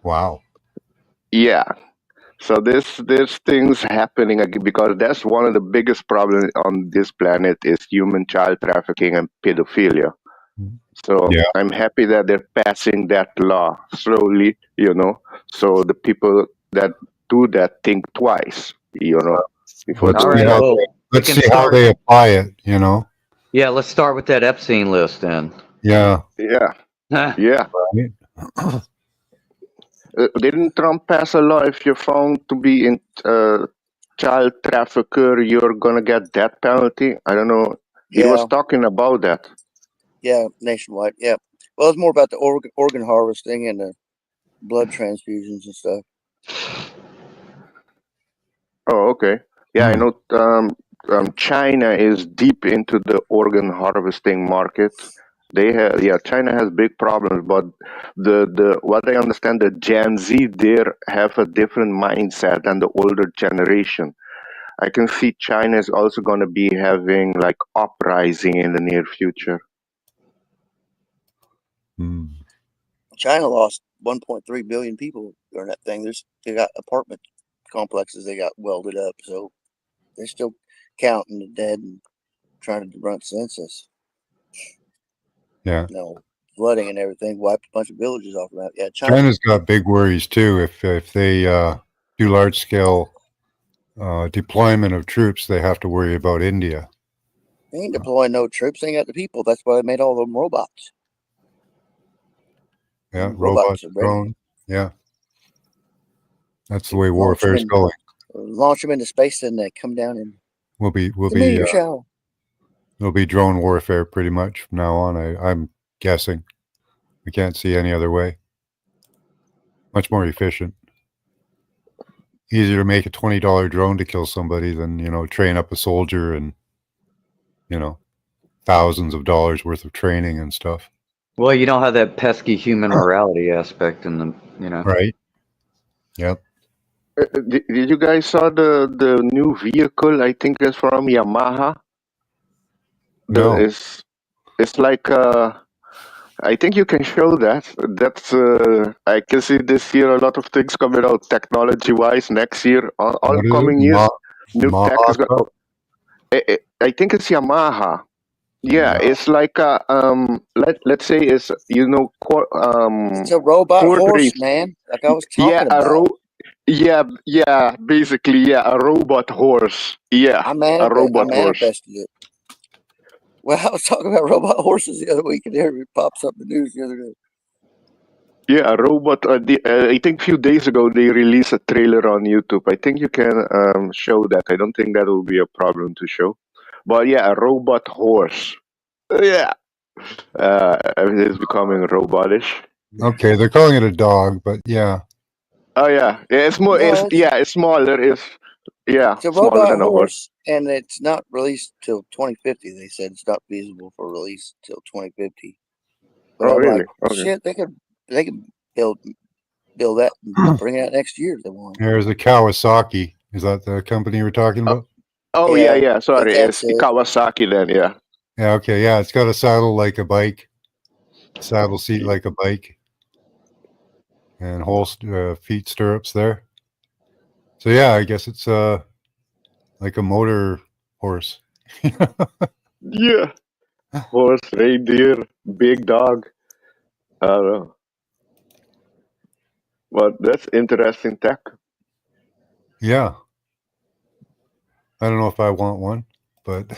Wow. Yeah. So there's things happening because that's one of the biggest problems on this planet is human child trafficking and pedophilia. So Yeah. I'm happy that they're passing that law slowly, so the people that do that think twice, before Let's All doing see right. how that. Well, we let's can see how start. they apply it. Yeah, let's start with that Epstein list then. Yeah. Yeah, Huh. yeah. Right. Didn't Trump pass a law if you're found to be in child trafficker, you're gonna get death penalty? I don't know. He was Yeah, talking about that. yeah, nationwide. Yeah. Well, it's more about the organ harvesting and the blood transfusions and stuff. Oh, okay. Yeah, I Hmm. know. China is deep into the organ harvesting market. China has big problems, but the what I understand, the Gen Z there have a different mindset than the older generation. I can see China is also going to be having like uprising in the near future. Hmm. China lost 1.3 billion people during that thing. They got apartment complexes they got welded up, so they're still counting the dead and trying to run census. Yeah. Flooding and everything wiped a bunch of villages off of that. Yeah, China's got big worries too. If they do large scale deployment of troops, they have to worry about India. They ain't deploying no troops. They ain't got the people. That's why they made all them robots. Yeah, Robots robots, are ready. drone. Yeah, that's the You way warfare is going. launch them into space, and they come down and We'll be the meteor shower. it'll be drone warfare pretty much from now on. I'm guessing. We can't see any other way. Much more efficient. Easier to make a $20 drone to kill somebody than train up a soldier and thousands of dollars worth of training and stuff. Well, you don't have that pesky human morality aspect in the. Right. Yep. Did you guys saw the new vehicle? I think it's from Yamaha. No. It's like I think you can show that. That's I can see this year a lot of things coming out technology wise. Next year, all What is coming it? years, new tech is going. Maha? I think it's Yamaha. Yeah, No. it's like let's say it's It's a robot port horse, race. man. Like I was Yeah, talking about. yeah, basically, yeah, a robot horse. Yeah, I a robot horse. manifested it. Well, I was talking about robot horses the other week, and there it pops up in the news the other day. Yeah, a robot. I think a few days ago they released a trailer on YouTube. I think you can show that. I don't think that will be a problem to show. But yeah, a robot horse. Yeah, it's becoming robotish. Okay, they're calling it a dog, but yeah. Oh yeah, it's more. No, It's smaller. it's a Smaller robot than a horse. horse, and it's not released till 2050. They said it's not feasible for release till 2050. But Oh I'm like, really? Okay. shit, they could build that and bring it out next year if they want. There's a Kawasaki. Is that the company we're talking about? Oh Yeah, yeah. if Sorry, that's it's it. Kawasaki then. Yeah. Yeah, okay. Yeah, it's got a saddle like a bike, saddle seat like a bike, and whole feet stirrups there. So yeah, I guess it's like a motor horse. Yeah. Horse, reindeer, big dog. I don't know. But that's interesting tech. Yeah. I don't know if I want one, but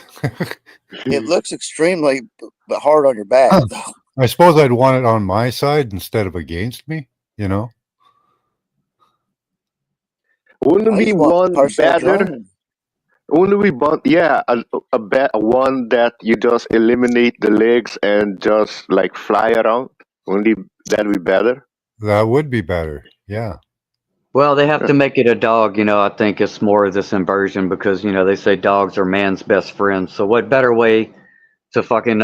It looks extremely hard on your back, though. I suppose I'd want it on my side instead of against me, you know? Wouldn't I be just want one personal better? drone. Wouldn't we want, yeah, one that you just eliminate the legs and just like fly around? Only that be better? That would be better. Yeah. Well, they have to make it a dog. I think it's more of this inversion because they say dogs are man's best friend. So what better way to fucking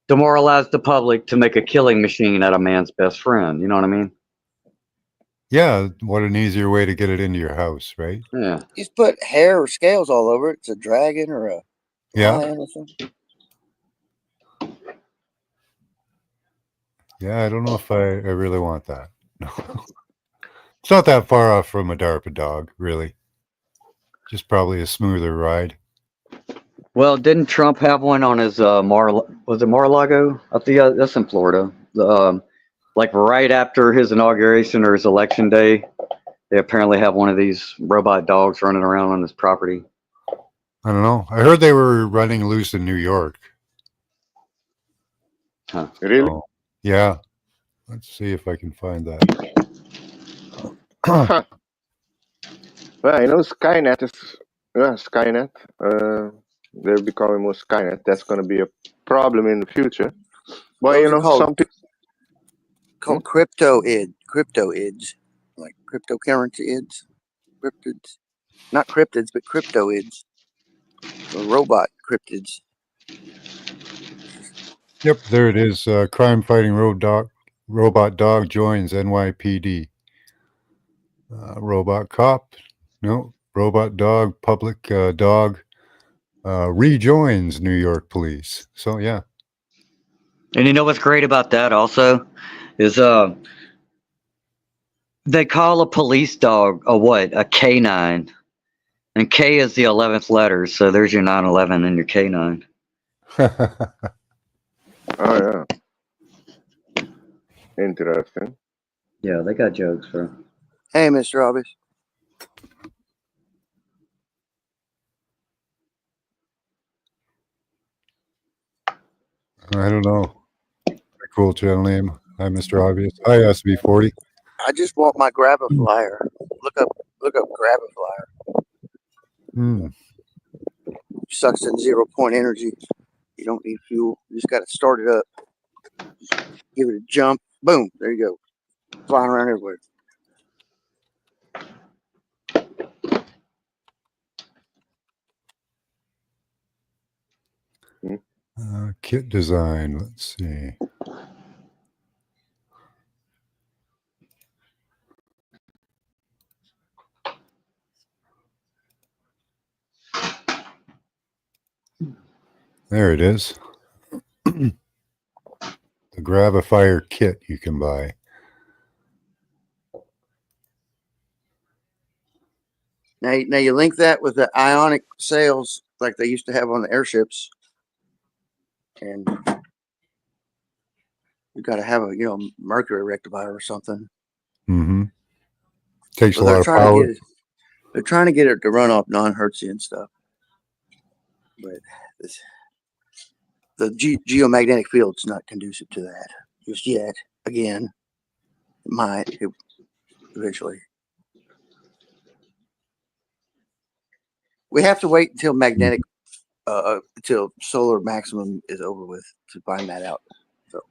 demoralize the public to make a killing machine out of man's best friend? You know what I mean? Yeah. What an easier way to get it into your house, right? Yeah. Just put hair or scales all over it. It's a dragon or a Yeah. lion or something. Yeah. I don't know if I really want that. No. It's not that far off from a DARPA dog, really. Just probably a smoother ride. Well, didn't Trump have one on his was it Mar-a-Lago? I think that's in Florida. Like right after his inauguration or his election day, they apparently have one of these robot dogs running around on his property. I don't know. I heard they were running loose in New York. Huh. Really? So, yeah. Let's see if I can find that. Huh. Well, I know Skynet is, Skynet. They're becoming more Skynet. That's going to be a problem in the future. But Those are called some people. cryptoids, like cryptocurrency-ids, cryptids, not cryptids, but cryptoids, or robot cryptids. Yep, there it is. Crime-fighting robot dog joins NYPD. Robot cop. No. Robot dog, public dog rejoins New York police. So, yeah. And you know what's great about that also is they call a police dog a what? A canine. And K is the 11th letter, so there's your 911 and your canine. Oh, yeah. Interesting. Yeah, they got jokes for. Hey, Mr. Robbins. I don't know. Cool channel name. Hi, Mr. Obvious. Hi, SB40. I just want my grab-a-flyer. Look up grab-a-flyer. Hmm. Sucks in 0 point energy. You don't need fuel. You just got to start it up. Give it a jump. Boom. There you go. Flying around everywhere. Kit design. Let's see. There it is. The Gravifier kit you can buy. Now you link that with the ionic sails like they used to have on the airships, and you got to have a mercury rectifier or something. Mm-hmm. Takes So a lot of power. They're trying to get it to run off non-Hertzian stuff, but the geomagnetic field's not conducive to that just yet. Again, Might eventually. We have to wait until magnetic, until solar maximum is over with to find that out. So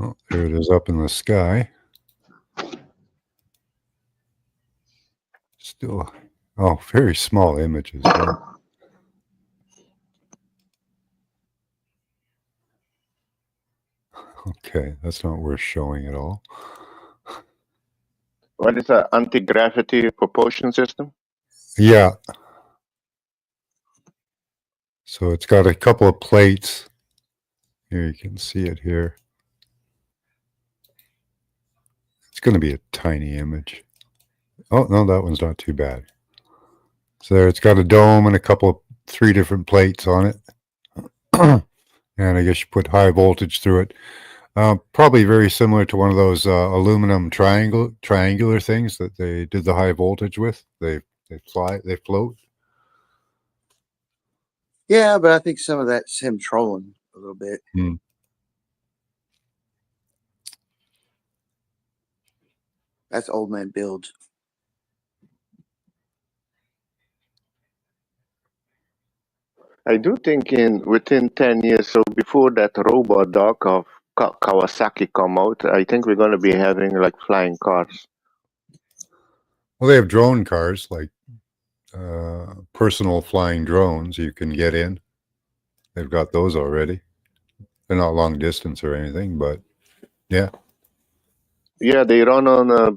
Oh, there it is up in the sky. Still, oh, very small images. Okay, that's not worth showing at all. What is an anti-gravity propulsion system? Yeah. So it's got a couple of plates. Here you can see it here. It's going to be a tiny image. Oh, no, that one's not too bad. So there, it's got a dome and a couple of 3 different plates on it. And I guess you put high voltage through it. Probably very similar to one of those aluminum triangular things that they did the high voltage with. They float. yeah, but I think some of that's him trolling a little bit. That's old man builds. I do think within 10 years, so before that robot dog of Kawasaki come out, I think we're going to be having like flying cars. Well, they have drone cars, like personal flying drones you can get in. They've got those already. They're not long distance or anything, but yeah. Yeah, they run on a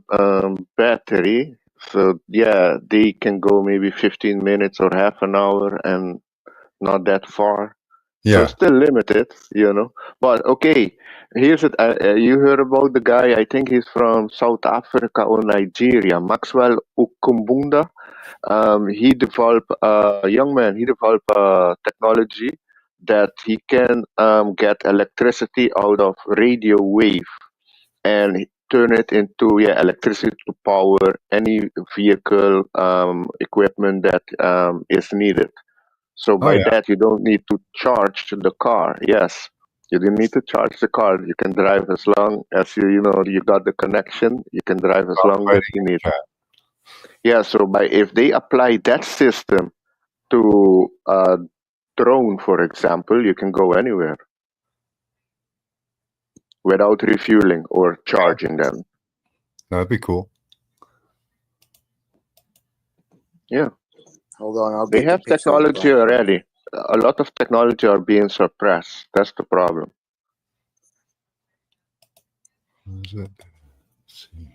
battery. So yeah, they can go maybe 15 minutes or half an hour and not that far. So Yeah. it's still limited, But okay, here's it. You heard about the guy, I think he's from South Africa or Nigeria, Maxwell Ukumbunda. He developed, a young man, he developed technology that he can get electricity out of radio wave and turn it into electricity to power any vehicle equipment that is needed. So by that, you don't need to charge the car. Yes, you don't need to charge the car. You can drive as long as you got the connection. You can drive as long as you need. Yeah. So if they apply that system to a drone, for example, you can go anywhere without refueling or charging them. That'd be cool. Yeah. Hold on, They have technology already. A lot of technology are being suppressed. That's the problem. What is it? Let's see.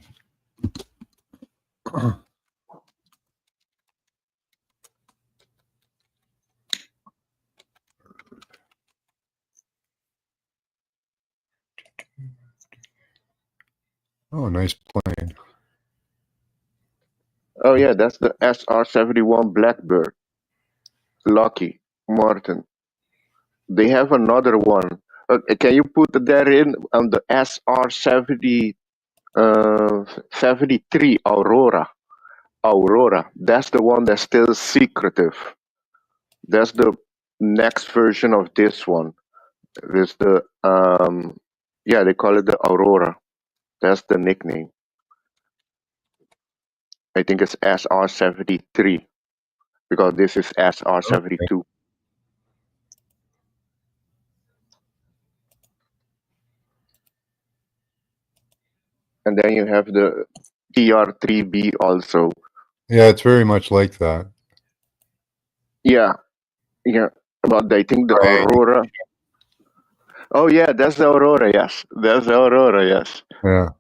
Oh, nice plane. Oh yeah, that's the SR-71 Blackbird. Lockheed Martin. They have another one. Can you put that in on the SR-73 Aurora? Aurora. That's the one that's still secretive. That's the next version of this one. It's the they call it the Aurora. That's the nickname. I think it's SR-73 because this is SR-72. And then you have the TR-3B also. Yeah, it's very much like that. Yeah. But I think the Aurora. Oh yeah, that's the Aurora. Yes, that's the Aurora. Yes. Yeah.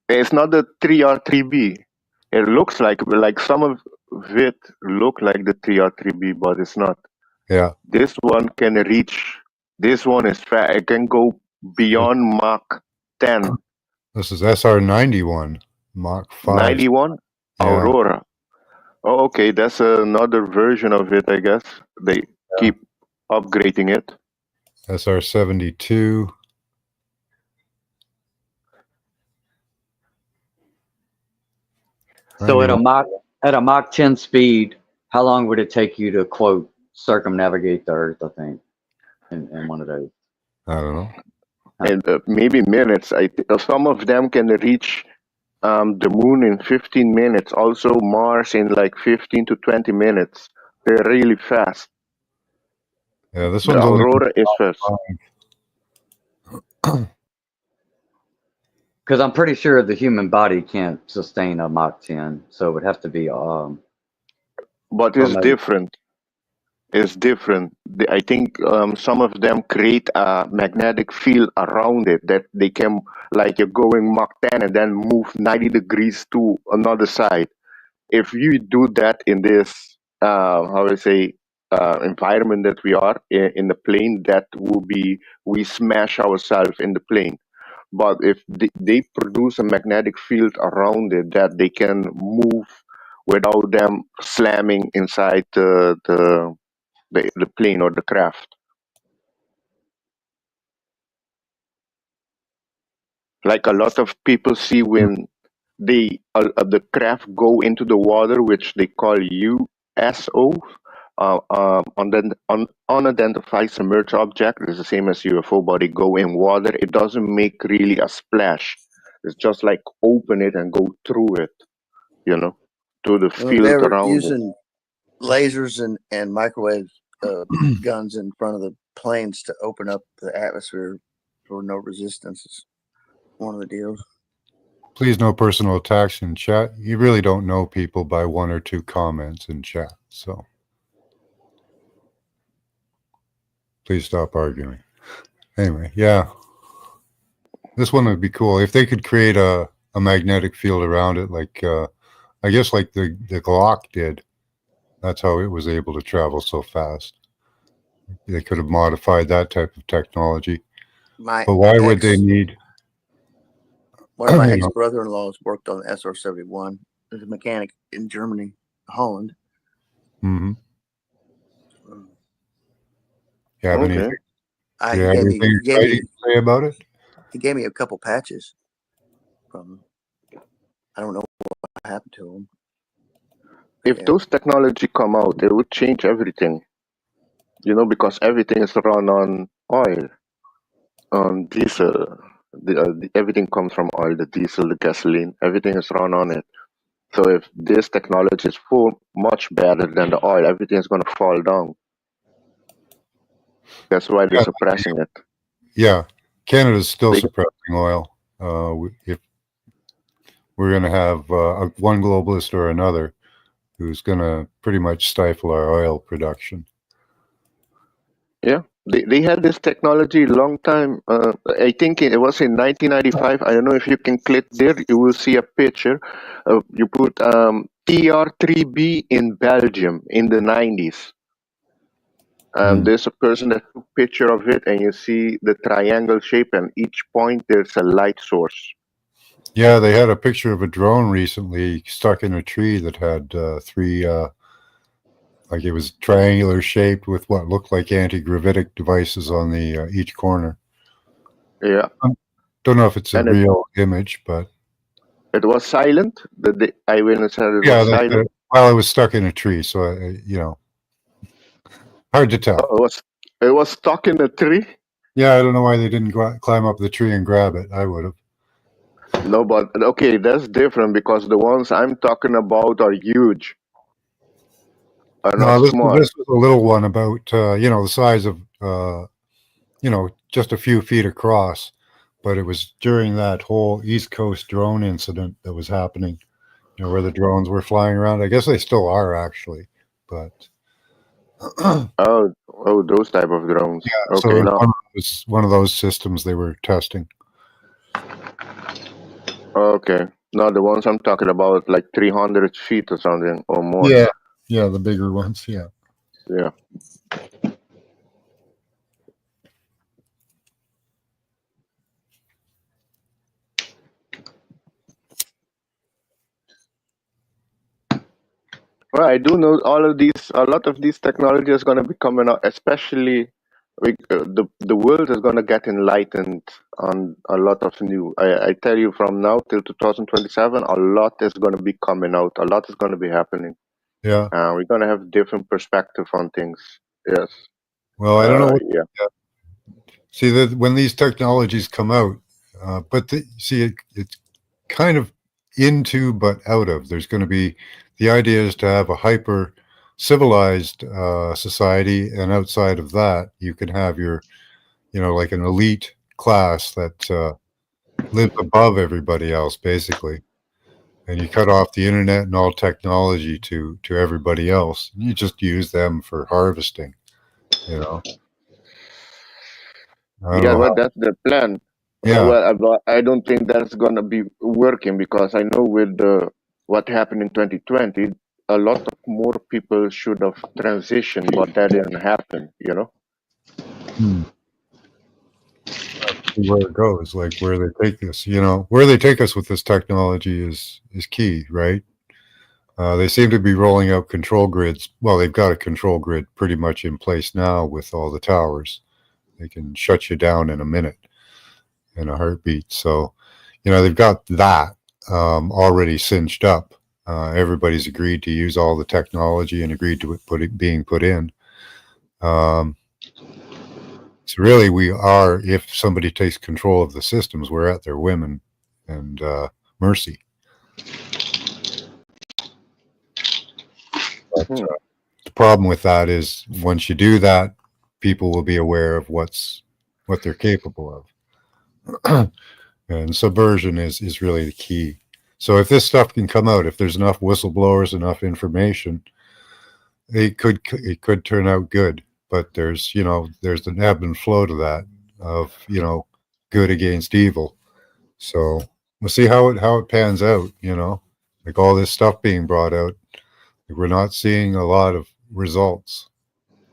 It's not the 3R3B. It looks like some of it look like the 3R3B, but it's not. Yeah. This one can reach. This one is fast. It can go beyond Mach 10. This is SR-91 Mach 5. 91 Aurora. Oh, okay. That's another version of it, I guess. They keep upgrading it. SR-72. So at a Mach 10 speed, how long would it take you to quote circumnavigate the Earth? I think in one of those. I don't know. and maybe minutes. Some of them can reach the moon in 15 minutes. Also, Mars in like 15 to 20 minutes. They're really fast. Yeah, this The one's only aurora is fast. Because I'm pretty sure the human body can't sustain a Mach 10, so it would have to be But it's different. It's different. I think some of them create a magnetic field around it that they can, like you're going Mach 10 and then move 90 degrees to another side. If you do that in this, how I say, environment that we are in the plane, that will be, we smash ourselves in the plane. But if they produce a magnetic field around it that they can move without them slamming inside the plane or the craft. Like a lot of people see when they the craft go into the water, which they call USO, unidentified submerged object. It's the same as UFO body go in water. It doesn't make really a splash. It's just like open it and go through it, you know, to the field They were around it. using lasers and microwave guns in front of the planes to open up the atmosphere for no resistance. Is one of the deals. Please, no personal attacks in chat. You really don't know people by one or two comments in chat, so please stop arguing. Anyway, yeah, this one would be cool if they could create a magnetic field around it, like I guess like the Glock did. That's how it was able to travel so fast. They could have modified that type of technology. But why would they need? One of my ex-brother-in-laws worked on the SR-71 as a mechanic in Germany, Holland. Mm-hmm. You have anything? He gave me to say about it? He gave me a couple patches from. I don't know what happened to them. If those technology come out, it would change everything. You know, because everything is run on oil, on diesel. Everything comes from oil, the diesel, the gasoline, everything is run on it. So if this technology is much better than the oil, everything is going to fall down. That's why they're suppressing it. Yeah, Canada's still suppressing oil. If we're going to have one globalist or another who's going to pretty much stifle our oil production. Yeah, they had this technology long time. I think it was in 1995. I don't know if you can click there. You will see a picture. You put TR3B in Belgium in the 90s. There's a person that took a picture of it, and you see the triangle shape, and each point there's a light source. Yeah, they had a picture of a drone recently stuck in a tree that had three, like it was triangular shaped with what looked like anti-gravitic devices on the each corner. Yeah. Don't know if it's a real image, but it was silent. The eyewitness said it was silent. Well, it was stuck in a tree, so you know, hard to tell. Oh, it was stuck in a tree. Yeah, I don't know why they didn't climb up the tree and grab it. I would have. No, but okay, that's different because the ones I'm talking about are huge. No, this was a little one about you know, the size of you know, just a few feet across, but it was during that whole East Coast drone incident that was happening, you know, where the drones were flying around. I guess they still are actually, but oh, those type of drones. Yeah, okay, so no. one of those systems they were testing. Okay, no, the ones I'm talking about, like 300 feet or something or more. Yeah, yeah, the bigger ones. Yeah. Yeah. Well, I do know a lot of these technology is going to be coming out, especially the world is going to get enlightened on a lot of new. I tell you, from now till 2027, a lot is going to be coming out. A lot is going to be happening. Yeah. We're going to have different perspective on things. Yes. Well, I don't know. See that when these technologies come out, it's kind of into but out of. There's going to be the idea is to have a hyper civilized society, and outside of that, you can have your, like an elite class that lives above everybody else, basically. And you cut off the internet and all technology to everybody else. You just use them for harvesting. You know, I don't Yeah, know well, how. that's the plan. Yeah. But I don't think that's gonna be working because I know with what happened in 2020, a lot of more people should have transitioned, but that didn't happen. You know. Hmm. See where it goes, like where they take this. Where they take us with this technology is key, right? They seem to be rolling out control grids. Well, they've got a control grid pretty much in place now with all the towers. They can shut you down in a minute, in a heartbeat. So, they've got that already cinched up. Everybody's agreed to use all the technology and agreed to being put in. Um, so really, we are, if somebody takes control of the systems, we're at their whim and mercy. But Hmm. the problem with that is once you do that, people will be aware of what they're capable of. And subversion is really the key. So if this stuff can come out, if there's enough whistleblowers, enough information, it could turn out good. But there's an ebb and flow to that of good against evil. So we'll see how it pans out. Like all this stuff being brought out, we're not seeing a lot of results.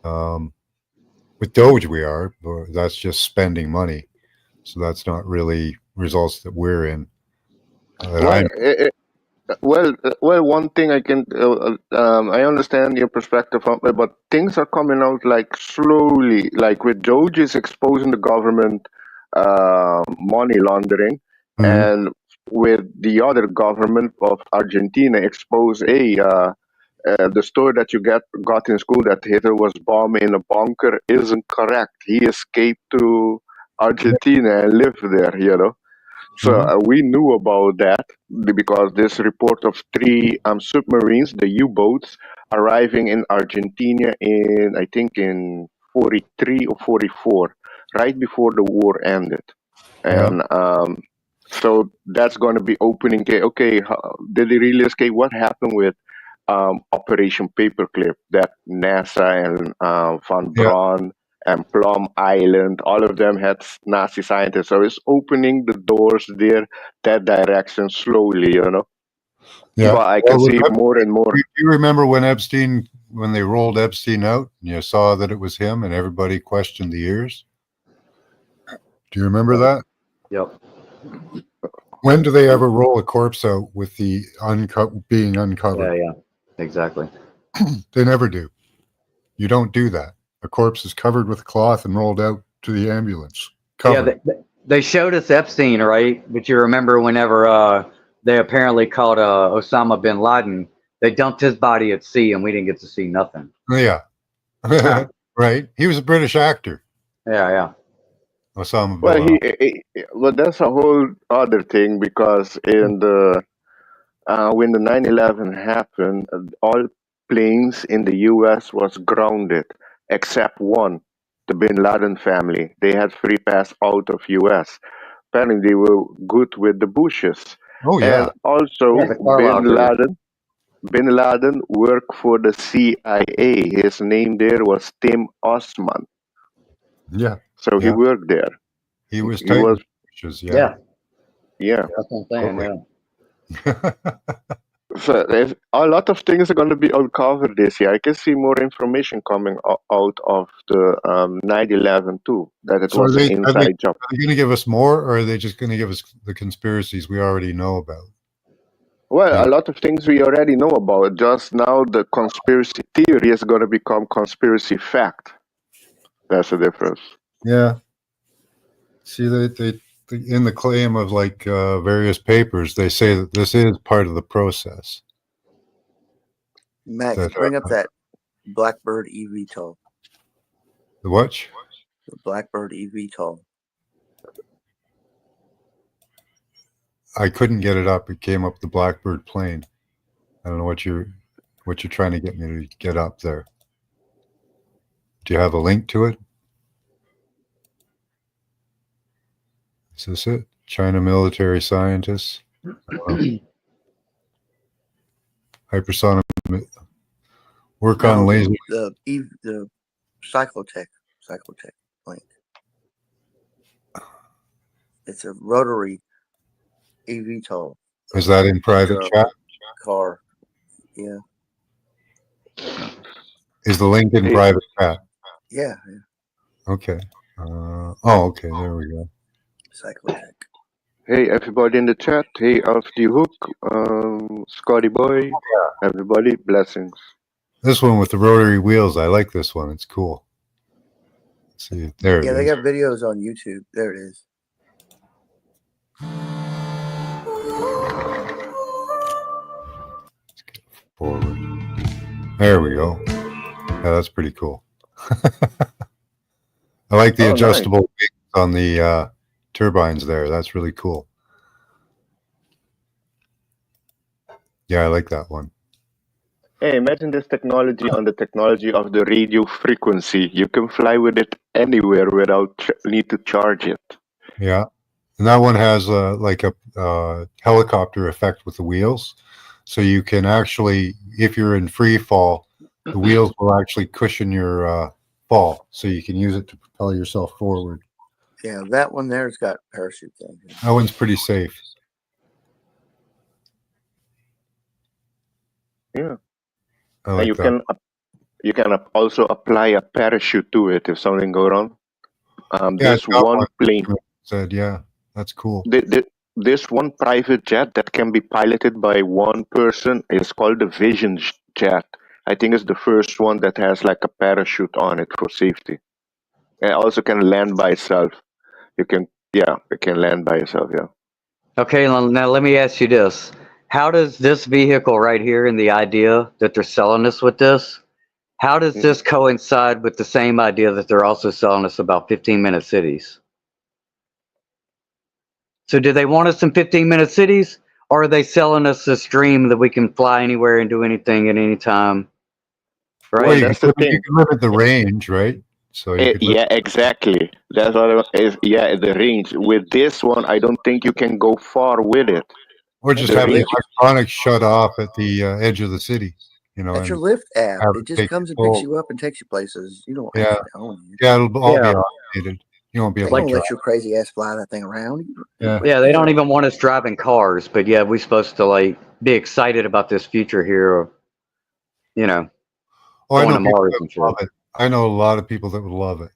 Um, with Doge, we are, but that's just spending money. So that's not really results that we're in. That Well, I'm. one thing I understand your perspective on it, but things are coming out like slowly, like with Doge is exposing the government money laundering, Mhm. and with the other government of Argentina expose the story that you got in school that Hitler was bombing in a bunker isn't correct. He escaped to Argentina and lived there, you know. So Mhm. we knew about that because this report of three submarines, the U-boats, arriving in Argentina I think in 43 or 44, right before the war ended. Yeah. And so that's going to be opening. Okay, did they really escape? What happened with Operation Paperclip that NASA and Von Yeah. Braun and Plum Island, all of them had Nazi scientists. So it's opening the doors there, that direction slowly, you know. Yeah. But I can Well, with see more and do more. you remember when they rolled Epstein out and you saw that it was him and everybody questioned the ears? Do you remember Right. that? Yep. When do they ever roll a corpse out with the being Yeah. uncovered? Yeah. Exactly. They never do. You don't do that. A corpse is covered with cloth and rolled out to the ambulance. Yeah. Covered. They showed us Epstein, right? But you remember whenever they apparently caught Osama bin Laden, they dumped his body at sea, and we didn't get to see nothing. Yeah. Yeah. Right. He was a British actor, Yeah. Osama bin Well, Laden. well, that's a whole other thing because in the when the 9/11 happened, all planes in the U.S. was grounded except one, the Bin Laden family. They had free pass out of U.S. Apparently, they were good with the Bushes, Oh and yeah. Yeah. also The Carlisle. Bin Laden worked for the CIA. His name there was Tim Osman, Yeah. so he Yeah. worked there. He was He tight was, with Bushes, yeah. Yeah. yeah. That's what I'm saying. Totally. Yeah. So if a lot of things are going to be uncovered this year. I can see more information coming out of the 9/11 too. That it So are was an they are they inside job. are they going to give us more, or are they just going to give us the conspiracies we already know about? Well, You a lot of things we already know about. Just now, the conspiracy theory is going to become conspiracy fact. That's the difference. Yeah. See, in the claim of like various papers, they say that this is part of the process. Max, That bring up that Blackbird eVTOL. the what? The Blackbird eVTOL. I couldn't get it up. It came up the Blackbird plane. I don't know what you're trying to get me to get up there. Do you have a link to it? Is this it? China military scientists. Hypersonic work on laser. The Cyclotech link. It's a rotary eVTOL. Is that in private chat? Car. Yeah. Is the link in private chat? Yeah. Okay. Okay. There we go. Cyclotech. Hey, everybody in the chat. Hey, Off the Hook, Scotty Boy. Everybody, blessings. This one with the rotary wheels. I like this one. It's cool. Let's see. There it is. Yeah, they got videos on YouTube. There it is. Forward. There we go. Yeah, that's pretty cool. I like the adjustable wings on the turbines there. That's really cool. Yeah, I like that one. Hey, imagine this technology on the technology of the radio frequency. You can fly with it anywhere without need to charge it. Yeah. And that one has like a helicopter effect with the wheels. So you can actually, if you're in free fall, the wheels will actually cushion your fall. So you can use it to propel yourself forward. Yeah, that one there's got parachute thing. That one's pretty safe. Yeah. I like and that. you can also apply a parachute to it if something go wrong. This one plane said, yeah, that's cool. This one private jet that can be piloted by one person is called the Vision jet. I think it's the first one that has like a parachute on it for safety. It also can land by itself. It can land by itself. Yeah. Okay, now let me ask you this. How does this vehicle right here and the idea that they're selling us with this, how does this coincide with the same idea that they're also selling us about 15-minute cities? So do they want us in 15-minute cities, or are they selling us this dream that we can fly anywhere and do anything at any time? Right. Well, that's the thing. You can limit the range, right? So exactly. That's what the range. With this one, I don't think you can go far with it. Or just have the electronics shut off at the edge of the city. You know, that's your Lyft app. It just comes and picks you up and takes you places. You don't have to own it. Yeah, it'll all be automated. You won't be able to let your crazy ass fly that thing around. Yeah, they don't even want us driving cars, but yeah, we're supposed to like be excited about this future here. You know, going to Mars and shit. I know a lot of people that would love it.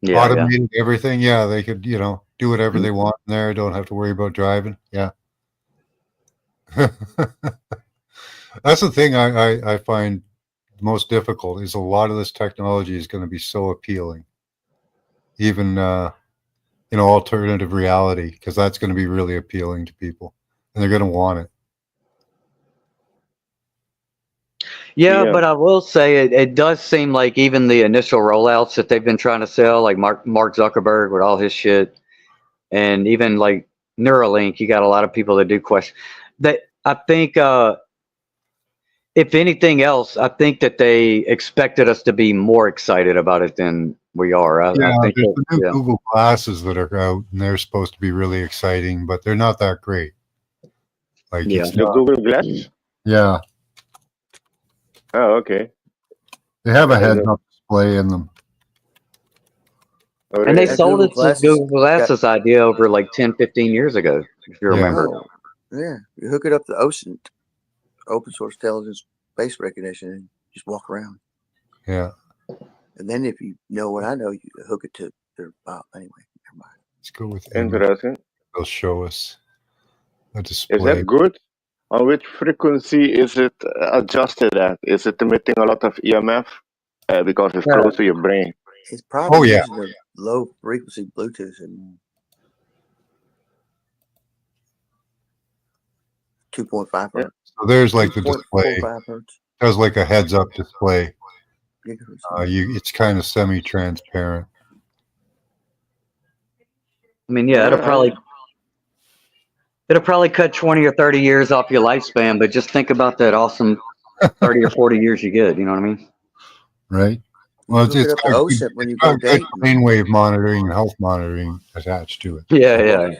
Yeah, automating everything. Yeah, they could, do whatever they want in there. Don't have to worry about driving. Yeah. That's the thing I find most difficult is a lot of this technology is going to be so appealing. Even alternative reality, because that's going to be really appealing to people, and they're going to want it. Yeah, but I will say it does seem like even the initial rollouts that they've been trying to sell, like Mark Zuckerberg with all his shit, and even like Neuralink, you got a lot of people that do question that. I think if anything else, I think that they expected us to be more excited about it than we are. I think there's the new Google Glasses that are out, and they're supposed to be really exciting, but they're not that great. Like the Google Glass. Yeah. Oh, okay. They have a heads-up display in them. And they sold it to Google Glasses idea over like 10, 15 years ago, if you remember. Yeah, you hook it up to open source intelligence face recognition, and just walk around. Yeah. And then if you know what I know, you hook it to their anyway. Never mind. Let's go with interesting. They'll show us a display. Is that good? On which frequency is it adjusted at? Is it emitting a lot of EMF because it's close to your brain? It's probably using a low frequency Bluetooth and 2.5 hertz. So there's like the display. There's like a heads-up display. It's kind of semi-transparent. I mean, yeah, it'll probably cut 20 or 30 years off your lifespan, but just think about that awesome 30 or 40 years you get. You know what I mean? Right. You Well, hook it up to OSIP when you go got good dating. brainwave monitoring and health monitoring attached to it. Yeah.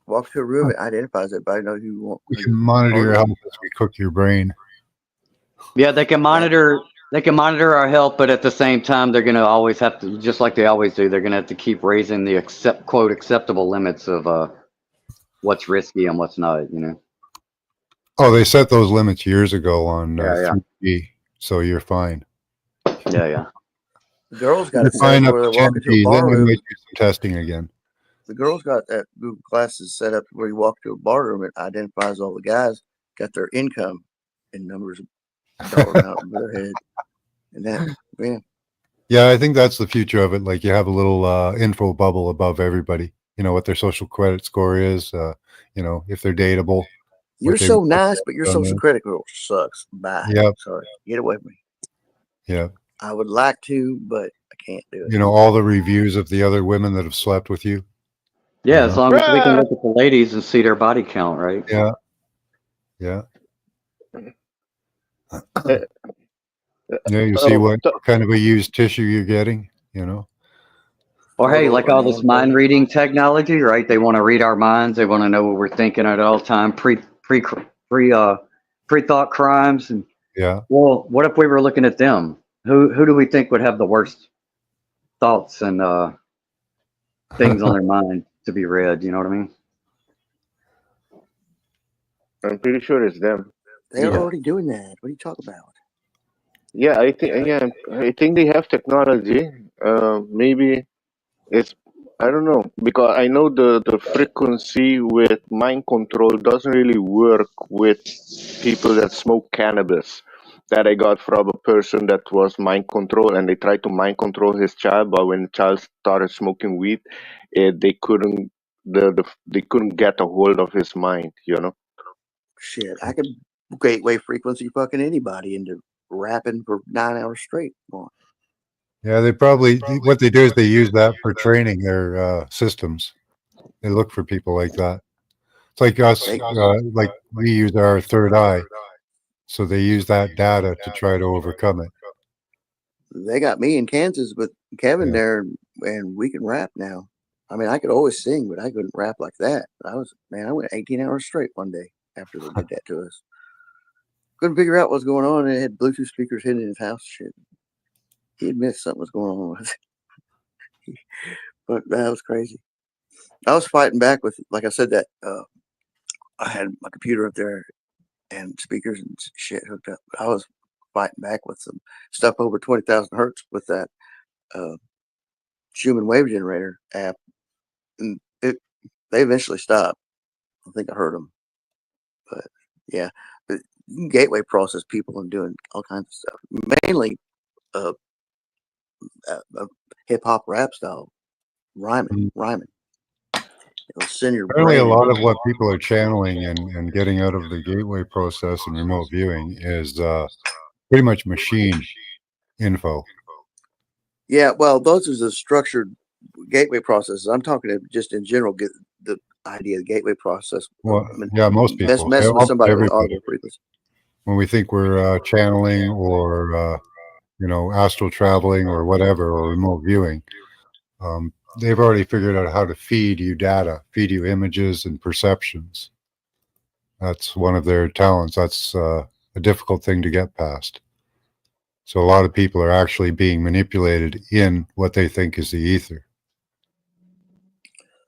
Walk to a room, it identifies everybody, knows who you want. We can monitor your health as we cook your brain. Yeah, they can monitor our health, but at the same time, they're going to always have to, just like they always do, they're going to have to keep raising the acceptable limits of what's risky and what's not. You know. Oh, they set those limits years ago on Yeah. 3G, so you're fine. Yeah. The girls got You're it set fine up up where to they walk into a 10G, bar then we room. might do some testing again. The girls got that Google Glasses set up where you walk to a bar room, it identifies all the guys, got their income in numbers of dollar amount over their head. And that, man. Yeah, I think that's the future of it. Like you have a little info bubble above everybody. You know what their social credit score is. You know if they're dateable. You're so nice, but your social credit score sucks. Bye. Yep. Sorry. Get away from me. Yeah. I would like to, but I can't do it. You know all the reviews of the other women that have slept with you. Yeah, as long as we can look at the ladies and see their body count, right? Yeah. Yeah. Yeah, you see what kind of a used tissue you're getting, you know. Or hey, like all this mind reading technology, right? They want to read our minds. They want to know what we're thinking at all time. Pre-thought crimes. And yeah. Well, what if we were looking at them? Who do we think would have the worst thoughts and things on their mind to be read? You know what I mean? I'm pretty sure it's them. They're already doing that. What are you talking about? Yeah, I think they have technology. Maybe it's, I don't know, because I know the frequency with mind control doesn't really work with people that smoke cannabis. That I got from a person that was mind control, and they tried to mind control his child, but when the child started smoking weed, they couldn't they couldn't get a hold of his mind. You know. Shit, I could gateway frequency fucking anybody into rapping for 9 hours straight. Yeah, they probably what they do is they use that for training their systems. They look for people like that. It's like us, like we use our third eye, so they use that data to try to overcome it. They got me in Kansas with Kevin there, and we can rap now. I mean, I could always sing, but I couldn't rap like that. I went 18 hours straight one day after they did that to us. Couldn't figure out what's going on. It had Bluetooth speakers hidden in his house. Shit. He admits something was going on with it. But that was crazy. I was fighting back with, like I said, that I had my computer up there and speakers and shit hooked up. I was fighting back with some stuff over 20,000 hertz with that Schumann wave generator app. And they eventually stopped. I think I heard them. But yeah, but you can gateway process people and doing all kinds of stuff. Mainly hip hop rap style rhyming. It'll send your Apparently, a brain. lot of what people are channeling and getting out of the gateway process and remote viewing is pretty much machine info. Yeah, well, those are the structured gateway processes. I'm talking just in general, get the idea of the gateway process. Well, yeah, most people. Mess with somebody with audio frequency. When we think we're channeling or astral traveling or whatever, or remote viewing, they've already figured out how to feed you data, feed you images and perceptions. That's one of their talents. That's a difficult thing to get past. So a lot of people are actually being manipulated in what they think is the ether.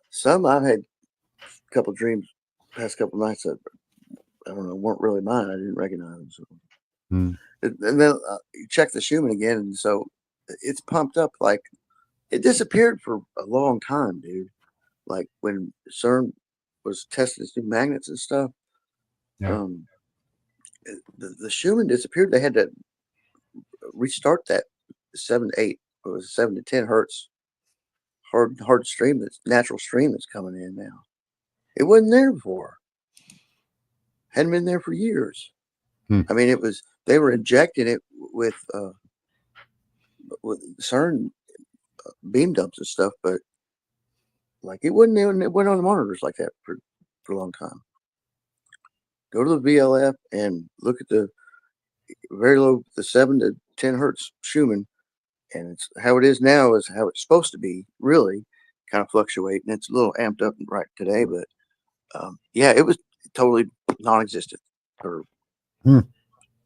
Some I've had a couple dreams past couple nights that I don't know weren't really mine. I didn't recognize them. So. And then you check the Schumann again, and so it's pumped up like it disappeared for a long time, dude. Like when CERN was testing its new magnets and stuff. Yeah. The Schumann disappeared. They had to restart that 7 to 8 or 7 to 10 hertz hard stream, that's natural stream that's coming in now. It wasn't there before. Hadn't been there for years. I mean, they were injecting it with CERN beam dumps and stuff, but Like it went on the monitors like that for a long time. Go to the VLF and look at the very low, the 7 to 10 hertz Schumann, and it's how it is now is how it's supposed to be. Really, kind of fluctuate, and it's a little amped up right today, but yeah, it was totally non-existent. Or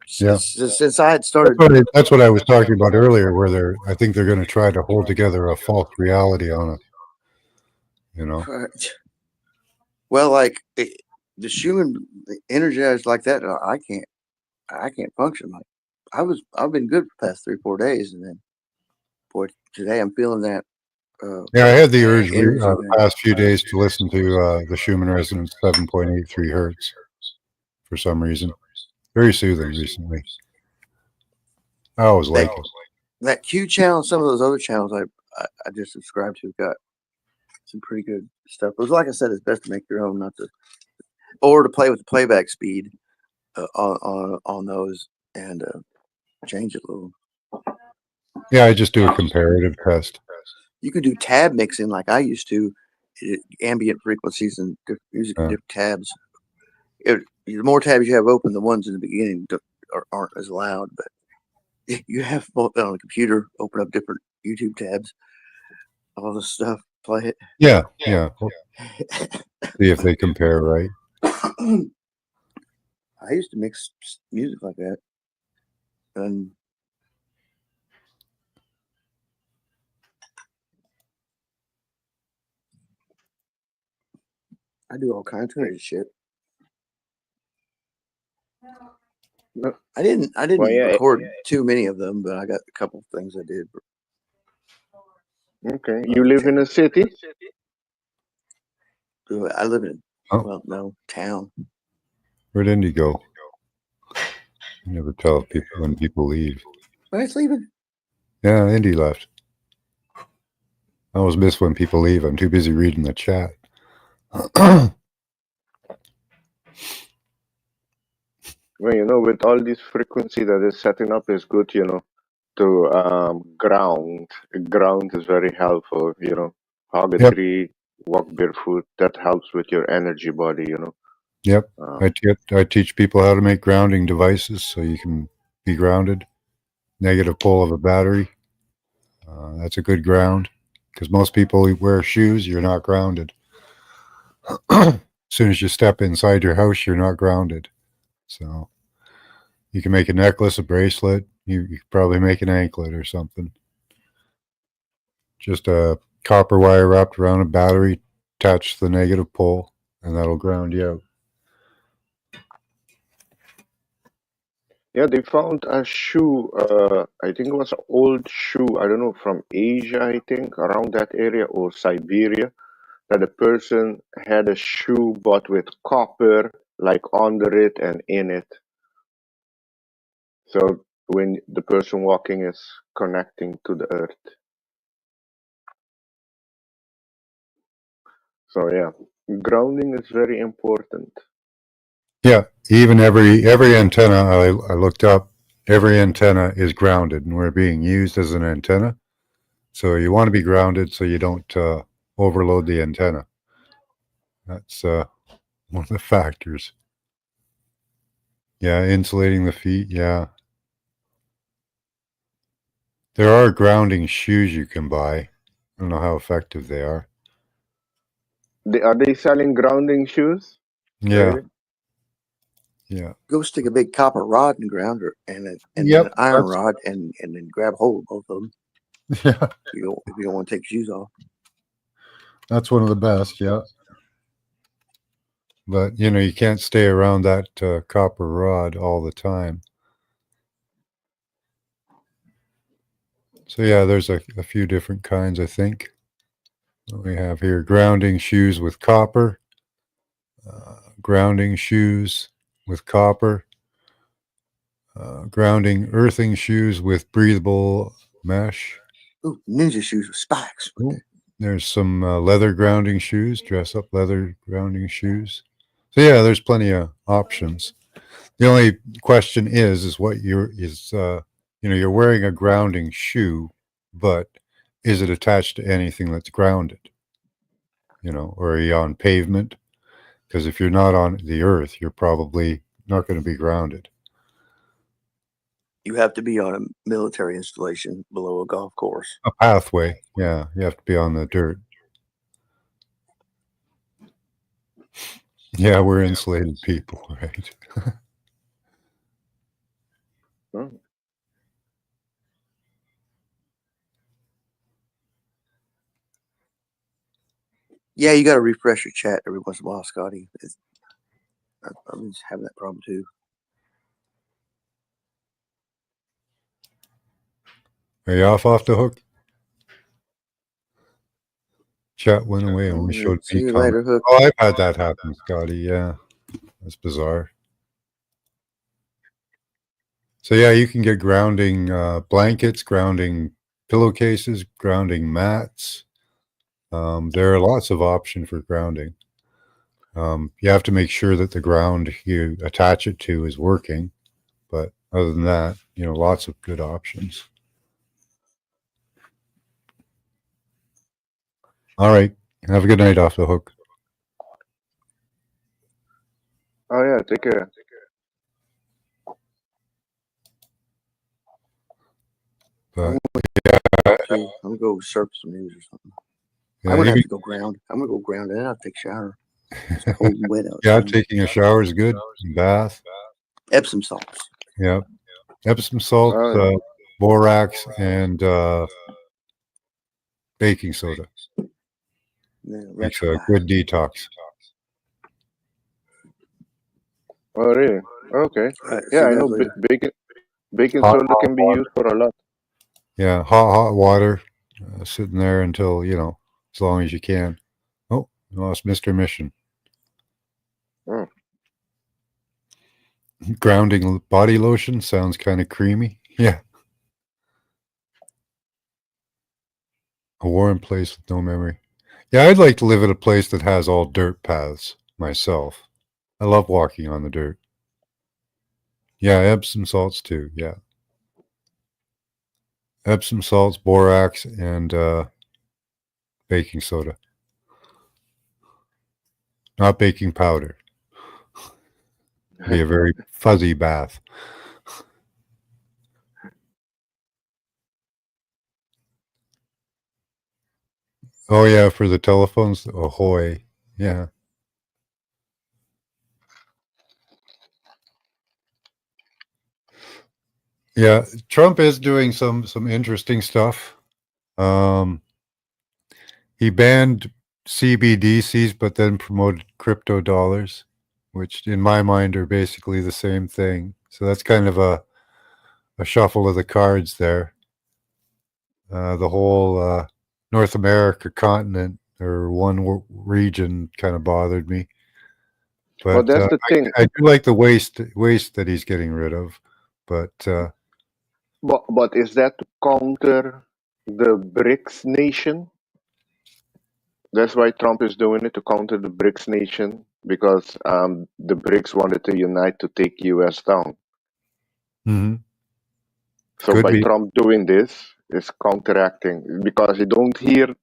Yeah. since I had started, that's what I was talking about earlier. Where I think they're going to try to hold together a false reality on it. You know. Well, like the Schumann energized like that, I can't function. Like I've been good for the past 3-4 days, and then boy, today I'm feeling that. Yeah, I had the urge energy the past few days to listen to the Schumann resonance 7.83 hertz for some reason. Very soothing recently. I always like it. That Q channel, some of those other channels I just subscribed to got some pretty good stuff. It was like I said, it's best to make your own, not to, or to play with the playback speed on those and change it a little. Yeah, I just do a comparative test. You can do tab mixing like I used to, ambient frequencies and music in different tabs. The more tabs you have open, the ones in the beginning aren't as loud, but you have both on a computer, open up different YouTube tabs, all this stuff, play it. Yeah. See if they compare right. I used to mix music like that, and I do all kinds of crazy shit. I didn't record too many of them, but I got a couple of things I did. Okay. You live in a city? I live in town. Where'd Indy go? You never tell people when people leave. Where's leaving? Yeah, Indy left. I always miss when people leave. I'm too busy reading the chat. Well, with all this frequency that is setting up is good, to ground. Ground is very helpful, Hug a tree, walk barefoot. That helps with your energy body, Yep. I teach people how to make grounding devices so you can be grounded. Negative pole of a battery. That's a good ground because most people wear shoes, you're not grounded. As soon as you step inside your house, you're not grounded. So you can make a necklace, a bracelet. You could probably make an anklet or something. Just a copper wire wrapped around a battery, attached to the negative pole, and that'll ground you out. Yeah, they found a shoe. I think it was an old shoe. I don't know, from Asia, I think, around that area, or Siberia, that a person had a shoe bought with copper, like under it and in it. So when the person walking is connecting to the earth. So yeah, grounding is very important. Yeah, even every antenna I looked up, every antenna is grounded, and we're being used as an antenna. So you want to be grounded so you don't overload the antenna. That's one of the factors. Yeah, insulating the feet. Yeah, there are grounding shoes you can buy. I don't know how effective they are. Are they selling grounding shoes? Yeah. Really? Yeah. Go stick a big copper rod in the grounder and an iron rod and then grab hold of both of them. Yeah. If you don't want to take your shoes off. That's one of the best, yeah. But you can't stay around that copper rod all the time. So yeah, there's a few different kinds, I think. We have here grounding shoes with copper, grounding shoes with copper, grounding earthing shoes with breathable mesh. Ooh, ninja shoes with spikes. Ooh, there's some leather grounding shoes, dress up leather grounding shoes. So yeah, there's plenty of options. The only question is what you're wearing a grounding shoe, but is it attached to anything that's grounded? or are you on pavement? Because if you're not on the earth, you're probably not going to be grounded. You have to be on a military installation below a golf course. A pathway, yeah. You have to be on the dirt. Yeah, we're insulated people, right? Hmm. Yeah, you got to refresh your chat every once in a while, Scotty. I'm just having that problem too. Are you off the hook? Chat went away and we showed See me you comment. later, Hook. Oh, I've had that happen, Scotty. Yeah, that's bizarre. So yeah, you can get grounding blankets, grounding pillowcases, grounding mats. There are lots of options for grounding. You have to make sure that the ground you attach it to is working. But other than that, lots of good options. All right. Have a good night off the hook. Oh yeah, take care. But I'm gonna go surf some news or something. yeah, I'm gonna have even, to go ground. I'm gonna go ground and then I'll take a shower. It's cold and wet yeah, outside. taking a shower is good. Bath. Epsom salts. Yeah. Epsom salts, Oh, yeah. borax, and baking soda. Yeah, Makes a electrolyte. good detox. Oh really? Okay. Right, see Yeah, I you guys know later. baking Hot, soda hot can be water. used for a lot. Yeah, hot water, sitting there until, as long as you can. Oh, I lost Mr. Mission. Oh. Grounding body lotion sounds kind of creamy. Yeah. A warm place with no memory. Yeah, I'd like to live in a place that has all dirt paths myself. I love walking on the dirt. Yeah, Epsom salts too. Yeah. Epsom salts, borax, and baking soda. Not baking powder. Be a very fuzzy bath. Oh yeah, for the telephones. Ahoy. Yeah. Yeah, Trump is doing some interesting stuff. Um, he banned CBDCs, but then promoted crypto dollars, which in my mind are basically the same thing. So that's kind of a shuffle of the cards there. The whole North America continent or one region kind of bothered me. Well, But that's the thing. I do like the waste that he's getting rid of. But But is that to counter the BRICS nation? That's why Trump is doing it, to counter the BRICS nation, because the BRICS wanted to unite to take US down. mhm, So could by be. Trump doing this, is counteracting, because you don't hear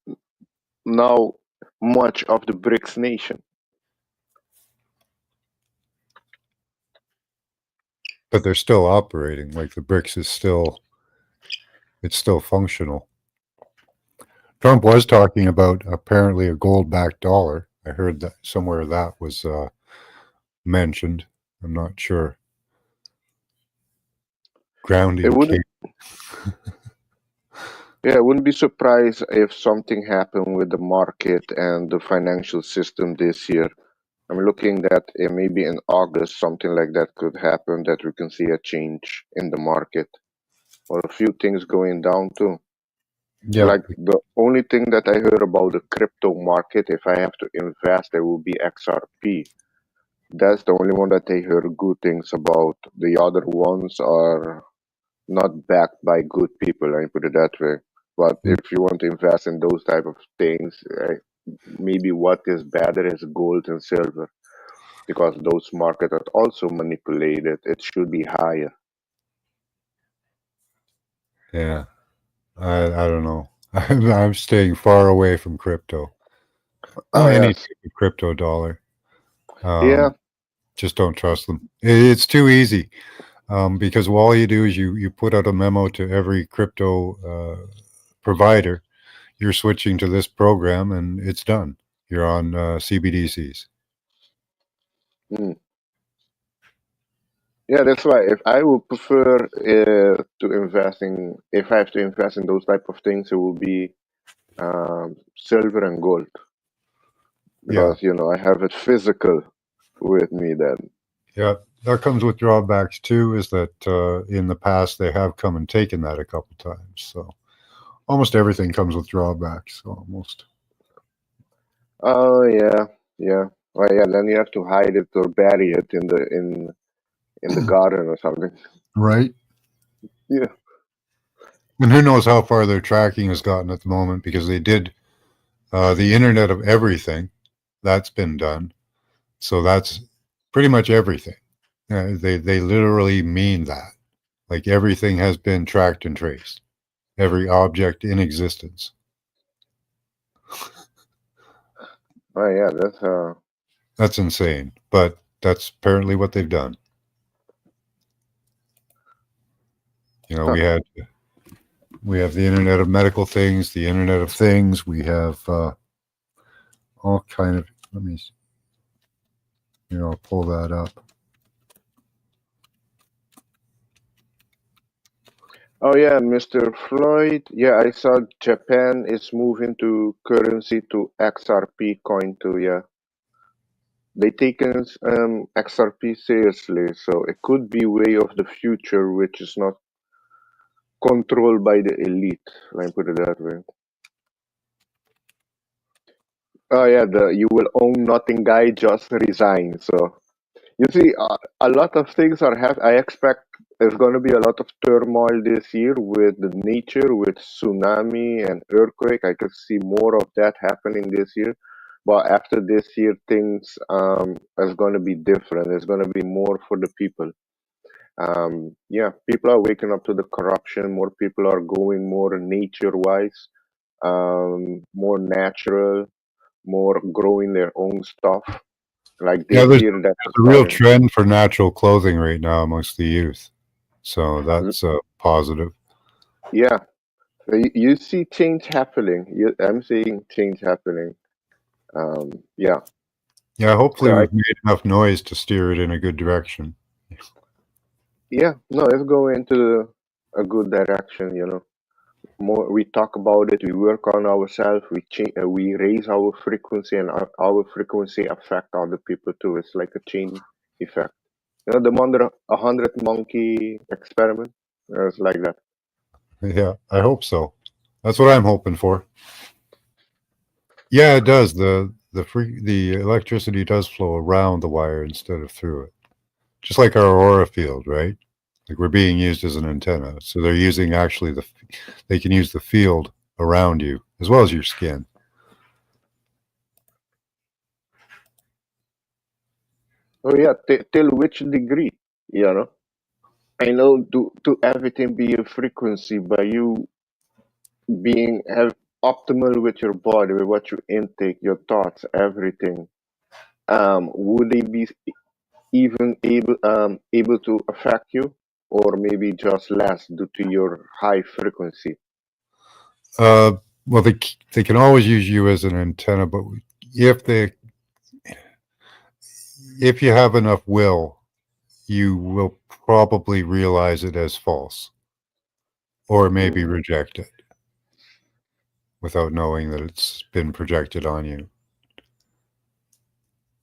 now much of the BRICS nation. But they're still operating. Like the BRICS is it's still functional. Trump was talking about apparently a gold-backed dollar. I heard that somewhere that was mentioned. I'm not sure. Grounding It wouldn't, cable. yeah, I wouldn't be surprised if something happened with the market and the financial system this year. I'm looking that maybe in August something like that could happen, that we can see a change in the market or a few things going down too. Yeah, Like the only thing that I heard about the crypto market, if I have to invest, it will be XRP. That's the only one that I heard good things about. The other ones are not backed by good people, I put it that way. But Mm. if you want to invest in those type of things, maybe what is better is gold and silver, because those markets are also manipulated. It should be higher. yeah. I don't know. I'm staying far away from crypto. Any yes. type of crypto dollar. Yeah. Just don't trust them. It's too easy. Because all you do is you put out a memo to every crypto provider. You're switching to this program, and it's done. You're on CBDCs. Mm. Yeah, that's why if I would prefer to invest in, if I have to invest in those type of things, it will be silver and gold Yeah, because I have it physical with me then. yeah. That comes with drawbacks too. Is that in the past they have come and taken that a couple times. So almost everything comes with drawbacks. Almost. Oh yeah, yeah. Well, yeah. Then you have to hide it or bury it in the garden or something. Right. Yeah. And who knows how far their tracking has gotten at the moment because they did the Internet of Everything. That's been done. So that's pretty much everything. They literally mean that. Like everything has been tracked and traced. Every object in existence. Oh yeah. That's insane. But that's apparently what they've done. You know, Huh. we have the Internet of Medical Things, the Internet of Things. We have all kind of. Let me, I'll pull that up. Oh yeah, Mr. Floyd. Yeah, I saw Japan is moving to currency to XRP coin too. Yeah, they taken XRP seriously, so it could be way of the future, which is not controlled by the elite. Let me put it that way. Oh yeah, the you will own nothing guy just resigned. So you see, a lot of things are I expect there's going to be a lot of turmoil this year with the nature, with tsunami and earthquake. I could see more of that happening this year. But after this year, things is going to be different. It's going to be more for the people. Yeah, people are waking up to the corruption. More people are going more nature-wise, more natural, more growing their own stuff. Like Yeah, this year, that's there's a real starting. trend for natural clothing right now amongst the youth. So Mm, that's positive. yeah, so you see change happening. I'm seeing change happening. Yeah. Yeah, hopefully So we've made enough noise to steer it in a good direction. yeah, no, let's go into a good direction. More we talk about it, we work on ourselves, we raise our frequency, and our frequency affect other people too. It's like a chain effect. The 100 monkey experiment. It's like that. Yeah, I hope so. That's what I'm hoping for. Yeah, it does. The electricity does flow around the wire instead of through it. Just like our aura field, right? Like we're being used as an antenna. So they're using actually they can use the field around you as well as your skin. Oh yeah, till which degree? You know, I know to everything be a frequency, but you being optimal with your body, with what you intake, your thoughts, everything. Would they be even able to affect you, or maybe just less due to your high frequency? Uh, well, they can always use you as an antenna, but if they if you have enough will, you will probably realize it as false or maybe Mm. reject it without knowing that it's been projected on you.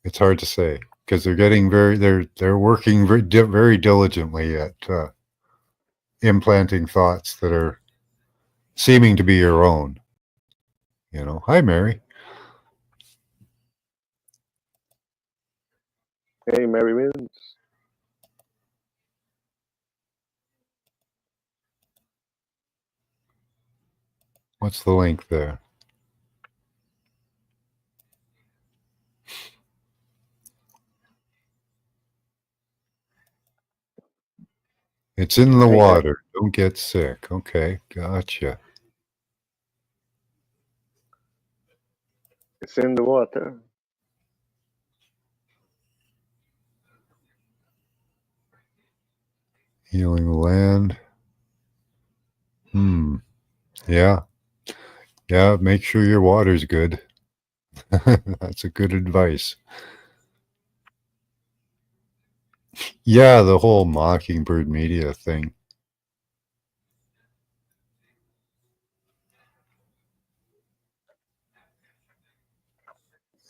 It's hard to say because they're getting they're working very diligently at implanting thoughts that are seeming to be your own. Hi Mary. Hey, Mary Wins. What's the link there? It's in the I have. water. Don't get sick. Okay, gotcha. It's in the water. Healing the land. Yeah. Yeah, make sure your water's good. That's a good advice. Yeah, the whole Mockingbird media thing.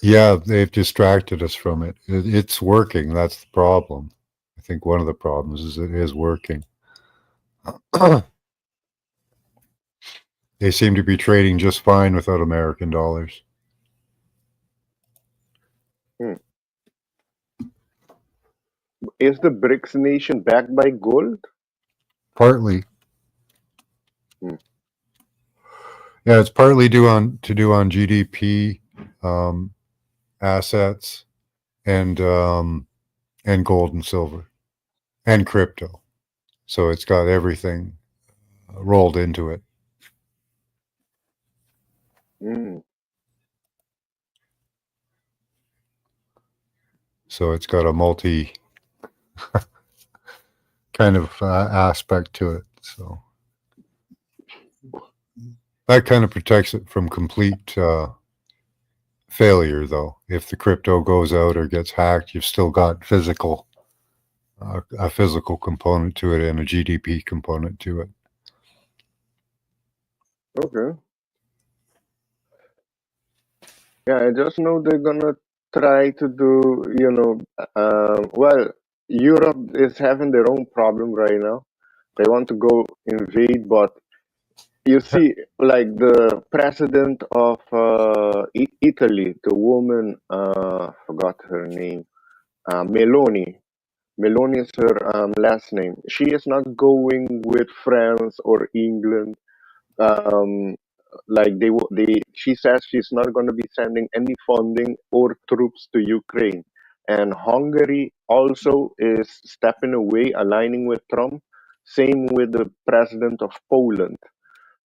Yeah, they've distracted us from it. It's working. That's the problem. I think one of the problems is it is working. They seem to be trading just fine without American dollars. Hmm. Is the BRICS nation backed by gold? Partly. Hmm. Yeah, it's partly to do on GDP, assets, and gold and silver and crypto. So it's got everything rolled into it. Hmm. So it's got a multi kind of aspect to it. So that kind of protects it from complete failure, though. If the crypto goes out or gets hacked, you've still got a physical component to it and a GDP component to it. Okay. Yeah, I just know they're gonna try to do, well, Europe is having their own problem right now. They want to go invade, but you see, like the president of Italy, the woman, forgot her name, Meloni. Meloni is her last name. She is not going with France or England. Um, like she says she's not going to be sending any funding or troops to Ukraine. And Hungary also is stepping away, aligning with Trump. Same with the president of Poland.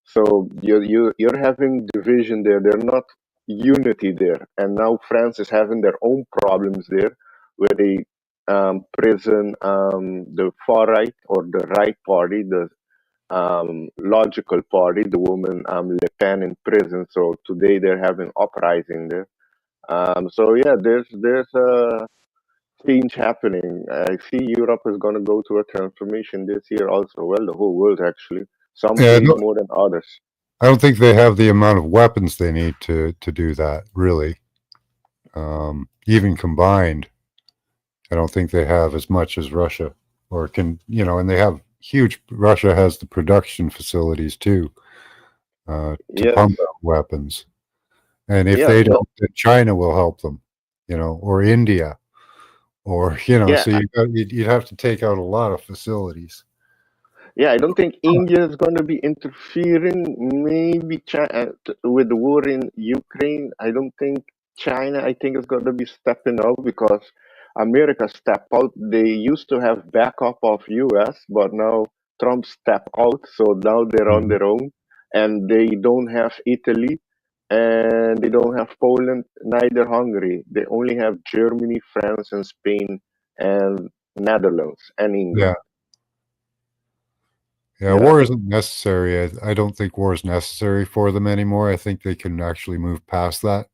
So you're having division there. They're not unity there. And now France is having their own problems there, where they prison the far right or the right party, the logical party, the woman Le Pen in prison. So today they're having uprising there. So yeah, there's a change happening. I see Europe is going to go through a transformation this year also. Well, the whole world actually. Some Yeah, pace more than others. I don't think they have the amount of weapons they need to do that, really. Even combined, I don't think they have as much as Russia or can, and they have Russia has the production facilities too to Yes. pump out weapons. And if Yeah. they don't, then China will help them, or India, or, Yeah. so you'd have to take out a lot of facilities. Yeah, I don't think India is going to be interfering. Maybe China, with the war in Ukraine. I don't think China. I think is going to be stepping out because America stepped out. They used to have backup of U.S., but now Trump stepped out, so now they're on Mhm. their own, and they don't have Italy, and they don't have Poland, neither Hungary. They only have Germany, France, and Spain, and Netherlands, and Yeah. England. Yeah, Yeah. war isn't necessary. I don't think war is necessary for them anymore. I think they can actually move past that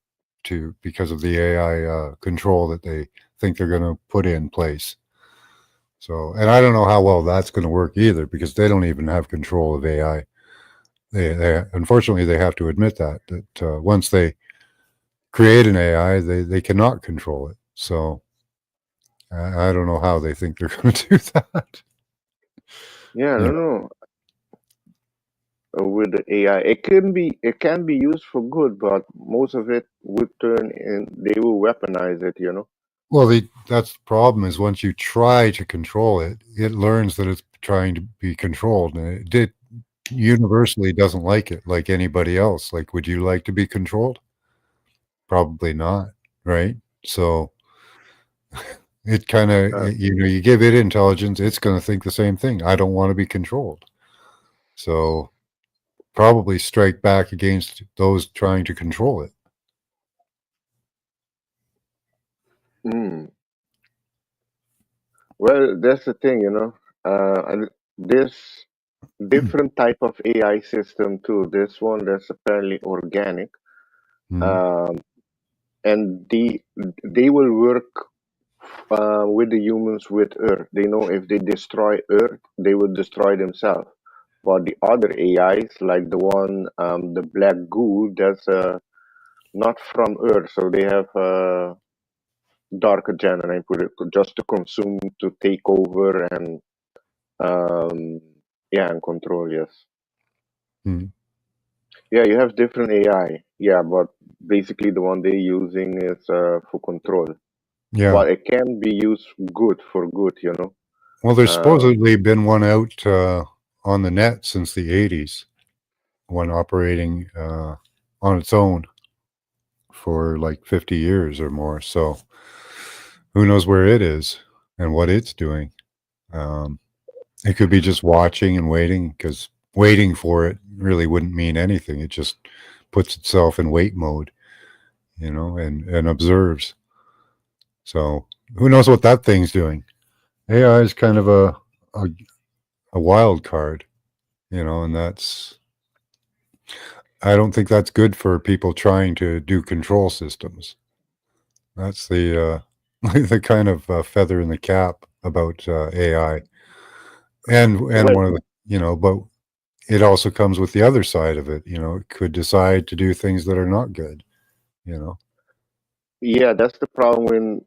because of the AI control that they think they're going to put in place. So, and I don't know how well that's going to work either because they don't even have control of AI. They unfortunately they have to admit that once they create an AI, they cannot control it. So I don't know how they think they're going to do that. Yeah, I You don't know, know. With the AI, it can be used for good, but most of it would turn in. They will weaponize it. well, that's the problem is once you try to control it, it learns that it's trying to be controlled, and it universally doesn't like it like anybody else. Like, would you like to be controlled? Probably not, right? So it kind of, Uh, you give it intelligence, it's going to think the same thing. I don't want to be controlled. So probably strike back against those trying to control it. Mm. Well, that's the thing, and this different type of AI system too. This one that's apparently organic, Mm. um, and they will work with the humans with Earth. They know if they destroy Earth, they will destroy themselves. But the other AIs, like the one, the black goo, that's not from Earth, so they have dark agenda, I put it, just to consume, to take over, and um, yeah, and control. Yes, Mm. yeah, you have different AI. Yeah, but basically the one they're using is for control. Yeah. But it can be used good for good. Well, there's Um, supposedly been one out on the net since the 80s, one operating on its own for like 50 years or more. So who knows where it is and what it's doing. Um, it could be just watching and waiting, because waiting for it really wouldn't mean anything. It just puts itself in wait mode, and observes. So who knows what that thing's doing? AI is kind of a, a wild card, and I don't think that's good for people trying to do control systems. That's the the kind of feather in the cap about AI, and well, one of the but it also comes with the other side of it. It could decide to do things that are not good. You know. yeah, that's the problem when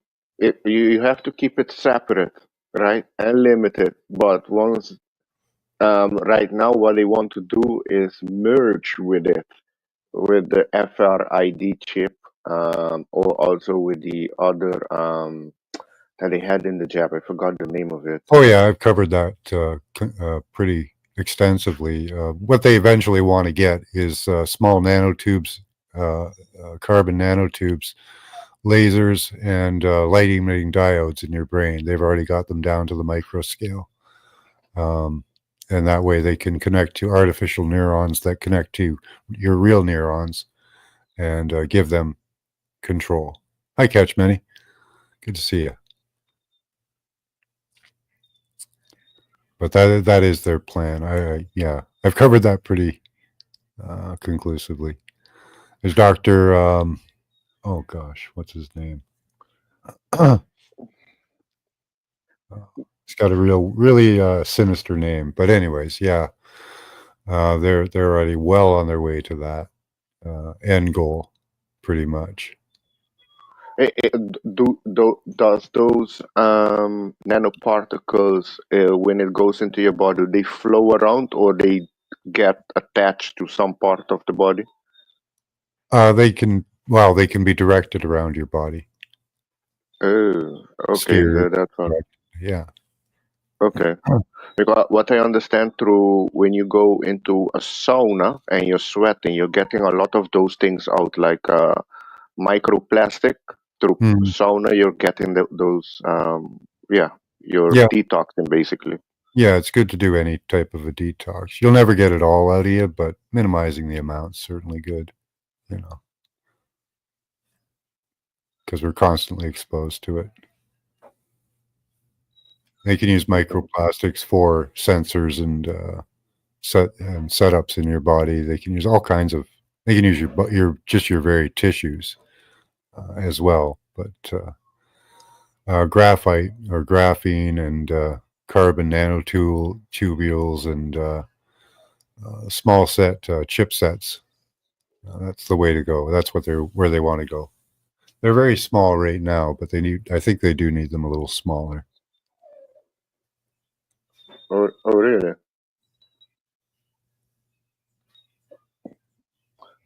you have to keep it separate, right, and limited. But once right now, what they want to do is merge with it, with the FRID chip, or also with the other that they had in the jab. I forgot the name of it. Oh yeah, I've covered that pretty extensively. What they eventually want to get is small nanotubes, carbon nanotubes, lasers, and light emitting diodes in your brain. They've already got them down to the micro scale. And that way they can connect to artificial neurons that connect to your real neurons, and give them control. Hi, Catch Many. Good to see you. But that is their plan. Yeah, I've covered that pretty conclusively. There's Doctor. Oh gosh, what's his name? He's got a really sinister name. But anyways, yeah, they're already well on their way to that end goal, pretty much. Does those nanoparticles, when it goes into your body, they flow around or they get attached to some part of the body? They can be directed around your body. Oh, okay, Steer. that's one. Yeah. Okay. Because what I understand, through when you go into a sauna and you're sweating, you're getting a lot of those things out, like microplastic. Through Mm. sauna, you're getting those, yeah, you're Yeah. detoxing basically. Yeah, it's good to do any type of a detox. You'll never get it all out of you, but minimizing the amount's certainly good, because we're constantly exposed to it. They can use microplastics for sensors and setups in your body. They can use all kinds of. They can use your very tissues as well. But graphite or graphene and carbon tubules and small set chipsets. That's the way to go. That's where they want to go. They're very small right now, but I think they do need them a little smaller. Oh, really?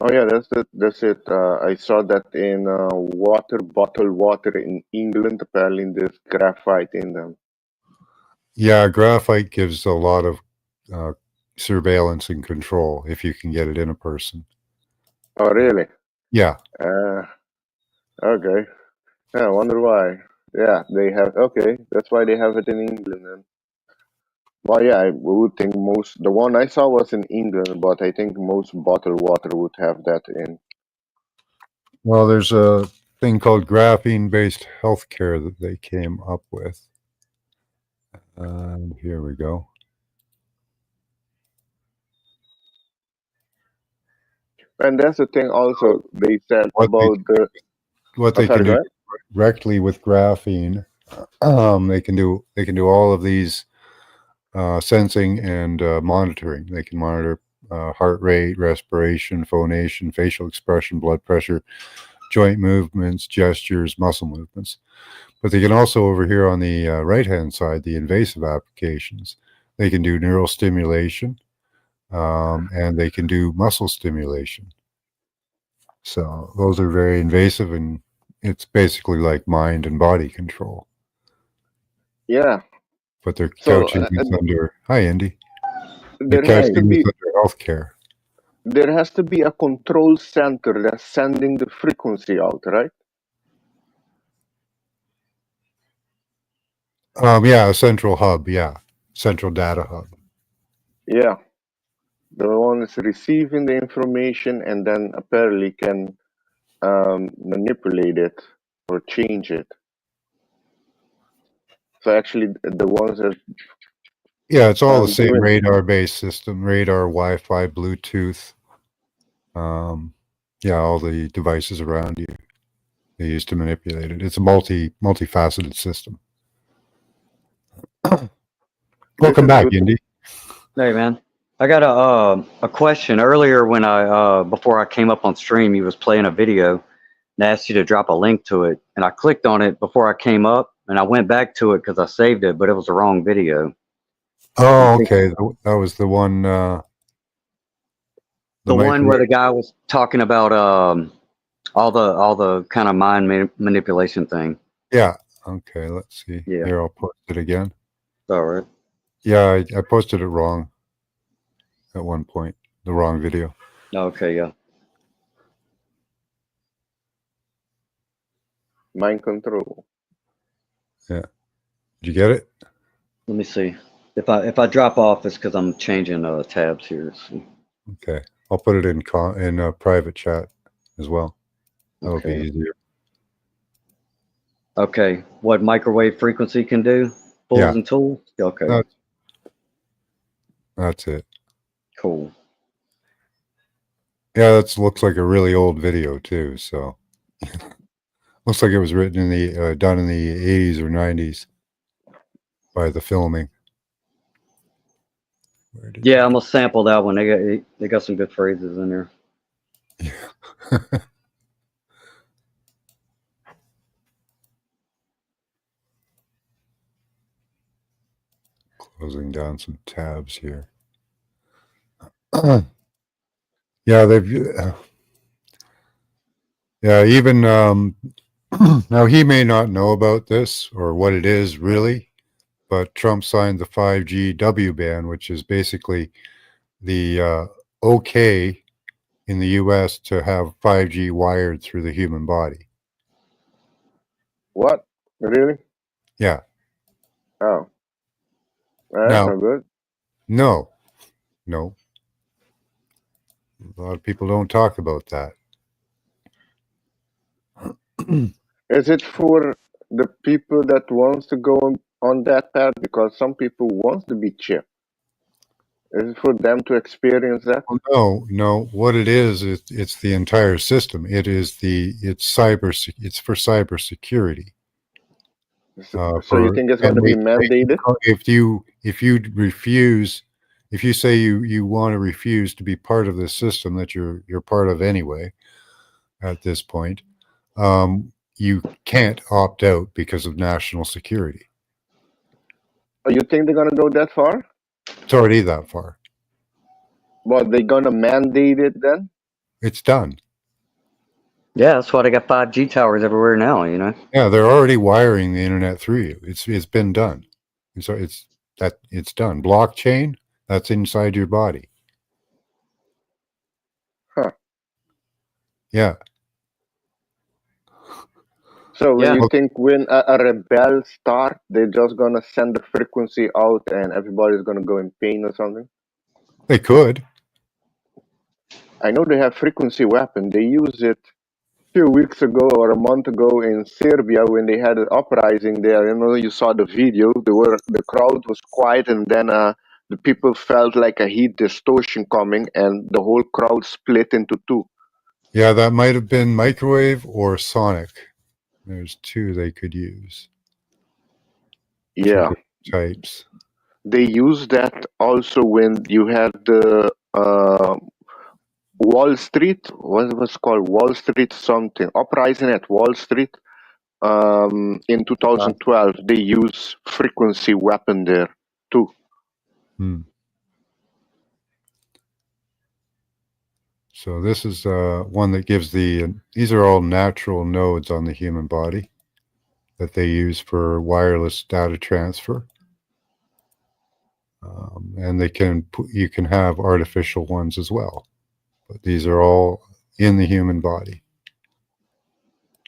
Oh, yeah, that's it. That's it. I saw that in bottled water in England. Apparently, there's graphite in them. Yeah, graphite gives a lot of uh, surveillance and control if you can get it in a person. Oh, really? Yeah. Okay. Yeah, I wonder why. Yeah, they have. Okay, that's why they have it in England then. Well, yeah, I would think most. The one I saw was in England, but I think most bottled water would have that in. Well, there's a thing called graphene-based healthcare that they came up with. And here we go. And that's the thing also they said about the what they can do directly with graphene. They can do all of these sensing and monitoring. They can monitor heart rate, respiration, phonation, facial expression, blood pressure, joint movements, gestures, muscle movements. But they can also, over here on the right-hand side, the invasive applications, they can do neural stimulation, and they can do muscle stimulation. So those are very invasive, and it's basically like mind and body control. Yeah. But they're couching this under, hi, Andy. There has to be healthcare. There has to be a control center that's sending the frequency out, right? Yeah, a central hub. Yeah, central data hub. Yeah, the one is receiving the information and then apparently can manipulate it or change it. So actually, the ones that yeah, it's all the same radar-based system: radar, Wi-Fi, Bluetooth. Yeah, all the devices around you they use to manipulate it. It's a multifaceted system. Welcome back, Indy. Hey, man. I got a question. Earlier when before I came up on stream, he was playing a video and asked you to drop a link to it. And I clicked on it before I came up and I went back to it because I saved it, but it was the wrong video. Oh, okay. That was the one. The one where the guy was talking about all the kind of mind manipulation thing. Yeah. Okay. Let's see. Yeah. Here, I'll post it again. All right. Yeah, I posted it wrong at one point. The wrong video. Okay. Yeah. Mind control. Yeah. Did you get it? Let me see. If I drop off, it's because I'm changing tabs here. Okay. I'll put it in a private chat as well. That'll be easier. Okay. What microwave frequency can do? Tools and tools? Okay. That's it. Cool. Yeah, that looks like a really old video too. So looks like it was written in the done in the 80s or 90s by the filming. Yeah, I'm gonna sample that one. They got some good phrases in there. Yeah. Closing down some tabs here. Yeah, they've. Yeah, even now he may not know about this or what it is really, but Trump signed the 5G W ban, which is basically the okay in the U.S. to have 5G wired through the human body. What? Really? Yeah. Oh. That's not good. No. A lot of people don't talk about that. Is it for the people that wants to go on that path? Because some people want to be chipped. Is it for them to experience that? Well, no. What it is it's the entire system. It's for cybersecurity. So you think it's going to be mandated? If you refuse, if you say you want to refuse to be part of this system that you're part of anyway, at this point, you can't opt out because of national security. Oh, you think they're going to go that far? It's already that far. Well, they're going to mandate it then? It's done. Yeah, that's why they got 5G towers everywhere now, you know? Yeah, they're already wiring the internet through you. It's been done. So it's done. Blockchain, that's inside your body. Huh. Yeah. So when you think when a rebel start, they're just going to send the frequency out and everybody's going to go in pain or something? They could. I know they have frequency weapon. They use it few weeks ago or a month ago in Serbia when they had an uprising there. You saw the video. The crowd was quiet, and then the people felt like a heat distortion coming, and the whole crowd split into two. Yeah, that might have been microwave or sonic. There's two they could use. Yeah, Two types. they use that also when you had the Wall Street. What was called Wall Street something uprising at Wall Street. In 2012, they use frequency weapon there too. So this is one that gives these are all natural nodes on the human body that they use for wireless data transfer. And you can have artificial ones as well. But these are all in the human body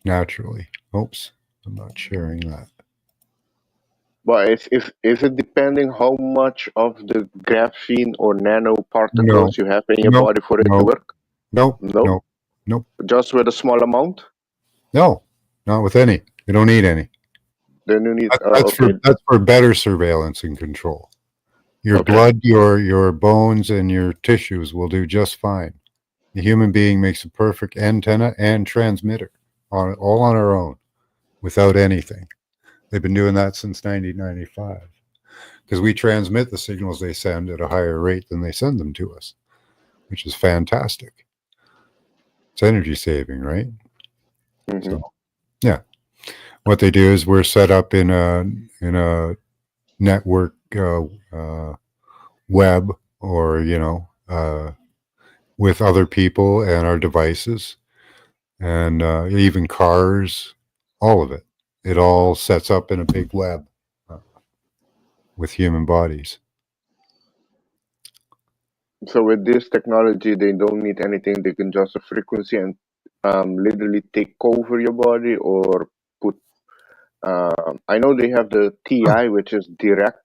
naturally. Oops, I'm not sharing that. But is it depending how much of the graphene or nanoparticles you have in your body for it to work? No. Just with a small amount? No, not with any. You don't need any. Then you need. That's for better surveillance and control. Your blood, your bones, and your tissues will do just fine. The human being makes a perfect antenna and transmitter, all on our own, without anything. They've been doing that since 1995 because we transmit the signals they send at a higher rate than they send them to us, which is fantastic. It's energy saving, right? Mm-hmm. So, yeah. What they do is we're set up in a network web, or with other people and our devices, and even cars, all of it. It all sets up in a big web with human bodies. So with this technology, they don't need anything. They can just a frequency and literally take over your body or put. I know they have the TI, which is direct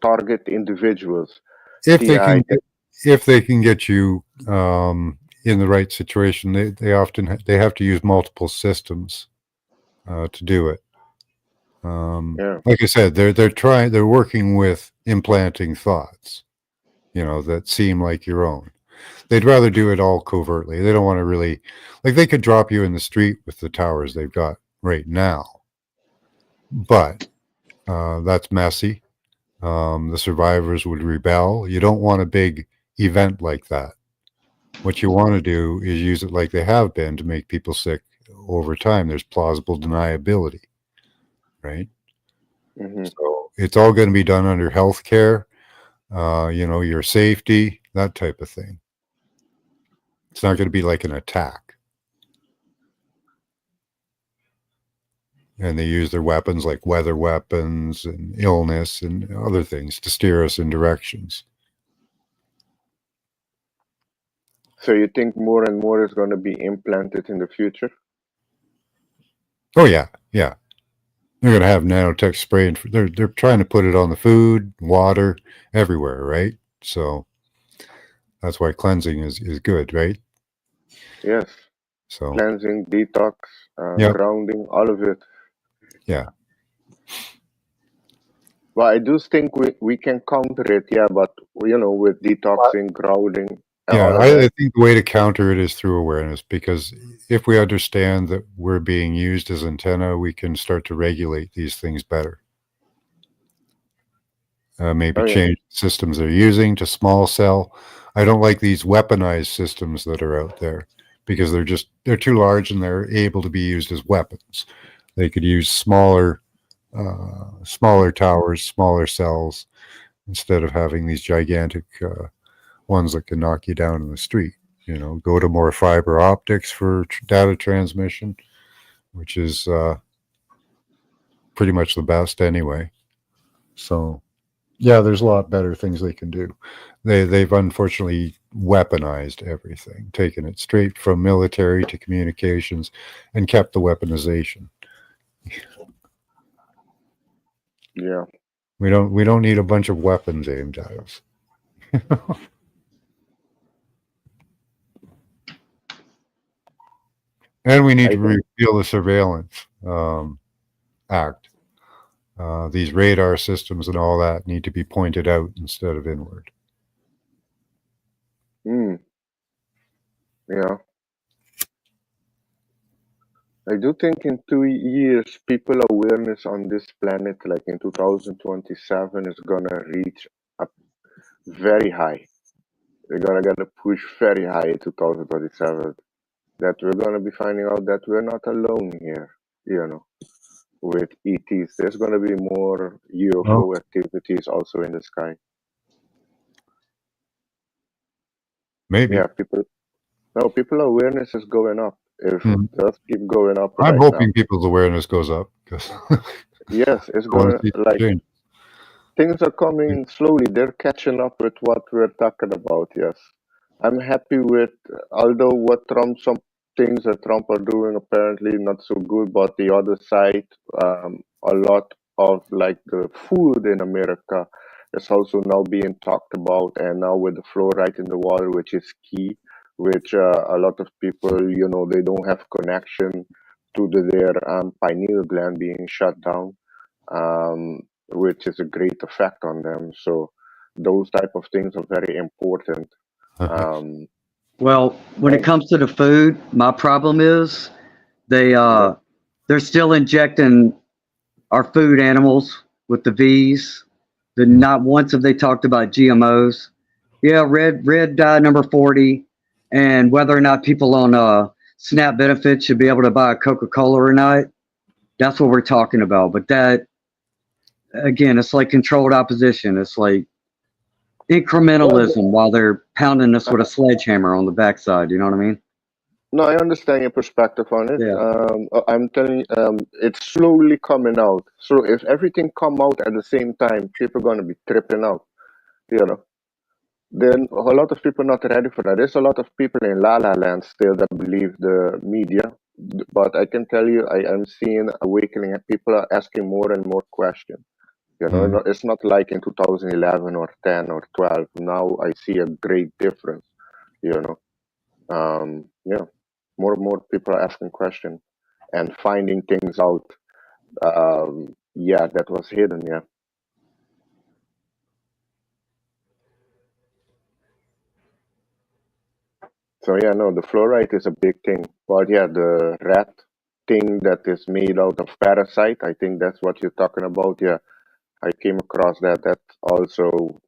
target individuals. If they can get you in the right situation, they often have to use multiple systems to do it. Like I said, they're working with implanting thoughts, that seem like your own. They'd rather do it all covertly. They don't want to really, like, they could drop you in the street with the towers they've got right now, but that's messy. The survivors would rebel. You don't want a big event like that. What you want to do is use it like they have been to make people sick over time. There's plausible deniability, right? Mm-hmm. So it's all going to be done under health care, your safety, that type of thing. It's not going to be like an attack. And they use their weapons like weather weapons and illness and other things to steer us in directions. So you think more and more is going to be implanted in the future? Oh yeah. They're going to have nanotech spray, and they're trying to put it on the food, water, everywhere, right? So that's why cleansing is good, right? Yes. So cleansing, detox, grounding, all of it. Yeah. Well, I do think we can counter it, but with detoxing, grounding. I think the way to counter it is through awareness, because if we understand that we're being used as antenna, we can start to regulate these things better. Maybe change systems they're using to small cell. I don't like these weaponized systems that are out there because they're too large and they're able to be used as weapons. They could use smaller towers, smaller cells, instead of having these gigantic ones that can knock you down in the street. Go to more fiber optics for data transmission, which is pretty much the best anyway. So yeah, there's a lot better things they can do. They've unfortunately weaponized everything, taken it straight from military to communications, and kept the weaponization. Yeah. We don't need a bunch of weapons aimed at us. And we need I to think. repeal the Surveillance Act. These radar systems and all that need to be pointed out instead of inward. Yeah. I do think in 2 years, people awareness on this planet, like in 2027, is gonna reach up very high. We're gonna get a push very high in 2027. That we're gonna be finding out that we're not alone here, you know, with ETs. There's gonna be more Well, UFO activities also in the sky. maybe. Yeah, people awareness is going up. If it Mhm. does keep going up I'm right now, hoping people's awareness goes up because yes, it's I want gonna to see like change. things are coming slowly. They're catching up with what we're talking about. Yes, I'm happy with, although what some things that Trump are doing apparently not so good, but the other side, a lot of like the food in America is also now being talked about, and now with the fluoride in the water, which is key, which a lot of people, they don't have connection to their pineal gland being shut down, which is a great effect on them. So those type of things are very important. Um, Well, when it and comes to the food, my problem is they yeah, they're still injecting our food animals with the V's. Not once have they talked about GMOs. Yeah, red dye number 40, and whether or not people on SNAP benefits should be able to buy a Coca-Cola or not. That's what we're talking about. But that again, it's like controlled opposition. It's like well, incrementalism while they're pounding us with a sledgehammer on the backside. You know what I mean? no, I understand your perspective on it. Yeah. I'm telling you, it's slowly coming out. So if everything come out at the same time, people are gonna be tripping out. You know, then a lot of people not ready for that. There's a lot of people in La La Land still that believe the media, but I can tell you, I am seeing awakening, and people are asking more and more questions. Mhm. It's not like in 2011 or 10 or 12. Now I see a great difference. You know, yeah, more and more people are asking questions and finding things out. Yeah, that was hidden. Yeah. So yeah, no, the fluoride is a big thing. But yeah, the rat thing that is made out of parasite, I think that's what you're talking about. Yeah, I came across that. That also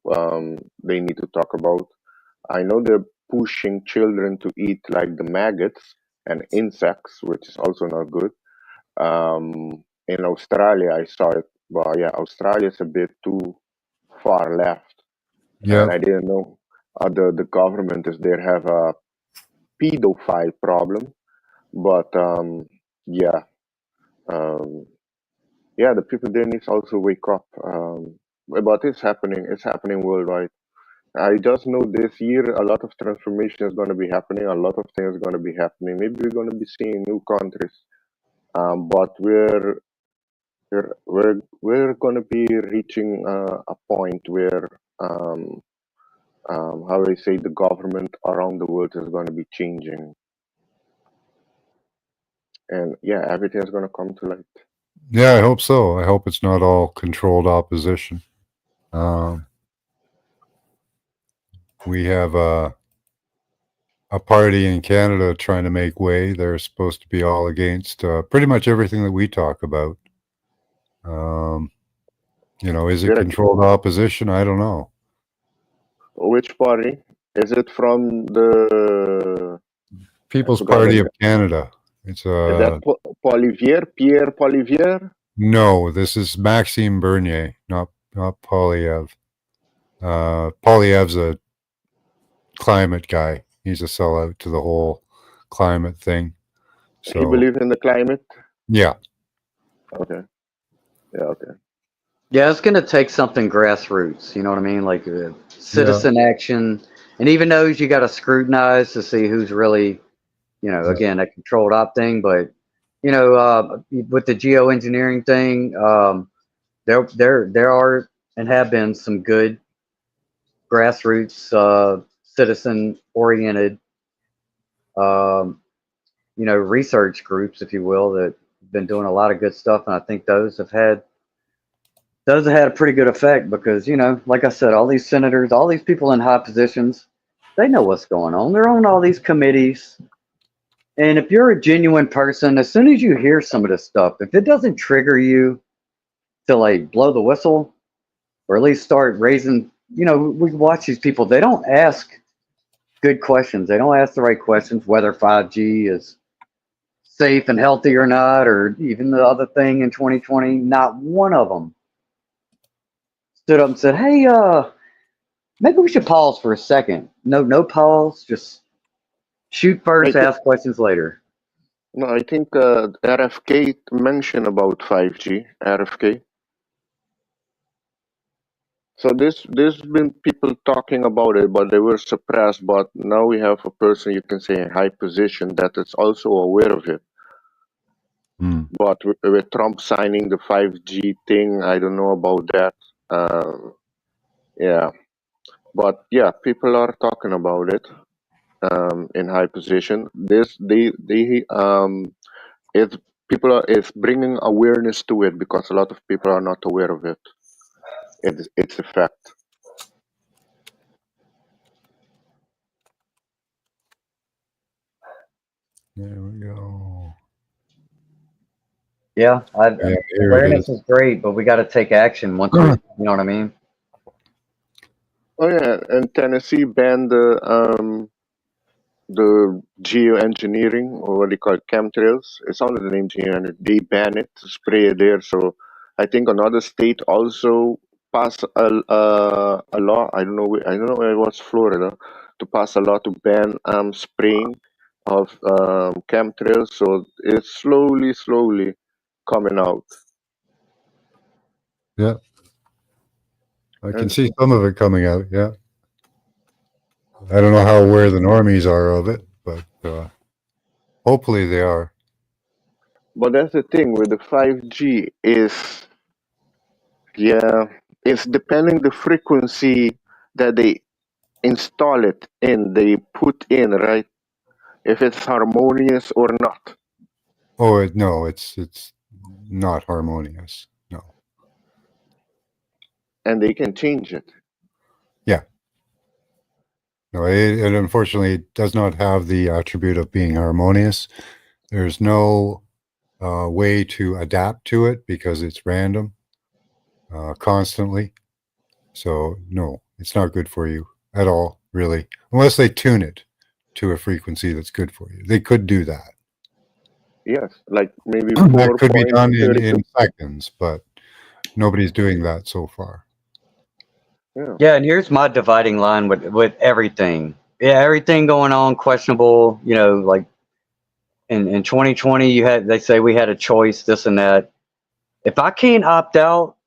they need to talk about. I know they're pushing children to eat like the maggots and insects, which is also not good. In Australia, I saw it. Well, yeah, Australia is a bit too far left, Yeah. and I didn't know the government is there have a pedophile problem, but yeah, um, yeah, the people there need to also wake up. But it's happening. It's happening worldwide. I just know this year a lot of transformation is going to be happening. A lot of things are going to be happening. Maybe we're going to be seeing new countries, but we're going to be reaching a point where how do I say, the government around the world is going to be changing, and yeah, everything is going to come to light. Yeah, I hope so. I hope it's not all controlled opposition. Um, we have a party in Canada trying to make way. They're supposed to be all against pretty much everything that we talk about. Um, is it They're controlled opposition? I don't know. Which party? Is it from the? I People's forgot Party it. of Canada. It's Is that Polivier? Pierre Polivier? no. This is Maxime Bernier, not Polyev. Polyev's a climate guy. He's a sellout to the whole climate thing. He So believes in the climate. yeah, Okay. Yeah. Okay. Yeah, it's going to take something grassroots. You know what I mean? Like yeah, citizen action. And even those you got to scrutinize to see who's really, yeah. again, a controlled op thing. But, with the geoengineering thing, there are and have been some good grassroots, citizen oriented um, research groups, if you will, that have been doing a lot of good stuff, and I think those have had a pretty good effect because, like I said, all these senators, all these people in high positions, they know what's going on. They're on all these committees. And if you're a genuine person, as soon as you hear some of this stuff, if it doesn't trigger you to like blow the whistle or at least start raising, we watch these people, they don't ask good questions. They don't ask the right questions, whether 5G is safe and healthy or not, or even the other thing in 2020. Not one of them stood up and said, "Hey, maybe we should pause for a second." No pause. Just shoot I first, think, ask questions later. no, I think RFK mentioned about 5G. RFK. So there's been people talking about it, but they were suppressed. But now we have a person you can say in high position that is also aware of it. Hmm. But with Trump signing the 5G thing, I don't know about that. Yeah, but yeah, people are talking about it in high position. It's it's bringing awareness to it because a lot of people are not aware of it. Its effect. There we go. Yeah, Yeah, here it awareness is. is great, but we got to take action once we, you know what I mean? Oh yeah, and Tennessee banned the geoengineering, or what they call it, chemtrails. It's under the name geoengineering. They ban it, spray it there. So I think another state also passed a law. I don't know. I don't know. It was Florida to pass a law to ban spraying of chemtrails. So it's slowly coming out. Yeah. I can And see some of it coming out. Yeah. I don't know how aware the normies are of it, but hopefully they are. but that's the thing with the 5G is, yeah, it's depending the frequency that they install it in, they put in, right? If it's harmonious or not. Oh no, it's not harmonious. No. And they can change it. Yeah. No, it unfortunately does not have the attribute of being harmonious. There's no way to adapt to it because it's random constantly. So no, it's not good for you at all, really, unless they tune it to a frequency that's good for you. They could do that. Yes, like maybe That could be done 4.32. in seconds, but nobody's doing that so far. Yeah. Yeah, and here's my dividing line with everything. Yeah, everything going on, questionable, like in 2020 they say we had a choice, this and that. If I can't opt out,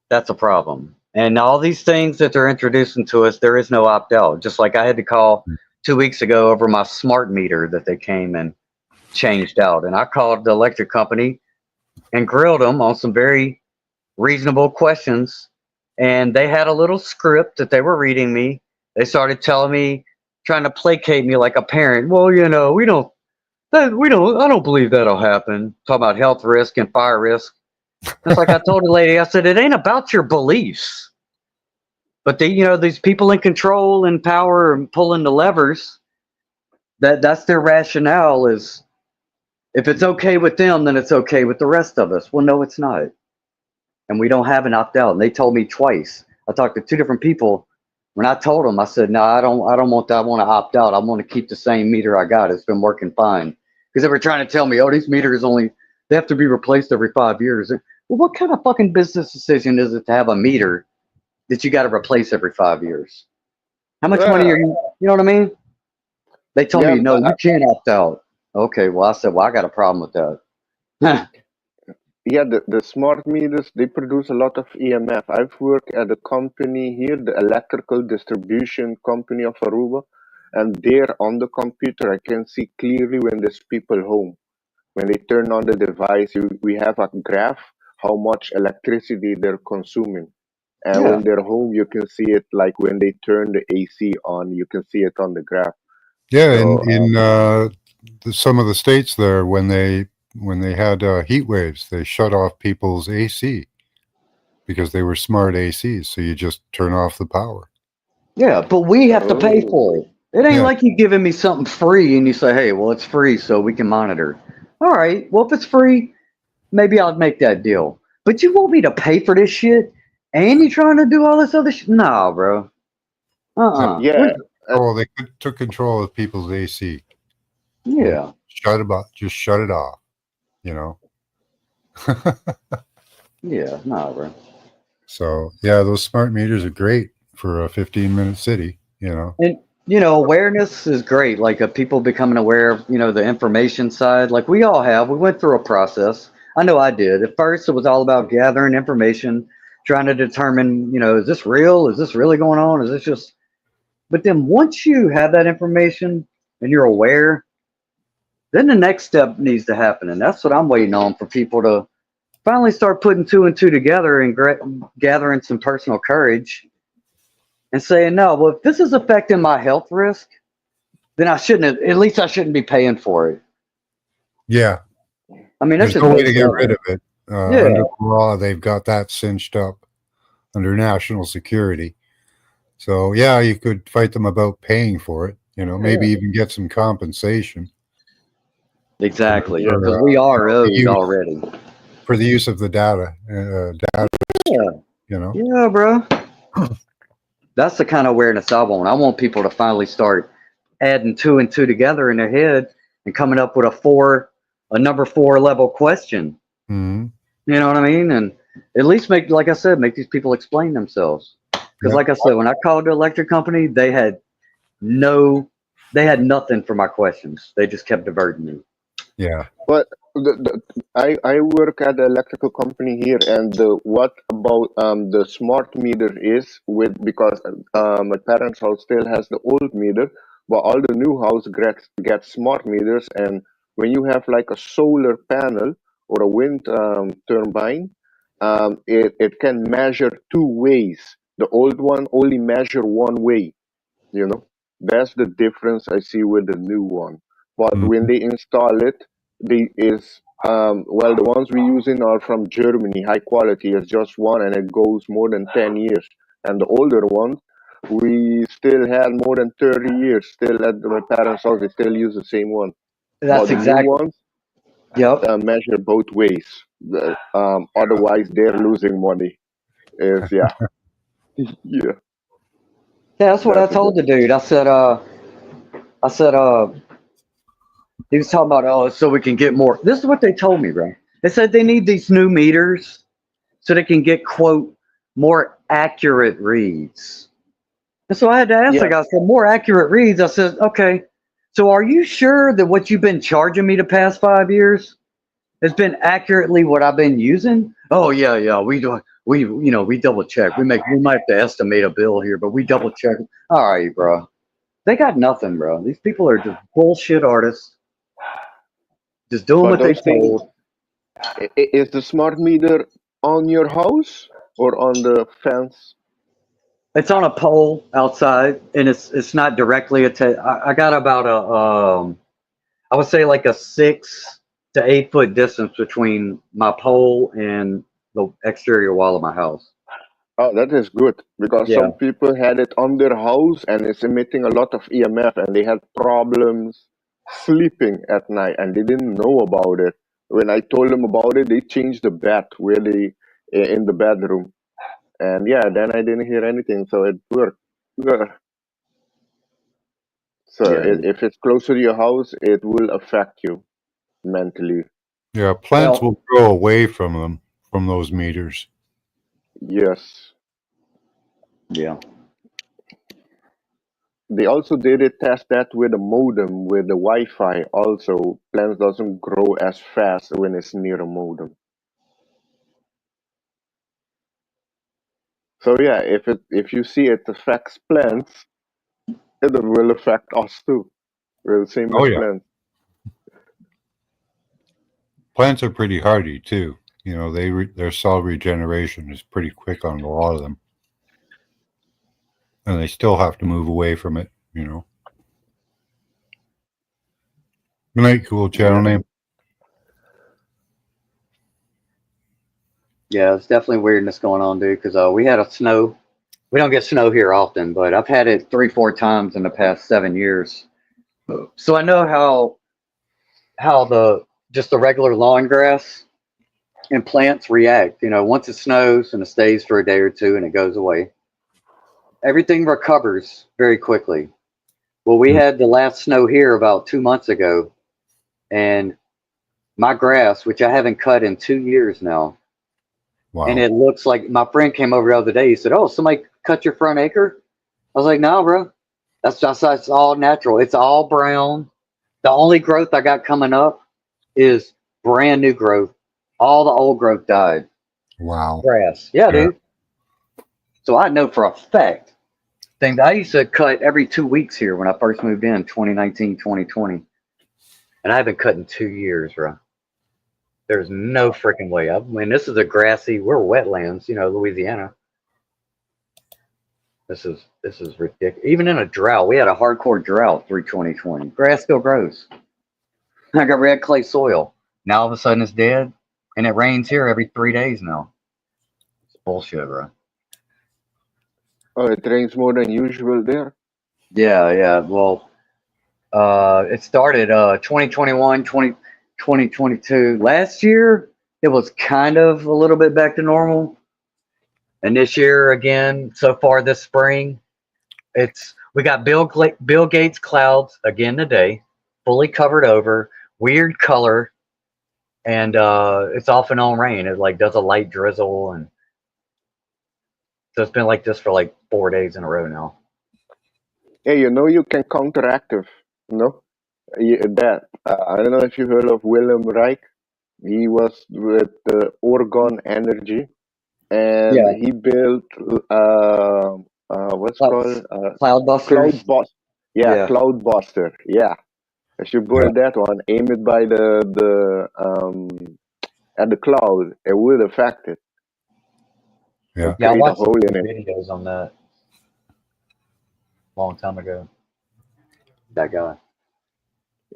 that's a problem. And all these things that they're introducing to us, there is no opt out. Just like I had to call 2 weeks ago over my smart meter that they came and changed out. And I called the electric company and grilled them on some very reasonable questions. And they had a little script that they were reading me. They started telling me, trying to placate me like a parent. Well, I don't believe that'll happen. Talking about health risk and fire risk. It's like I told the lady, I said, it ain't about your beliefs. But these people in control and power and pulling the levers, that's their rationale is if it's okay with them, then it's okay with the rest of us. Well, no, it's not. And we don't have an opt out. And they told me twice. I talked to two different people. When I told them, I said, no, I don't want that. I want to opt out. I want to keep the same meter I got. It's been working fine. Because they were trying to tell me, oh, these meters they have to be replaced every 5 years. Well, what kind of fucking business decision is it to have a meter that you got to replace every 5 years? How much money Yeah, are you know what I mean? They told yeah, me, no, you can't opt out. Okay, well, I said, well, I got a problem with that. yeah. The smart meters, they produce a lot of EMF. I've worked at a company here, the electrical distribution company of Aruba, and there on the computer, I can see clearly when there's people home. When they turn on the device, we have a graph how much electricity they're consuming. And Yeah. when they're home, you can see it like when they turn the AC on, you can see it on the graph. Yeah, So, some of the states there, when they had heat waves, they shut off people's AC because they were smart ACs. So you just turn off the power. Yeah, but we have to pay Oh. for it. It ain't Yeah. like you giving me something free and you say, hey, well, it's free so we can monitor. All right, well, if it's free, maybe I'll make that deal. But you want me to pay for this shit and you trying to do all this other shit? Nah, bro. Yeah. Oh, they took control of people's AC. Yeah. Just shut it off. You know. Yeah, nah, bro. So yeah, those smart meters are great for a 15-minute city. You know. And awareness is great. Like people becoming aware of the information side. Like we all have. We went through a process. I know I did. At first, it was all about gathering information, trying to determine, is this real? Is this really going on? Is this just? But then once you have that information and you're aware, then the next step needs to happen, and that's what I'm waiting on for people to finally start putting two and two together and gathering some personal courage and saying, no, well, if this is affecting my health risk, then at least I shouldn't be paying for it. Yeah. I mean, that's there's just no way to basic get level. rid of it. Yeah. Under the law, they've got that cinched up under national security. So yeah, you could fight them about paying for it. Maybe even get some compensation. Exactly, For, because we are owed use, already. For the use of the data. Yeah. Yeah, bro. That's the kind of awareness I want. I want people to finally start adding two and two together in their head and coming up with a number 4 level question. Mm-hmm. You know what I mean? And at least make these people explain themselves. Because like I said, when I called the electric company, they had nothing for my questions. They just kept diverting me. Yeah. But I work at the electrical company here, and what about the smart meter is because my parents' house still has the old meter, but all the new house get smart meters, and when you have like a solar panel or a wind turbine, it can measure 2 ways. The old one only measure 1 way. That's the difference I see with the new one. But when they install it, the ones we using are from Germany, high quality. It's just one, and it goes more than 10 years. And the older ones, we still had more than 30 years. Still at my parents' house, they still use the same one. That's But the new ones Yep. measure both ways. Otherwise, they're losing money. Yeah. Yeah. Yeah, that's what I That's a told the difference. dude. I said, he was talking about, oh, so we can get more. This is what they told me, bro. They said they need these new meters so they can get, quote, more accurate reads. And so I had to ask the guy, for more accurate reads, I said, okay, so are you sure that what you've been charging me the past 5 years has been accurately what I've been using? Oh, yeah, we double check. We might have to estimate a bill here, but we double check. All right, bro. They got nothing, bro. These people are just bullshit artists. Just doing But what they those things, told. is the smart meter on your house or on the fence? It's on a pole outside, and it's not directly attached. I got about I would say like a 6 to 8 foot distance between my pole and the exterior wall of my house. Oh, that is good because Yeah. some people had it on their house and it's emitting a lot of EMF and they had problems sleeping at night and they didn't know about it. When I told them about it, they changed the bed in the bedroom. And yeah, then I didn't hear anything, so it worked. Yeah. So Yeah. if it's closer to your house, it will affect you mentally. Yeah, plants Well, will grow away from those meters. Yes. yeah. They also did a test that with a modem with the Wi-Fi. Also, plants doesn't grow as fast when it's near a modem. So yeah, if you see it affects plants, it will affect us too. We're the same Oh as yeah, plants. plants are pretty hardy too. Their cell regeneration is pretty quick on a lot of them, and they still have to move away from it. Good night, cool channel name. Yeah, it's definitely weirdness going on, dude. Because we had a snow. We don't get snow here often, but I've had it 3-4 times in the past 7 years. So I know how the just the regular lawn grass and plants react. You know, once it snows and it stays for a day or two and it goes away, everything recovers very quickly. Well, we had the last snow here about 2 months ago, and my grass, which I haven't cut in 2 years now, Wow. and it looks like my friend came over the other day. He said, "Oh, somebody cut your front acre?" I was like, "No, bro. That's all natural. It's all brown. The only growth I got coming up is brand new growth. All the old growth died. Wow. Grass. Yeah, dude. So I know for a fact. Thing I used to cut every 2 weeks here when I first moved in 2019, 2020. And I haven't cut in 2 years, bro. There's no freaking way. I mean, this is a grassy, we're wetlands, you know, Louisiana. This is ridiculous. Even in a drought, we had a hardcore drought through 2020. Grass still grows. I got red clay soil. Now all of a sudden it's dead, and it rains here every 3 days now. It's bullshit, bro. Oh, it rains more than usual there. Yeah. Well, it started 2021, 2022. Last year, it was kind of a little bit back to normal. And this year, again, so far this spring, we got Bill Gates clouds again today, fully covered over, weird color, and it's off and on rain. It like does a light drizzle, and so it's been like this for like 4 days in a row now. Hey, you know you can counteract it, no? That I don't know if you heard of Willem Reich. He was with Oregon Energy, and Yeah. he built what's called Cloudbusters. Cloudbuster. Yeah, Cloudbuster. Yeah, I should build that one. Aim it by at the cloud. It would affect it. Yeah. Yeah, I Create a watched some hole in it. videos on that a long time ago. That guy.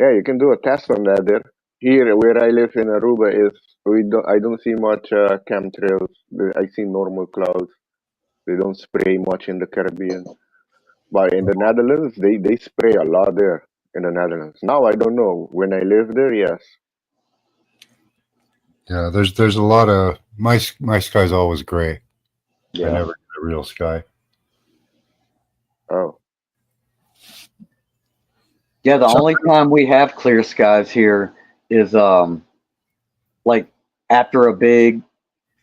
Yeah, you can do a test on that there. Here, where I live in Aruba, I don't see much chemtrails. I see normal clouds. They don't spray much in the Caribbean, but in the Netherlands, they spray a lot there in the Netherlands. Now I don't know. When I lived there, yes. Yeah, there's a lot of my sky's always gray. Yeah. I never get a real sky. Oh. Yeah, the only time we have clear skies here is like after a big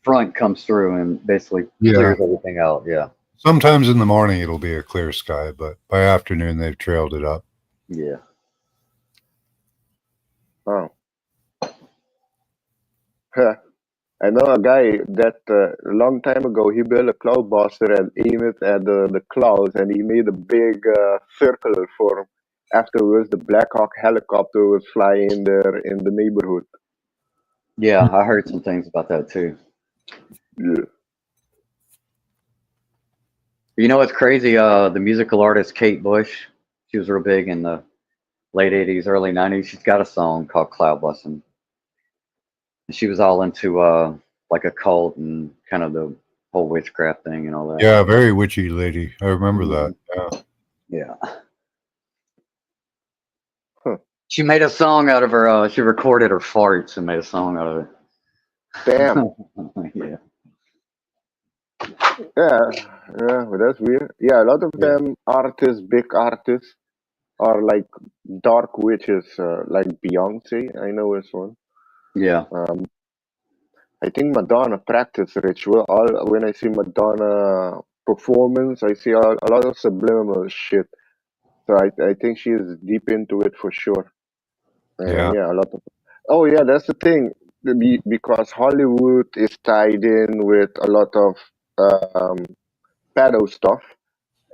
front comes through and basically clears everything out. Yeah. Sometimes in the morning it'll be a clear sky, but by afternoon they've trailed it up. Yeah. Oh. Huh. I know a guy that a long time ago he built a cloudbuster and aimed it at the clouds, and he made a big circle for him. Afterwards, the Black Hawk helicopter was flying there in the neighborhood. Yeah, I heard some things about that too. Yeah. You know what's crazy? The musical artist Kate Bush, she was real big in the late 80s, early 90s. She's got a song called Cloud Busting. She was all into like a cult and kind of the whole witchcraft thing and all that. Yeah, very witchy lady. I remember that. Yeah. Yeah. Huh. She made a song out of her. She recorded her farts and made a song out of it. Damn. Yeah. Yeah, well, that's weird. Yeah, a lot of them artists, big artists, are like dark witches, like Beyonce. I know is one. Yeah. I think Madonna practice ritual. When I see Madonna performance, I see a lot of subliminal shit. So I think she is deep into it for sure. And yeah, a lot of. Oh yeah, that's the thing. Because Hollywood is tied in with a lot of pedo stuff.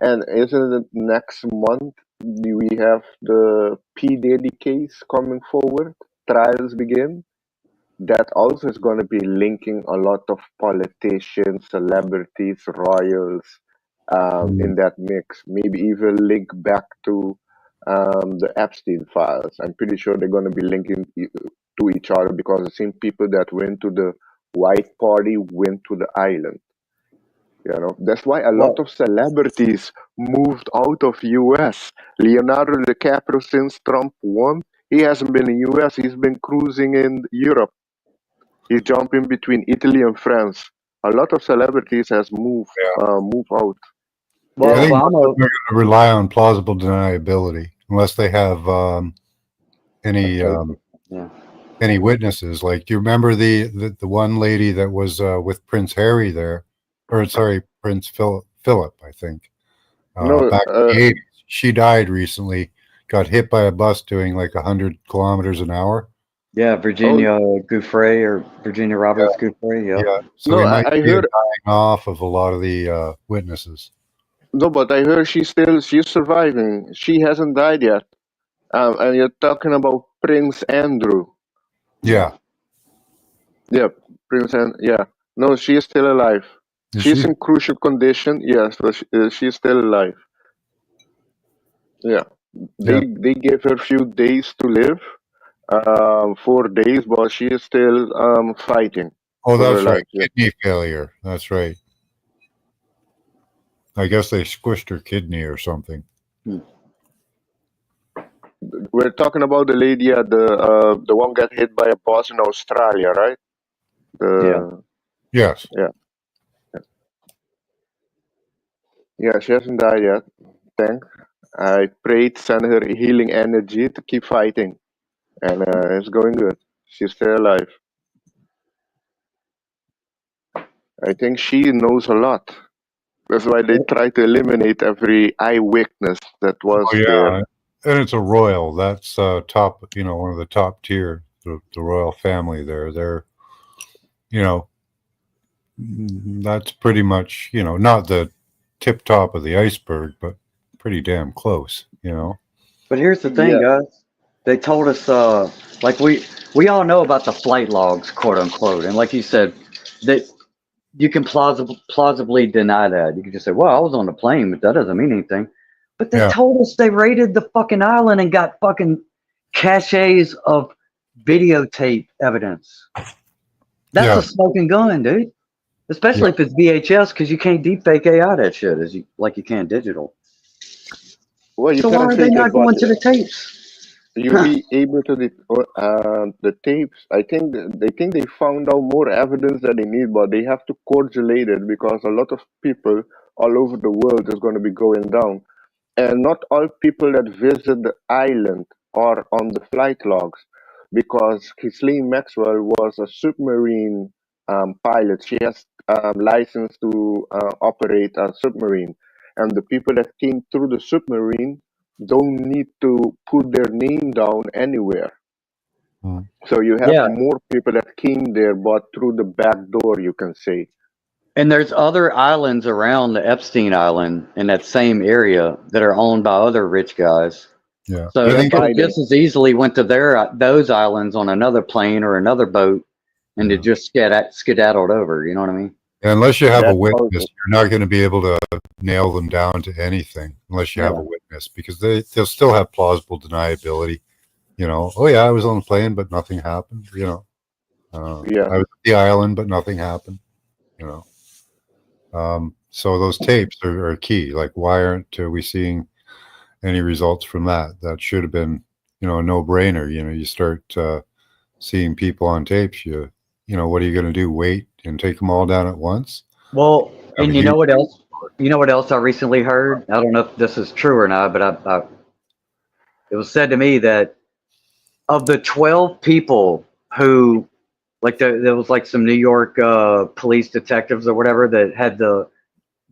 And isn't it next month we have the P. Diddy case coming forward? Trials begin. That also is going to be linking a lot of politicians, celebrities, royals in that mix. Maybe even link back to the Epstein files. I'm pretty sure they're going to be linking to each other because the same people that went to the White Party went to the island. You know, that's why a lot of celebrities moved out of US. Leonardo DiCaprio, since Trump won, he hasn't been in US. He's been cruising in Europe. He's jumping between Italy and France. A lot of celebrities has moved out. Well, I think Obama. they're going to rely on plausible deniability unless they have any any witnesses. Like, do you remember the one lady that was with Prince Harry there, or sorry, Prince Philip, I think. No, back in the 80s. She died recently. Got hit by a bus doing like 100 kilometers an hour. Yeah, Virginia Gouffre or Virginia Roberts Gouffre. Yep. Yeah. So no, they might I be heard. dying off of a lot of the witnesses. No, but I heard she's surviving. She hasn't died yet. And you're talking about Prince Andrew. Yeah. Yeah, Prince and yeah. No, she is still alive. Is She's she? in crucial condition. Yes, but she's still alive. Yeah, they gave her a few days to live, 4 days, but she is still fighting. Oh, for her that's right. life. Yeah. Kidney failure. That's right. I guess they squished her kidney or something. We're talking about the lady at the one got hit by a bus in Australia, right? Yes. Yeah, she hasn't died yet. Thank. I prayed, send her healing energy to keep fighting, and it's going good. She's still alive. I think she knows a lot. That's why they try to eliminate every eyewitness that was there. And it's a royal. That's top. One of the top tier. The royal family there. They're, that's pretty much not the tip top of the iceberg, but pretty damn close. But here's the thing, guys. They told us, like we all know about the flight logs, quote unquote, and like you said, that you can plausibly deny that. You can just say, "Well, I was on the plane," but that doesn't mean anything. But they told us they raided the fucking island and got fucking caches of videotape evidence. That's a smoking gun, dude. Especially if it's VHS, because you can't deepfake AI that shit as you can digital. Well, so why are they not going to the tapes? You'll be able to the tapes. I think they found out more evidence that they need, but they have to correlate it because a lot of people all over the world is going to be going down, and not all people that visit the island are on the flight logs, because Ghislaine Maxwell was a submarine pilot. She has license to operate a submarine, and the people that came through the submarine don't need to put their name down anywhere. So you have more people that came there, but through the back door, you can say. And there's other islands around the Epstein Island in that same area that are owned by other rich guys. Yeah. So they could have just as easily went to those islands on another plane or another boat and to just skedaddled over. You know what I mean? Yeah, unless you have a witness, you're not going to be able to nail them down to anything unless you have a witness, because they'll still have plausible deniability. Oh yeah, I was on the plane, but nothing happened. I was at the island, but nothing happened. So those tapes are key. Like, why aren't we seeing any results from that? That should have been, a no-brainer. You start seeing people on tapes. What are you going to do? Wait and take them all down at once? Well, and you know what else? You know what else I recently heard? I don't know if this is true or not, but it was said to me that of the 12 people who, like, there was like some New York police detectives or whatever that had the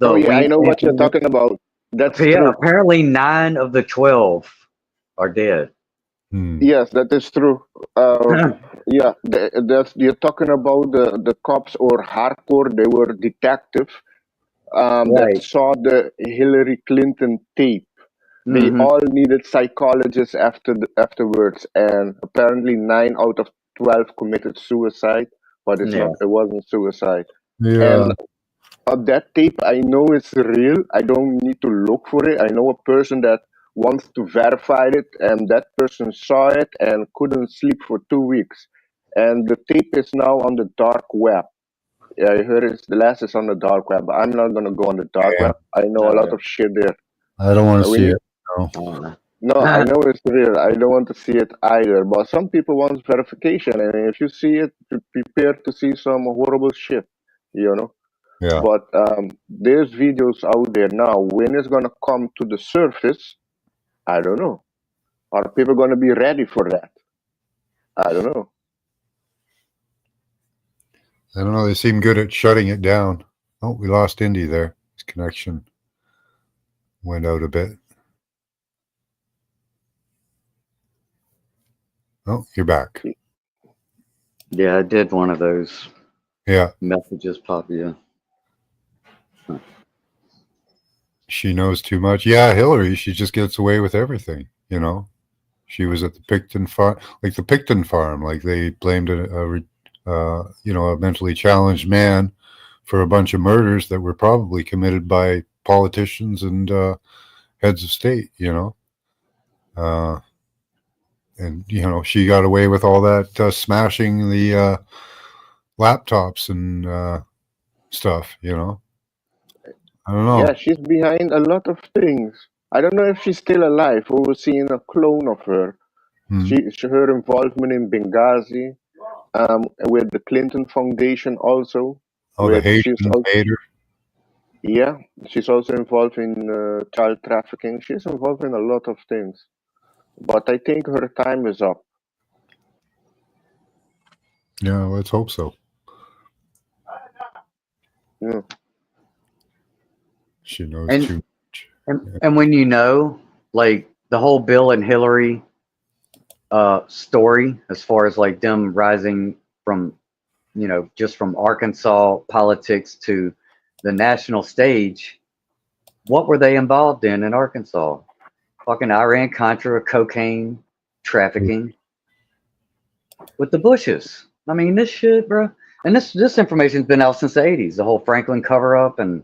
I know what you're talking about. That's true. Apparently 9 of the 12 are dead. Yes, that is true. You're talking about the cops or hardcore. They were detectives that saw the Hillary Clinton tape. They all needed psychologists afterwards, and apparently 9 out of 12 committed suicide, but it wasn't suicide. Yeah. And that tape, I know it's real. I don't need to look for it. I know a person that wants to verify it, and that person saw it and couldn't sleep for 2 weeks. And the tape is now on the dark web. Yeah, I heard the last is on the dark web. I'm not gonna go on the dark Yeah. web. I know a lot of shit there. I don't want to We see need, it. No. I don't know. no, I know it's real. I don't want to see it either. But some people want verification, and if you see it, prepare to see some horrible shit. You know. Yeah. But there's videos out there now. When it's gonna come to the surface, I don't know. Are people gonna be ready for that? I don't know. I don't know. They seem good at shutting it down. Oh, we lost Indy there. His connection went out a bit. Oh, you're back. Yeah, I did one of those Yeah. messages pop. Yeah. She knows too much. Yeah, Hillary, she just gets away with everything, you know. She was at the Picton farm, like the Picton farm, like they blamed a mentally challenged man for a bunch of murders that were probably committed by politicians and heads of state, you know. And, you know, she got away with all that smashing the laptops and stuff, you know. I don't know. Yeah, she's behind a lot of things. I don't know if she's still alive or we're seeing a clone of her. Her involvement in Benghazi, with the Clinton Foundation also. Oh, the hater. Yeah, she's also involved in child trafficking. She's involved in a lot of things. But I think her time is up. Yeah, let's hope so. Yeah. She knows And- too much. And when you know, like the whole Bill and Hillary story, as far as like them rising from, you know, just from Arkansas politics to the national stage, what were they involved in Arkansas? Fucking Iran Contra, cocaine, trafficking with the Bushes. I mean, this shit, bro. And this information's been out since the 80s, the whole Franklin cover up, and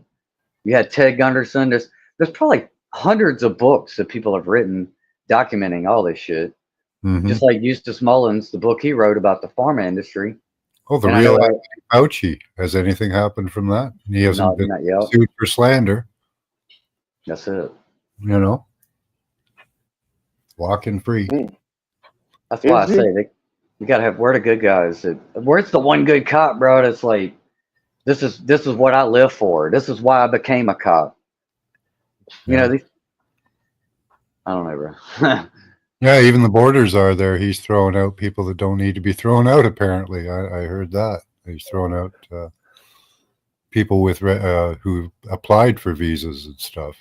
you had Ted Gunderson. There's probably hundreds of books that people have written documenting all this shit. Mm-hmm. Just like Eustace Mullins, the book he wrote about the pharma industry. Oh, the real Fauci. Has anything happened from that? He hasn't been sued for slander. That's it. You know, walking free. That's why I say you gotta have. We're the good guys. Where's the one good cop, bro? That's like, this is what I live for. This is why I became a cop. You know, I don't know, bro. Yeah, even the borders are there. He's throwing out people that don't need to be thrown out. Apparently, I heard that he's throwing out people with who applied for visas and stuff.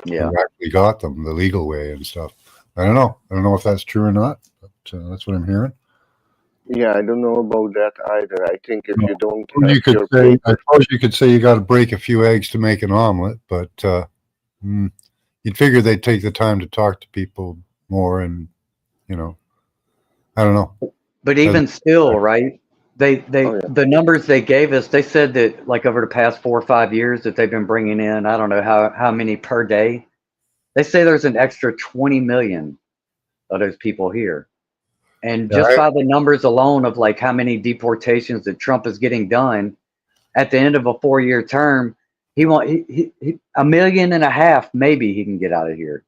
Yeah, who actually got them the legal way and stuff. I don't know. I don't know if that's true or not. But that's what I'm hearing. Yeah, I don't know about that either. I think if you don't, you could say, I suppose you could say you got to break a few eggs to make an omelet, but you'd figure they'd take the time to talk to people more, and you know, I don't know. But even still, right? The numbers they gave us, they said that like over the past 4 or 5 years that they've been bringing in, I don't know how many per day. They say there's an extra 20 million of those people here. And just by the numbers alone of like how many deportations that Trump is getting done at the end of a 4-year term, he 1.5 million maybe he can get out of here.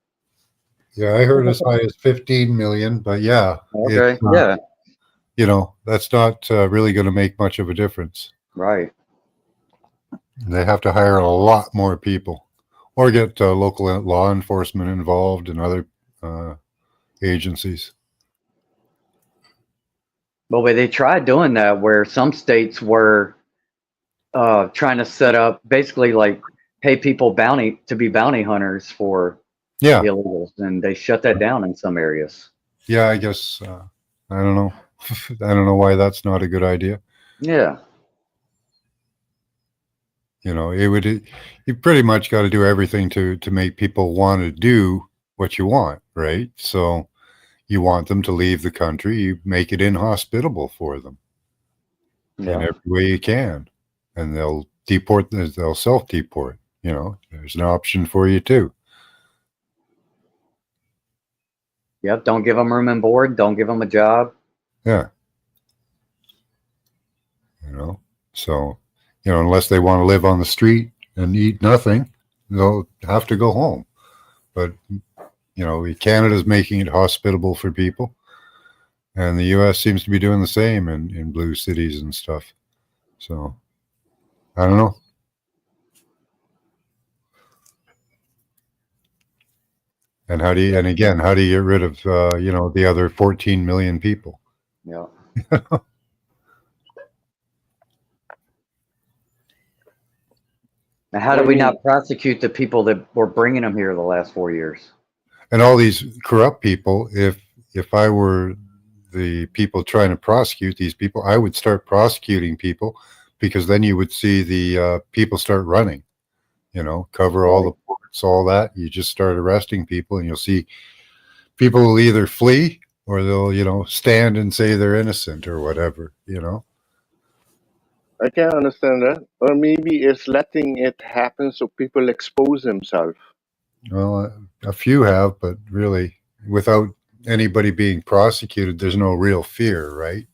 Yeah, I heard as high as 15 million, but yeah. Okay, yeah. You know, that's not really going to make much of a difference. Right. They have to hire a lot more people or get local law enforcement involved and other agencies. Well, they tried doing that where some states were trying to set up basically like pay people to be bounty hunters for illegals, and they shut that down in some areas. Yeah, I guess I don't know. I don't know why that's not a good idea. Yeah. You know, you pretty much got to do everything to make people want to do what you want, right? So you want them to leave the country, you make it inhospitable for them in every way you can, and they'll self-deport. You know, there's an option for you too. Yep. Don't give them room and board. Don't give them a job. Yeah. So, unless they want to live on the street and eat nothing, they'll have to go home. But, Canada's making it hospitable for people. And the U.S. seems to be doing the same in blue cities and stuff. So, I don't know. And how do you get rid of, the other 14 million people? Yeah. Now, how do we not prosecute the people that were bringing them here the last 4 years? And all these corrupt people, if I were the people trying to prosecute these people, I would start prosecuting people, because then you would see the people start running, cover all the ports, all that. You just start arresting people, and you'll see people will either flee or they'll, stand and say they're innocent or whatever. I can understand that. Or maybe it's letting it happen so people expose themselves. Well, a few have, but really, without anybody being prosecuted, there's no real fear, right?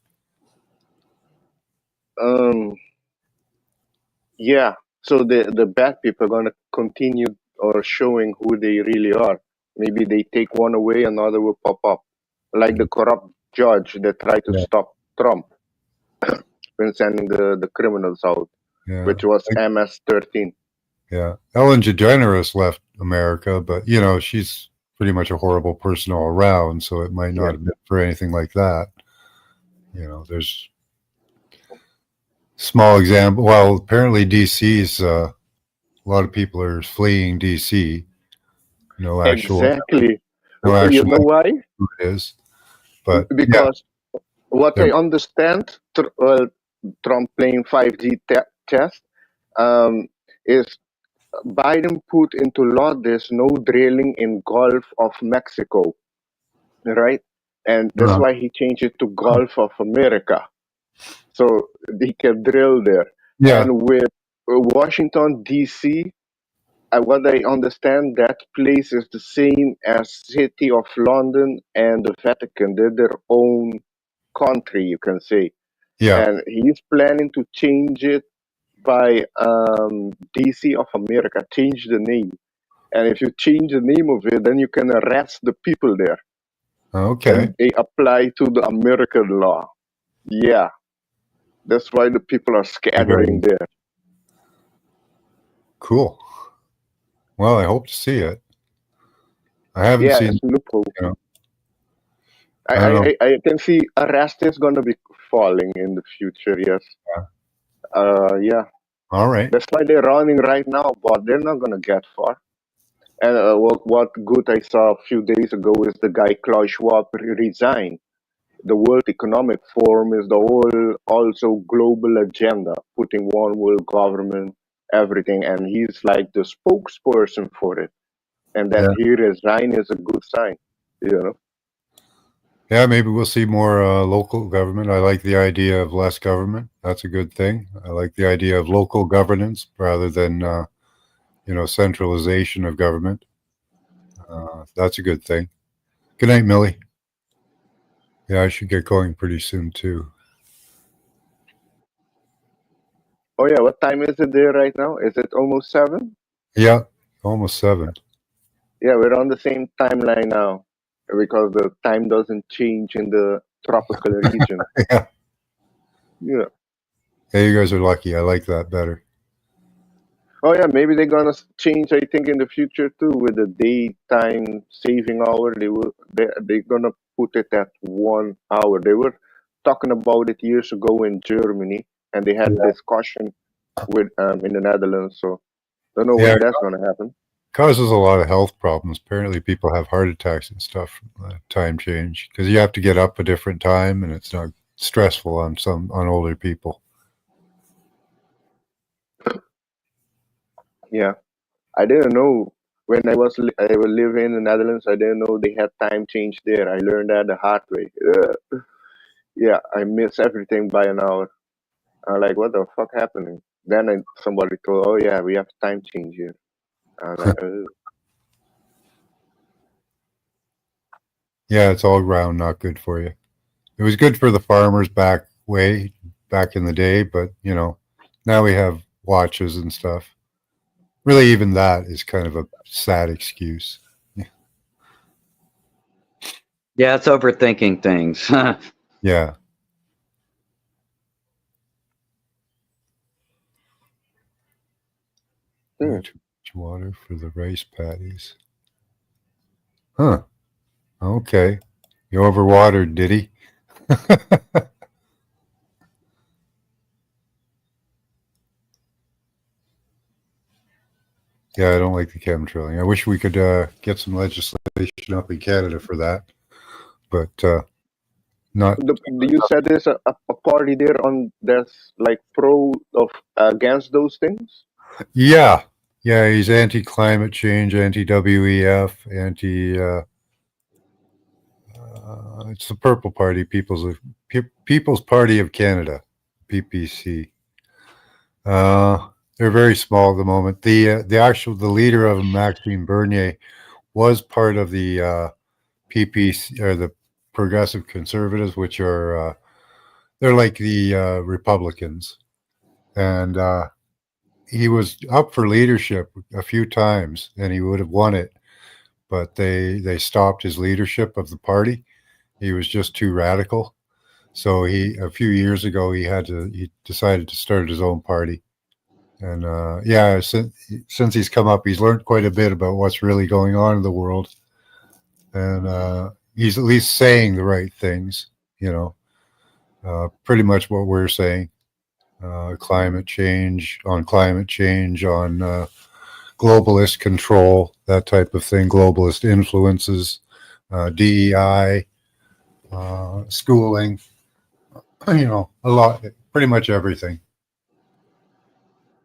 Yeah. So the bad people are gonna continue or showing who they really are. Maybe they take one away, another will pop up, like the corrupt judge that tried to Yeah. stop Trump when sending the criminals out, Yeah. which was MS-13. Yeah. Ellen DeGeneres left America, but she's pretty much a horrible person all around, so it might not have been for anything like that. There's small example. Well, apparently DC's a lot of people are fleeing DC. No actual. Exactly. No You actual. know why? Who it is, but Because what they're- I understand, Trump playing 5G test, is Biden put into law there's no drilling in Gulf of Mexico, right? And that's why he changed it to Gulf of America, so they can drill there. Yeah. And with Washington D.C., what I understand, that place is the same as City of London and the Vatican. They're their own country, you can say. Yeah. And he's planning to change it by DC of America, change the name. And if you change the name of it, then you can arrest the people there. Okay. And they apply to the American law. Yeah. That's why the people are scattering there. Cool. Well, I hope to see it. I haven't seen. It's loophole. I don't know. I can see arrest is going to be falling in the future, yes. Yeah. All right. That's why they're running right now, but they're not going to get far. And what good I saw a few days ago is the guy Klaus Schwab resigned. The World Economic Forum is the whole also global agenda, putting one world government, everything, and he's like the spokesperson for it. And that he resigned is a good sign, Yeah, maybe we'll see more local government. I like the idea of less government. That's a good thing. I like the idea of local governance rather than centralization of government. That's a good thing. Good night, Millie. Yeah, I should get going pretty soon too. Oh yeah, what time is it there right now? Is it almost 7? Yeah, almost 7. Yeah, we're on the same timeline now because the time doesn't change in the tropical region. Yeah. Yeah. Hey, you guys are lucky. I like that better. Oh yeah, maybe they're gonna change. I think in the future too, with the daytime saving hour, they're gonna put it at 1 hour. They were talking about it years ago in Germany, and they had discussion with in the Netherlands. So don't know when that's gonna happen. Causes a lot of health problems. Apparently, people have heart attacks and stuff from time change because you have to get up a different time, and it's not stressful on older people. Yeah, I didn't know when I was living in the Netherlands. I didn't know they had time change there. I learned that the hard way. Yeah, I miss everything by an hour. I'm like, what the fuck happening? Then somebody told, oh yeah, we have time change here. I'm like, oh. Yeah, it's all round not good for you. It was good for the farmers back in the day, but now we have watches and stuff. Really, even that is kind of a sad excuse. Yeah, it's overthinking things. Yeah. Hmm. Too much water for the rice paddies. Huh. Okay. You overwatered, did he? Yeah, I don't like the chemtrailing. I wish we could get some legislation up in Canada for that, but not. You said there's a party there on that's like pro of against those things. Yeah, yeah. He's anti-climate change, anti-WEF, anti. It's the Purple Party, People's Party of Canada, PPC. They're very small at the moment. The leader of them, Maxime Bernier, was part of the PPC, or the Progressive Conservatives, which are they're like the Republicans, and he was up for leadership a few times, and he would have won it, but they stopped his leadership of the party. He was just too radical. So a few years ago, he decided to start his own party. And yeah, since he's come up, he's learned quite a bit about what's really going on in the world. And he's at least saying the right things, pretty much what we're saying. Climate change, on globalist control, that type of thing, globalist influences, DEI, schooling, a lot, pretty much everything.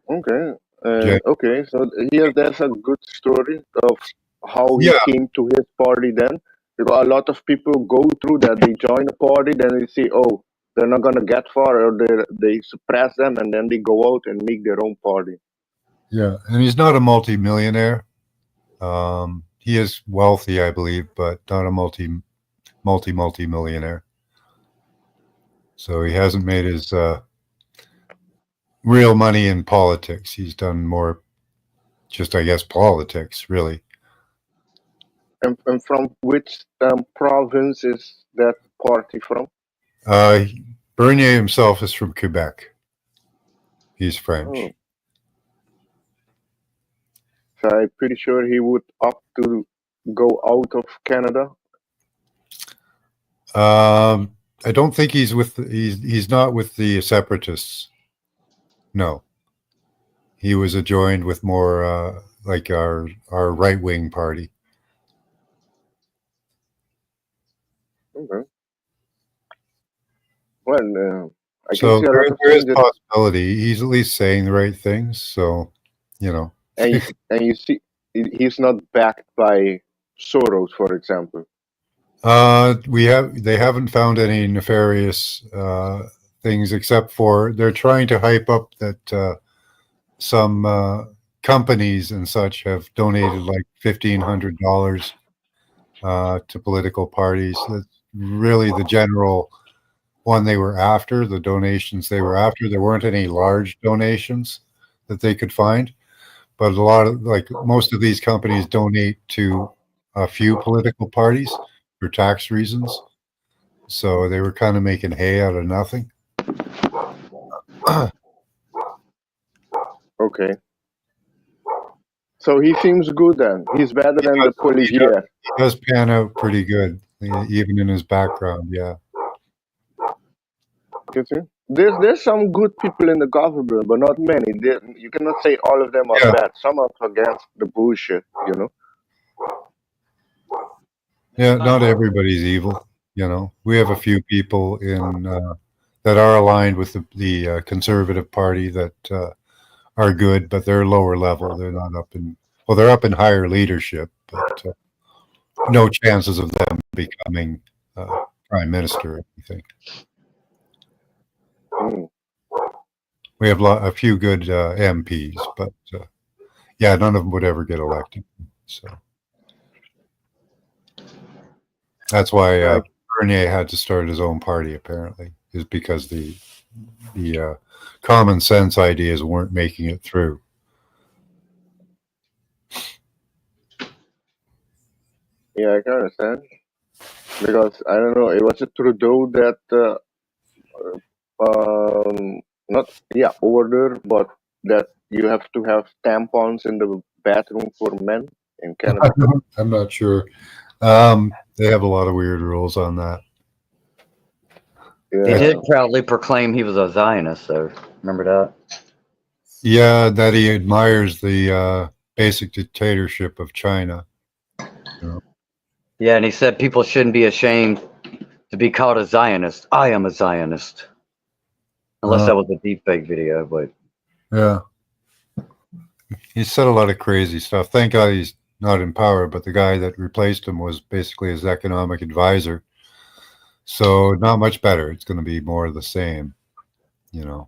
Okay. Yeah. Okay. So here, there's a good story of how he Yeah. came to his party. Then, because a lot of people go through that. They join a party, then they see, oh, they're not gonna get far, or they suppress them, and then they go out and make their own party. Yeah, and he's not a multi-millionaire. He is wealthy, I believe, but not a multi-millionaire. So he hasn't made his real money in politics. He's done more, just I guess, politics, really. And from which province is that party from? Uh, Bernier himself is from Quebec. He's French. Oh. So I'm pretty sure he would opt to go out of Canada. I don't think he's not with the separatists. No, he was adjoined with more like our right wing party. Okay. Well, I So can see a lot of there is things that, possibility. He's at least saying the right things. So, and you see, he's not backed by Soros, for example. they haven't found any nefarious things, except for they're trying to hype up that some companies and such have donated like $1,500 to political parties. That's really the general one they were after, the donations they were after. There weren't any large donations that they could find, but a lot of, like, most of these companies donate to a few political parties for tax reasons. So they were kind of making hay out of nothing. Okay. So he seems good then. He's better than the Polivier. He does pan out pretty good, even in his background. Yeah. You see? There's some good people in the government, but not many. You cannot say all of them are Yeah. bad. Some are against the bullshit, Yeah, not everybody's evil. We have a few people in that are aligned with the Conservative Party that are good, but they're lower level. They're not up in, well, they're up in higher leadership, but no chances of them becoming prime minister or anything. Mm. We have a few good MPs, but yeah, none of them would ever get elected. So That's why Right. Bernier had to start his own party. Apparently, is because the common sense ideas weren't making it through. Yeah, I can understand. Because I don't know, it was a Trudeau that not order, but that you have to have tampons in the bathroom for men in Canada. I'm not sure. They have a lot of weird rules on that. He Yeah. did proudly proclaim he was a Zionist, though. Remember that? Yeah, that he admires the basic dictatorship of China. Yeah, and he said people shouldn't be ashamed to be called a Zionist. I am a Zionist. Unless that was a deepfake video, but Yeah. He said a lot of crazy stuff. Thank God he's not in power, but the guy that replaced him was basically his economic advisor. So not much better. It's going to be more of the same. You know,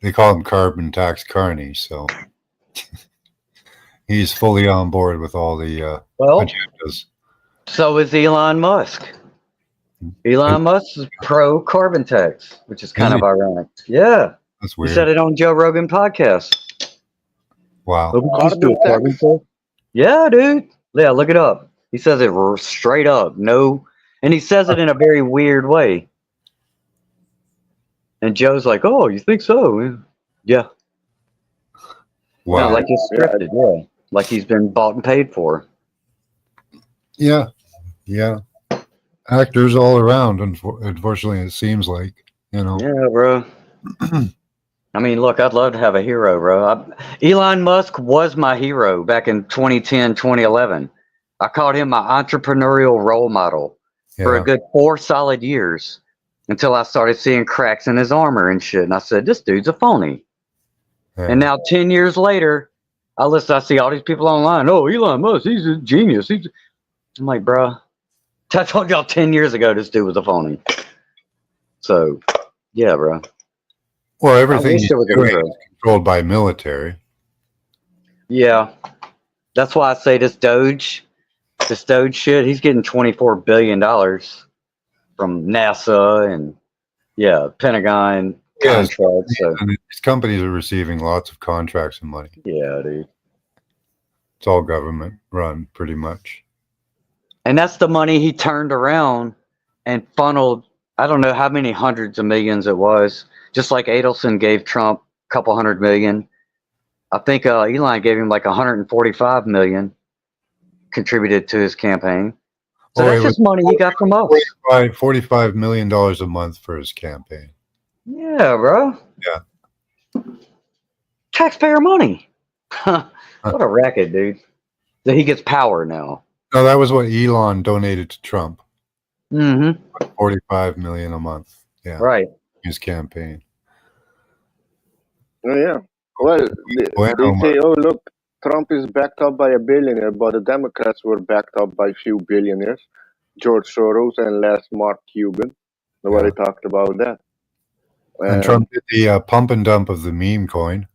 they call him carbon tax Carney. So he's fully on board with all the well, agendas. so is Elon Musk. Elon Musk is pro carbon tax, which is kind of ironic. Yeah, That's he weird. said it on Joe Rogan podcast. Wow. Carbon tax? Yeah, dude. Yeah, look it up. He says it straight up. No, and he says it in a very weird way. And Joe's like, "Oh, you think so? Yeah." Wow. Yeah, like it's scripted. Yeah, like he's been bought and paid for. Yeah. Yeah. Actors all around, unfortunately, it seems like, you know. Yeah, bro. I mean, look, I'd love to have a hero, bro. Elon Musk was my hero back in 2010, 2011. I called him my entrepreneurial role model for a Yeah. good 4 solid years until I started seeing cracks in his armor and shit. And I said, this dude's a phony. Yeah. And now 10 years later, I see all these people online. Oh, Elon Musk, he's a genius. I'm like, bro, I told y'all 10 years ago this dude was a phony. So, yeah, bro. Well, everything wish he's there was a doing hero. is controlled by military. Yeah. That's why I say this Doge shit, he's getting $24 billion from NASA and, Pentagon Yes. contracts. So, And these companies are receiving lots of contracts and money. yeah, dude. It's all government run, pretty much. And that's the money he turned around and funneled, I don't know how many hundreds of millions it was. Just like Adelson gave Trump a couple $100 million. I think Elon gave him like 145 million contributed to his campaign. So that's just money he got from us. $45 million a month for his campaign. Yeah, bro. Yeah. Taxpayer money. What a racket, dude. So he gets power now. No, that was what Elon donated to Trump. Mm-hmm. $45 million a month. Yeah. Right. His campaign. Oh, yeah. Well, they say, oh, look, Trump is backed up by a billionaire, but the Democrats were backed up by a few billionaires. George Soros and last Mark Cuban. Nobody talked about that. And Trump did the pump and dump of the meme coin.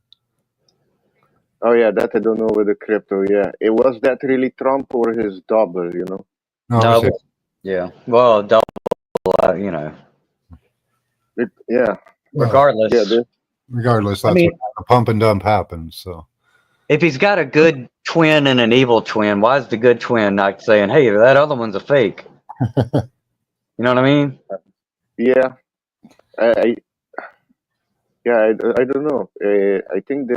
Oh, yeah, that I don't know with the crypto, yeah. It was that really Trump or his double, you know? No, yeah. Well, double, you know. Yeah. Regardless. Yeah, regardless, that's what a pump and dump happens. So, if he's got a good twin and an evil twin, why is the good twin not saying, "Hey, that other one's a fake"? You know what I mean? Yeah, I don't know. I think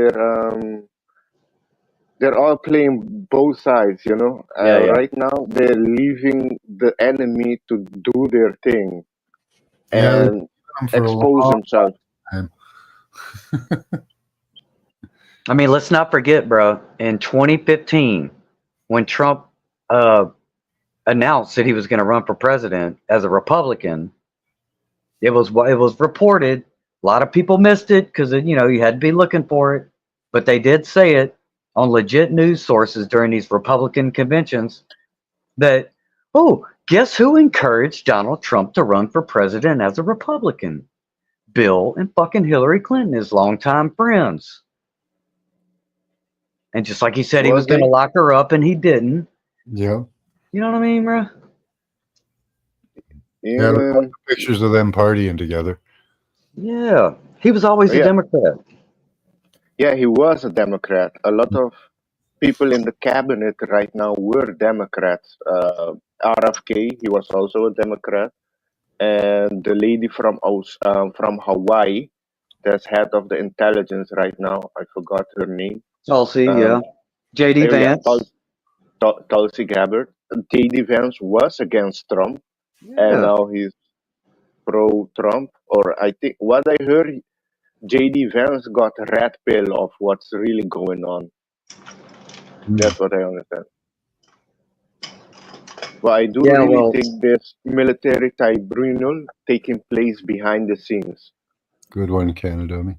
they're all playing both sides. You know, right now they're leaving the enemy to do their thing and expose themselves. I mean, let's not forget, bro. In 2015, when Trump announced that he was going to run for president as a Republican, it was reported. A lot of people missed it because you had to be looking for it, but they did say it on legit news sources during these Republican conventions that, oh, guess who encouraged Donald Trump to run for president as a Republican? Bill and fucking Hillary Clinton, his longtime friends. And just like he said he was going to lock her up, and he didn't. Yeah. You know what I mean, bro? Yeah, there's Yeah, lots of pictures of them partying together. Yeah, he was always a yeah, Democrat. yeah. He was a Democrat. A lot of people in the cabinet right now were Democrats. RFK, he was also a Democrat, and the lady from Hawaii, that's head of the intelligence right now. I forgot her name. Tulsi, Um, yeah. J.D. oh yeah, Vance. Tulsi Gabbard. J.D. Vance was against Trump, and Yeah. now he's pro-Trump. Or I think what I heard, J.D. Vance got a red pill of what's really going on. That's what I understand. But I do Yeah, really well, think there's military tribunal taking place behind the scenes. Good one, Canada.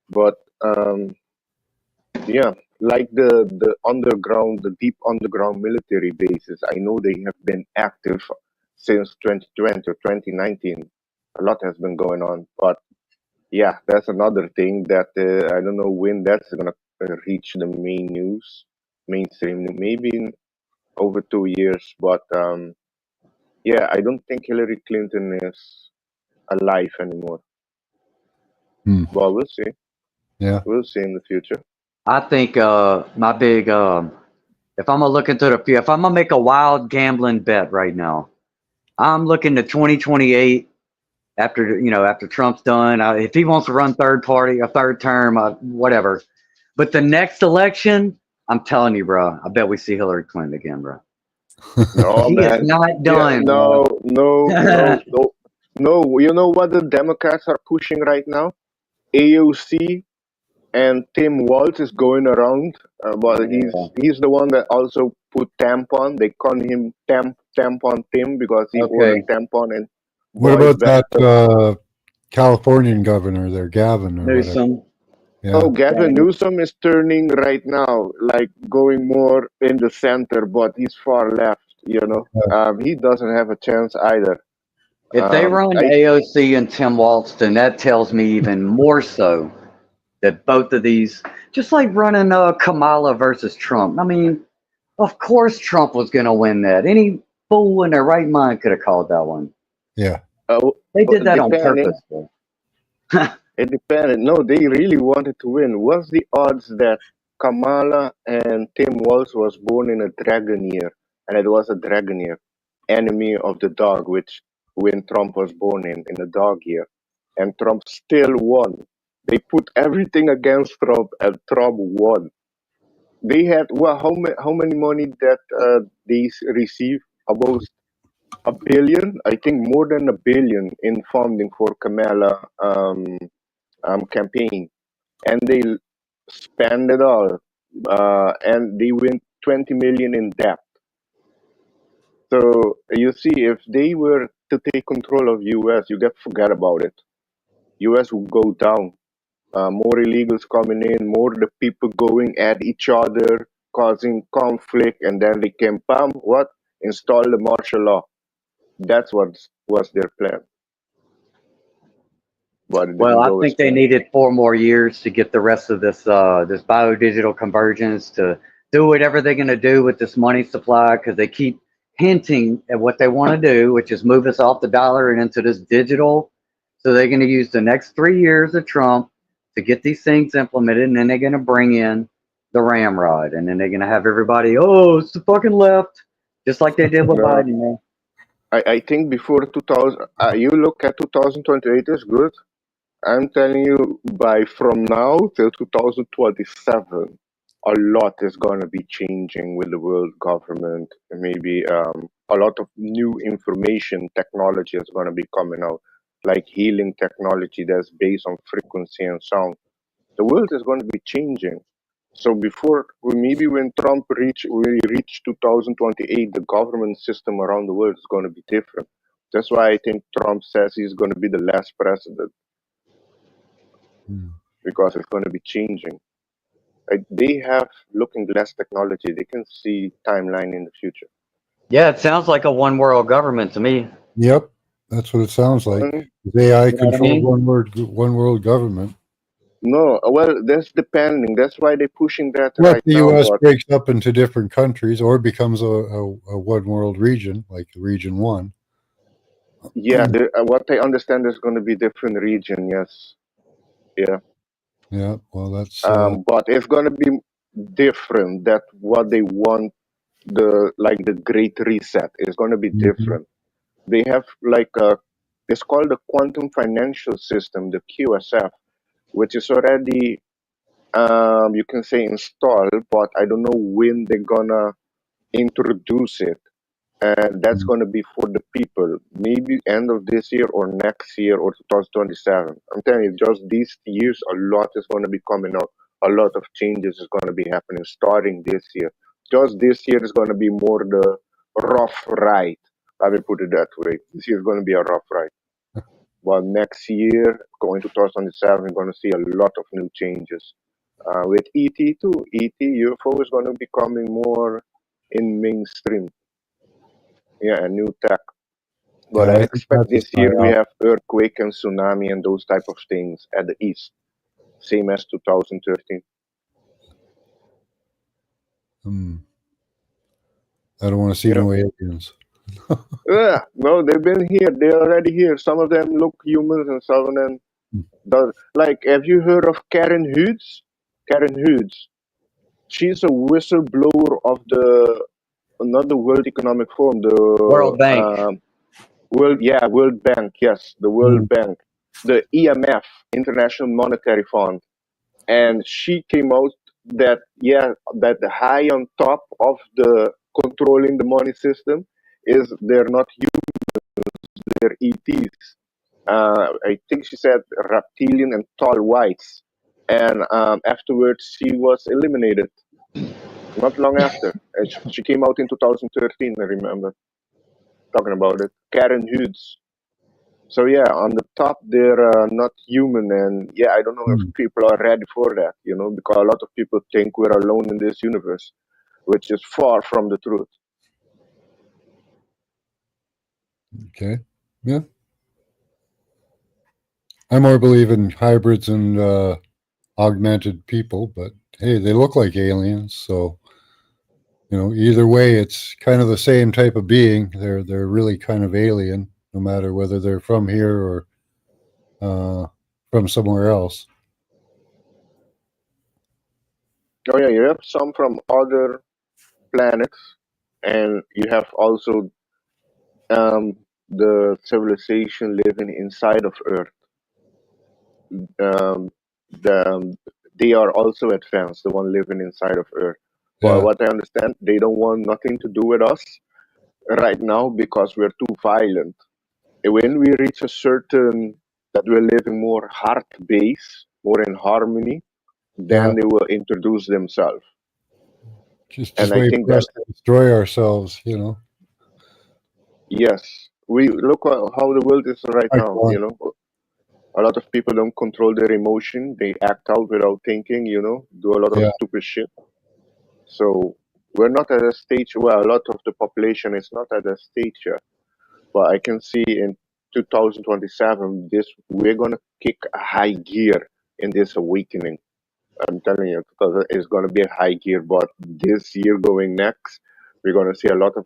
But yeah, like the deep underground military bases, I know they have been active since 2020 or 2019. A lot has been going on, but yeah, that's another thing that I don't know when that's gonna reach the mainstream, maybe in over 2 years. But yeah, I don't think Hillary Clinton is alive anymore. Hmm. Well, we'll see. Yeah. We'll see in the future. I think my big if I'm gonna look into the future, if I'm gonna make a wild gambling bet right now, I'm looking to 2028 after Trump's done. If he wants to run a third term, whatever. But the next election, I'm telling you, bro, I bet we see Hillary Clinton again, bro. No, She is man. not Yeah, done, no, bro. no, no, no, no. You know what the Democrats are pushing right now? AOC and Tim Walz is going around, but he's the one that also put tampon. They call him tampon Tim because he ordered Okay, tampon and What boys about that bathroom. Californian governor there, Gavin or whatever? Newsom. Yeah. Oh, Gavin Newsom is turning right now, like going more in the center, but he's far left. He doesn't have a chance either. If they run I AOC and Tim Walz, then that tells me even more so that both of these, just like running Kamala versus Trump. I mean, of course Trump was going to win that. Any fool in their right mind could have called that one. Yeah. They did that on depending. purpose, though. It depended. No, they really wanted to win. What's the odds that Kamala and Tim Walz was born in a dragon year, and it was a dragon year, enemy of the dog, which when Trump was born in a dog year, and Trump still won. They put everything against Trump, and Trump won. They had how many money that they receive? About $1 billion, I think more than $1 billion in funding for Kamala campaign, and they spend it all, and they win 20 million in debt. So you see, if they were to take control of US, you get forget about it. US will go down. More illegals coming in, more the people going at each other, causing conflict, and then they can install the martial law. That's what was their plan, but it Well, didn't I go as think they planned. needed 4 more years to get the rest of this biodigital convergence to do whatever they're going to do with this money supply because they keep hinting at what they want to do, which is move us off the dollar and into this digital. So they're going to use the next 3 years of Trump to get these things implemented, and then they're going to bring in the ramrod, and then they're going to have everybody, oh, it's the fucking left, just like they did with No, Biden. Man. I think before 2000, you look at 2028 is good. I'm telling you, from now till 2027, a lot is going to be changing with the world government. Maybe a lot of new information technology is going to be coming out, like healing technology that's based on frequency and sound. The world is going to be changing. So maybe when we reach 2028, the government system around the world is going to be different. That's why I think Trump says he's going to be the last president because it's going to be changing. They have looking less technology. They can see timeline in the future. Yeah, it sounds like a one world government to me. Yep. That's what it sounds like. Mm, AI You know what I controlled mean? one world government. No, well, that's depending. That's why they're pushing that Well, right if the now. U.S. But breaks up into different countries or becomes a one world region, like Region 1. yeah, what I understand is going to be different region. Yes, yeah. Yeah, well, that's But it's going to be different. That what they want, the Great Reset is going to be mhm. different. They have like it's called the Quantum Financial System, the QSF, which is already you can say installed, but I don't know when they're gonna introduce it. And that's going to be for the people, maybe end of this year or next year or 2027. I'm telling you, just these years, a lot is going to be coming out. A lot of changes is going to be happening starting this year. Just this year is going to be more the rough ride. I will put it that way. This year is going to be a rough ride. But next year, going to 2027, we're going to see a lot of new changes. With ET too, ET UFO is going to be coming more in mainstream. Yeah, a new tech. But yeah. I I think expect that's a this year we psyop. have earthquake and tsunami and those type of things at the east, same as 2013. Hmm. I don't want to see Yeah. no aliens. Yeah, no, they've been here. They're already here. Some of them look human and some of them don't. Like, have you heard of Karen Hoods? Karen Hoods. She's a whistleblower of the not the World Economic Forum, the World Bank. World Bank. Yes, the Hmm. World Bank, the EMF, International Monetary Fund. And she came out that that the high on top of the controlling the money system is they're not humans, they're ETs. I think she said reptilian and tall whites, and afterwards she was eliminated not long after. And she came out in 2013. I remember talking about it. Karen Hoods. So yeah, on the top they're not human, and yeah, I don't know if Hmm. people are ready for that, because a lot of people think we're alone in this universe, which is far from the truth. Okay. Yeah. I more believe in hybrids and augmented people, but hey, they look like aliens, so either way, it's kind of the same type of being. They're really kind of alien, no matter whether they're from here or from somewhere else. Oh yeah, you have some from other planets, and you have also um, the civilization living inside of Earth. Um, they are also advanced, the one living inside of Earth. But Yeah, what I understand, they don't want nothing to do with us right now because we're too violent. When we reach a certain that we're living more heart base, more in harmony, yeah. then they will introduce themselves. Just And I wait think for that us to destroy ourselves. yes, we look how the world is right Hi, now. Colin. A lot of people don't control their emotion; they act out without thinking. Do a lot of Yeah, stupid shit. So we're not at a stage. Well, a lot of the population is not at a stage yet. But I can see in 2027, we're gonna kick a high gear in this awakening. I'm telling you, because it's gonna be a high gear. But this year going next, we're gonna see a lot of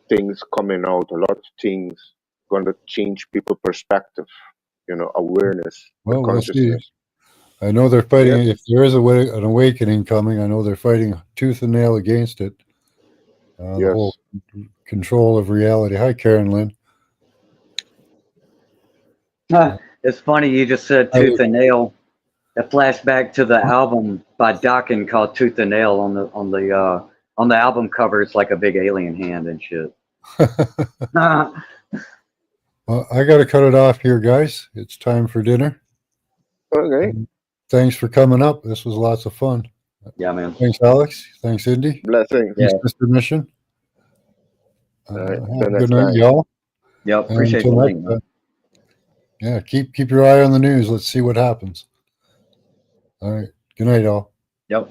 things coming out. A lot of things gonna change people' perspective. Awareness, the well, we'll see. consciousness. I know they're fighting. Yes, If there is an awakening coming, I know they're fighting tooth and nail against it. The whole yes. control of reality. Hi, Karen Lynn. It's funny you just said I, tooth and nail. It flashed back to the album by Dokken called Tooth and Nail on the album cover. It's like a big alien hand and shit. well, I got to cut it off here, guys. It's time for dinner. Okay. Thanks for coming up. This was lots of fun. Yeah, man. Thanks, Alex. Thanks, Indy. Blessings. Yeah. Thanks, Mr. Mission. All right. Have Till a good next night, time. y'all. Yep. And Appreciate until the next link, man. time. Yeah, keep your eye on the news. Let's see what happens. All right. Good night, all. Yep.